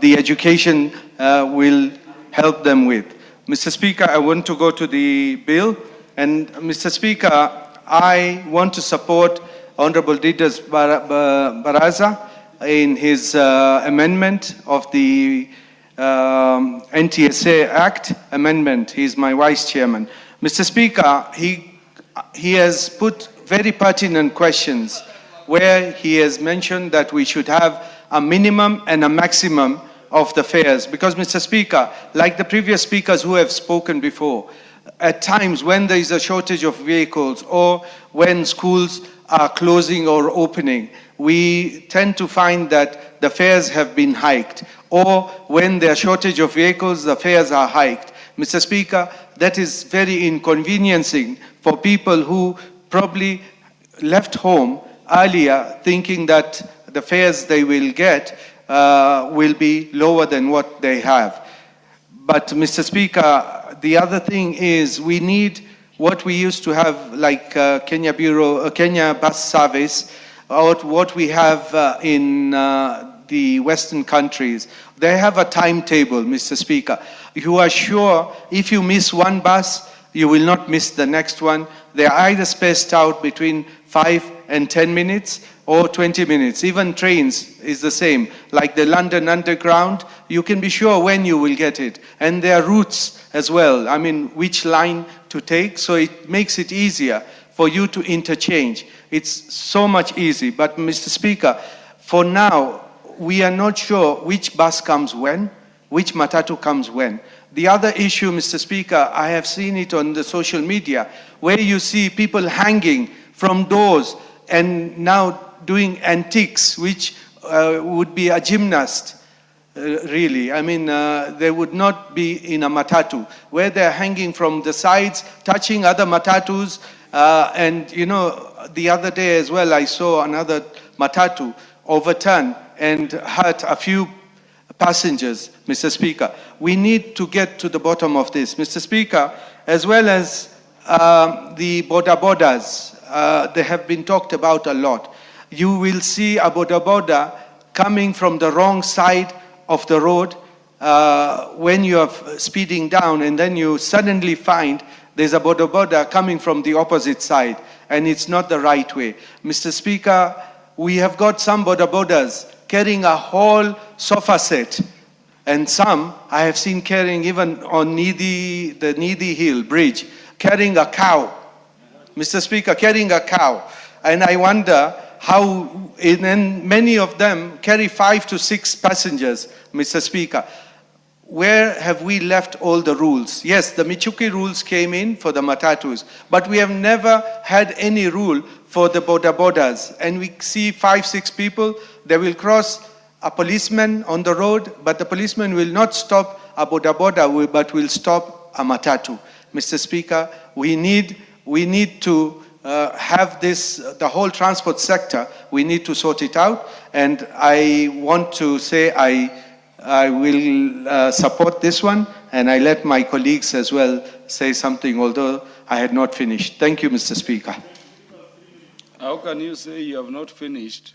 the education will help them with. Mr. Speaker, I want to go to the bill, and Mr. Speaker, I want to support Honorable Didas Baraza in his amendment of the NTSA Act amendment. He's my vice chairman. Mr. Speaker, he has put very pertinent questions where he has mentioned that we should have a minimum and a maximum of the fares. Because, Mr. Speaker, like the previous speakers who have spoken before, at times when there is a shortage of vehicles or when schools are closing or opening, we tend to find that the fares have been hiked. Or when there are shortage of vehicles, the fares are hiked. Mr. Speaker, that is very inconveniencing for people who probably left home earlier thinking that the fares they will get will be lower than what they have. But, Mr. Speaker, the other thing is we need what we used to have, like Kenya Bus Service, or what we have in the Western countries. They have a timetable, Mr. Speaker. You are sure if you miss one bus, you will not miss the next one. They are either spaced out between 5 and 10 minutes or 20 minutes. Even trains is the same. Like the London Underground, you can be sure when you will get it. And there are routes as well. I mean, which line to take, so it makes it easier for you to interchange. It's so much easy. But, Mr. Speaker, for now, we are not sure which bus comes when, which matatu comes when. The other issue, Mr. Speaker, I have seen it on the social media, where you see people hanging from doors and now doing antiques, which would be a gymnast, really. I mean, they would not be in a matatu, where they're hanging from the sides, touching other matatus. And, you know, the other day as well, I saw another matatu overturn and hurt a few passengers, Mr. Speaker. We need to get to the bottom of this, Mr. Speaker, as well as the boda bodas. They have been talked about a lot. You will see a boda boda coming from the wrong side of the road when you are speeding down, and then you suddenly find there's a boda boda coming from the opposite side, and it's not the right way. Mr. Speaker, we have got some boda bodas carrying a whole sofa set, and some I have seen carrying even on the Needy Hill Bridge, carrying a cow. Mr. Speaker, carrying a cow. And I wonder how, and many of them carry 5 to 6 passengers, Mr. Speaker. where have we left all the rules? Yes, the Michuki rules came in for the matatus, but we have never had any rule for the bodas. And we see 5, 6 people, they will cross a policeman on the road, but the policeman will not stop a boda, but will stop a matatu. Mr. Speaker, we need to have this, the whole transport sector, we need to sort it out. And I want to say I will support this one, and I let my colleagues as well say something, although I had not finished. Thank you, Mr. Speaker. How can you say you have not finished?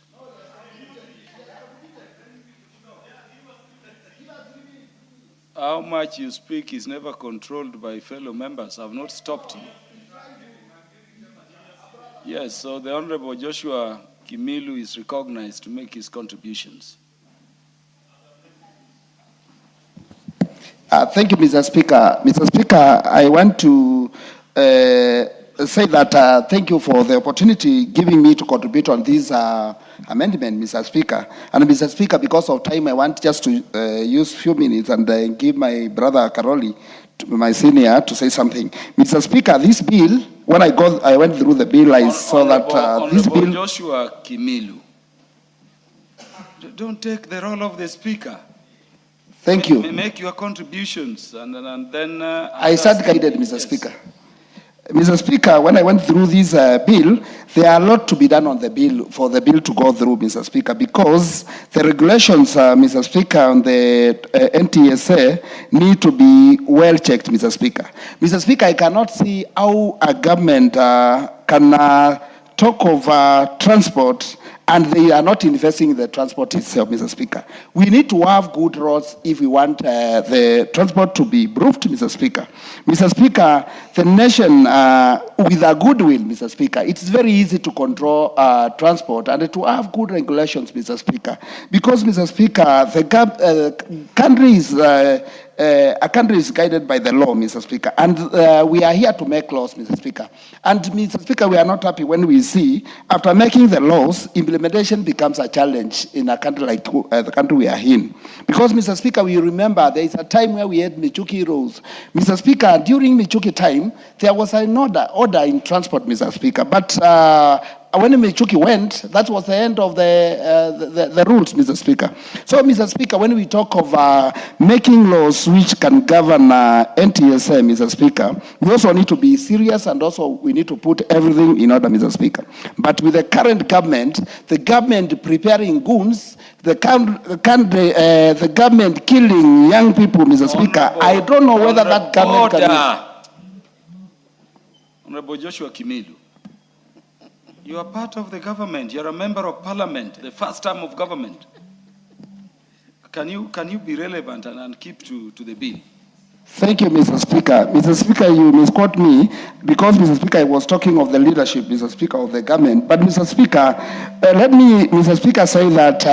How much you speak is never controlled by fellow members. I've not stopped you. Yes, so the Honorable Joshua Kimilu is recognized to make his contributions. Thank you, Mr. Speaker. Mr. Speaker, I want to say that thank you for the opportunity giving me to contribute on this amendment, Mr. Speaker. And Mr. Speaker, because of time, I want just to use a few minutes and give my brother Karoli, my senior, to say something. Mr. Speaker, this bill, when I went through the bill, I saw that this bill... Joshua Kimilu, don't take the role of the Speaker. Thank you. Make your contributions, and then... I start guided, Mr. Speaker. Mr. Speaker, when I went through this bill, there are a lot to be done on the bill, for the bill to go through, Mr. Speaker, because the regulations, Mr. Speaker, on the NTSA need to be well checked, Mr. Speaker. Mr. Speaker, I cannot see how a government can talk of transport and they are not investing in the transport itself, Mr. Speaker. We need to have good roads if we want the transport to be improved, Mr. Speaker. Mr. Speaker, the nation with a goodwill, Mr. Speaker, it's very easy to control transport and to have good regulations, Mr. Speaker. Because, Mr. Speaker, the country is a country is guided by the law, Mr. Speaker, and we are here to make laws, Mr. Speaker. And, Mr. Speaker, we are not happy when we see, after making the laws, implementation becomes a challenge in a country like the country we are in. Because, Mr. Speaker, we remember there is a time where we had Michuki rules. Mr. Speaker, during Michuki time, there was an order in transport, Mr. Speaker, but when Michuki went, that was the end of the rules, Mr. Speaker. So, Mr. Speaker, when we talk of making laws which can govern NTSA, Mr. Speaker, we also need to be serious and also we need to put everything in order, Mr. Speaker. But with the current government, the government preparing goons, the government killing young people, Mr. Speaker, I don't know whether that government can... Honorable Joshua Kimilu. You are part of the government. You are a member of parliament, the first term of government. Can you be relevant and keep to the bill? Thank you, Mr. Speaker. Mr. Speaker, you misquote me because, Mr. Speaker, I was talking of the leadership, Mr. Speaker, of the government. But, Mr. Speaker, let me, Mr. Speaker, say that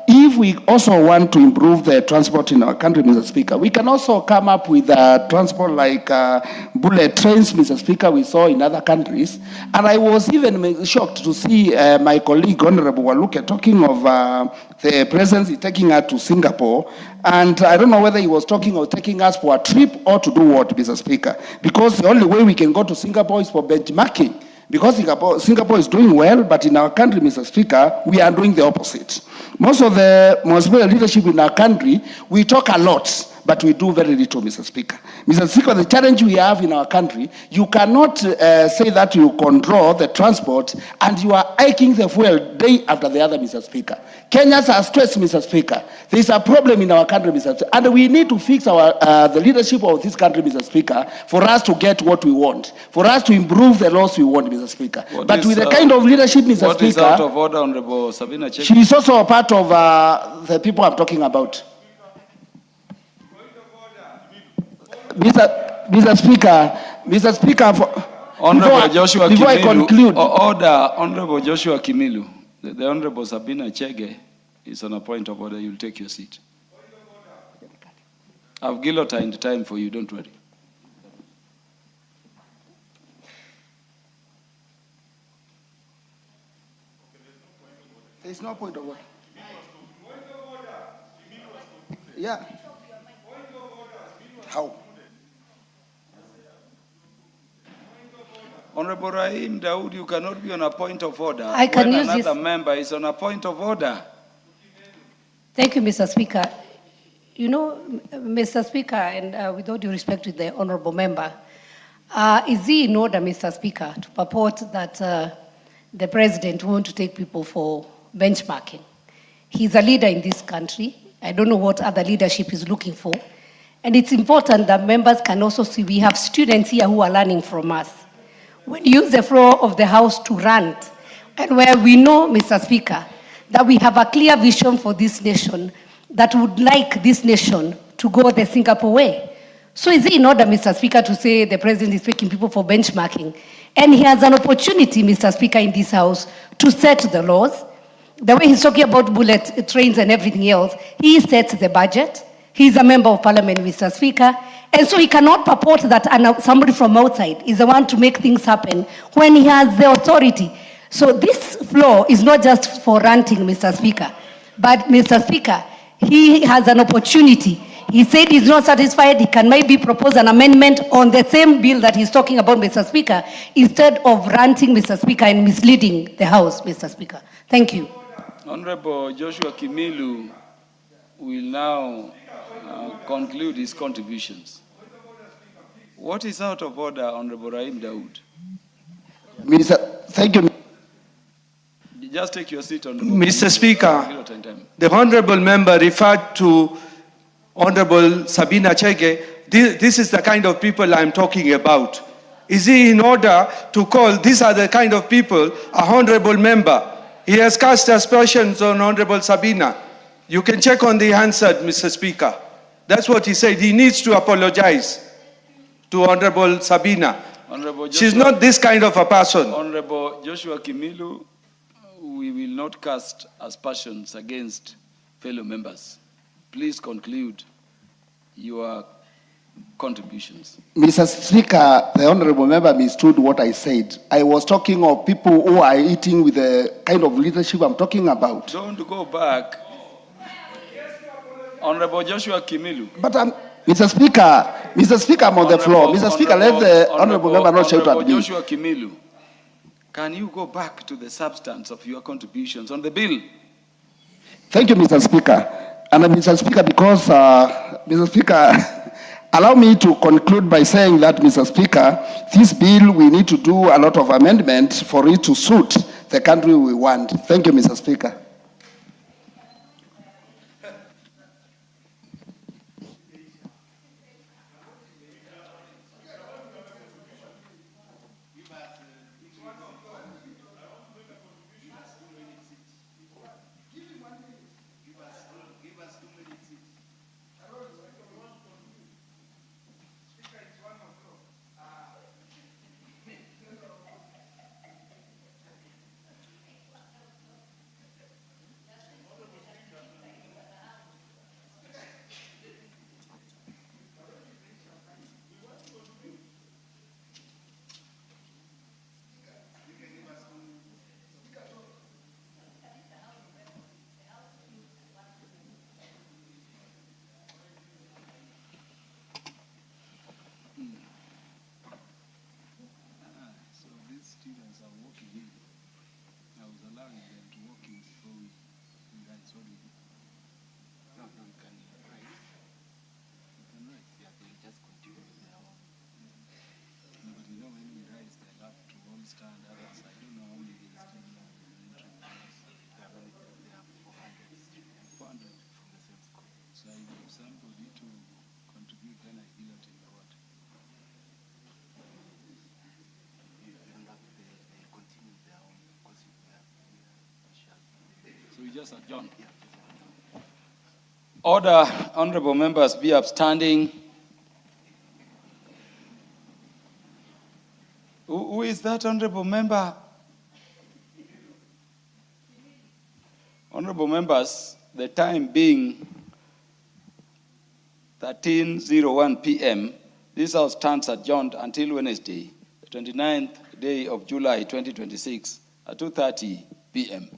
if we also want to improve the transport in our country, Mr. Speaker, we can also come up with transport like bullet trains, Mr. Speaker, we saw in other countries. And I was even shocked to see my colleague, Honorable Waluke, talking of the presidency taking her to Singapore. And I don't know whether he was talking of taking us for a trip or to do what, Mr. Speaker. Because the only way we can go to Singapore is for benchmarking. Because Singapore is doing well, but in our country, Mr. Speaker, we are doing the opposite. Most of the leadership in our country, we talk a lot, but we do very little, Mr. Speaker. Mr. Speaker, the challenge we have in our country, you cannot say that you control the transport and you are hiking the fuel day after the other, Mr. Speaker. Kenyans are stressed, Mr. Speaker. There is a problem in our country, Mr. Speaker, and we need to fix the leadership of this country, Mr. Speaker, for us to get what we want, for us to improve the laws we want, Mr. Speaker. But with the kind of leadership, Mr. Speaker... What is out of order, Honorable Sabina Chege? She is also a part of the people I'm talking about. Mr. Speaker, Honorable Joshua before Kimilu, I conclude, order, Honorable Joshua Kimilu, the Honorable Sabina Chege is on a point of order. You'll take your seat. I've guillotined time for you, don't worry. there is no point of order. Yeah. How? Honorable Rahim Daud, you cannot be on a point of order I can when use another this. member is on a point of order. Thank you, Mr. Speaker. You know, Mr. Speaker, and with all due respect to the honorable member, is he in order, Mr. Speaker, to purport that the president wants to take people for benchmarking? He's a leader in this country. I don't know what other leadership is looking for. And it's important that members can also see we have students here who are learning from us. When you use the floor of the House to rant, and where we know, Mr. Speaker, that we have a clear vision for this nation that would like this nation to go the Singapore way. So is it in order, Mr. Speaker, to say the president is taking people for benchmarking? And he has an opportunity, Mr. Speaker, in this House to set the laws. The way he's talking about bullet trains and everything else, he sets the budget. He's a member of parliament, Mr. Speaker. And so he cannot purport that somebody from outside is the one to make things happen when he has the authority. So this floor is not just for ranting, Mr. Speaker, but Mr. Speaker, he has an opportunity. He said he's not satisfied. He can maybe propose an amendment on the same bill that he's talking about, Mr. Speaker, instead of ranting, Mr. Speaker, and misleading the House, Mr. Speaker. Thank you. Honorable Joshua Kimilu will now conclude his contributions. What is out of order, Honorable Rahim Daud? Minister, thank you. Just take your seat, Honorable. Mr. Speaker, the honorable member referred to Honorable Sabina Chege. This is the kind of people I'm talking about. Is he in order to call, these are the kind of people, a honorable member? He has cast aspersions on Honorable Sabina. You can check on the answer, Mr. Speaker. That's what he said. He needs to apologize to Honorable Sabina. Honorable Joshua, she's not this kind of a person. Honorable Joshua Kimilu, we will not cast aspersions against fellow members. Please conclude your contributions. Mr. Speaker, the honorable member mistook what I said. I was talking of people who are eating with the kind of leadership I'm talking about. Don't go back. Honorable Joshua Kimilu. But Mr. Speaker, I'm on the floor. Mr. Speaker, let the honorable member not shout at me. Joshua Kimilu, can you go back to the substance of your contributions on the bill? Thank you, Mr. Speaker. And Mr. Speaker, because, Mr. Speaker, allow me to conclude by saying that, Mr. Speaker, this bill, we need to do a lot of amendments for it to suit the country we want. Thank you, Mr. Speaker. Students are walking in. I was allowing them to walk in before we write. What do we do? No, you can write. You can write. Yeah, they just continue with their own. No, but you know when we write, they have to all stand. Others, I don't know how many they still know. They have 400 from the same school. So I give somebody to contribute, then I give it in the water. So we just adjourn. Order, honorable members, be upstanding. Who is that honorable member? Honorable members, the time being 13:01 p.m., this House stands adjourned until Wednesday, the 29th day of July 2026 at 2:30 p.m.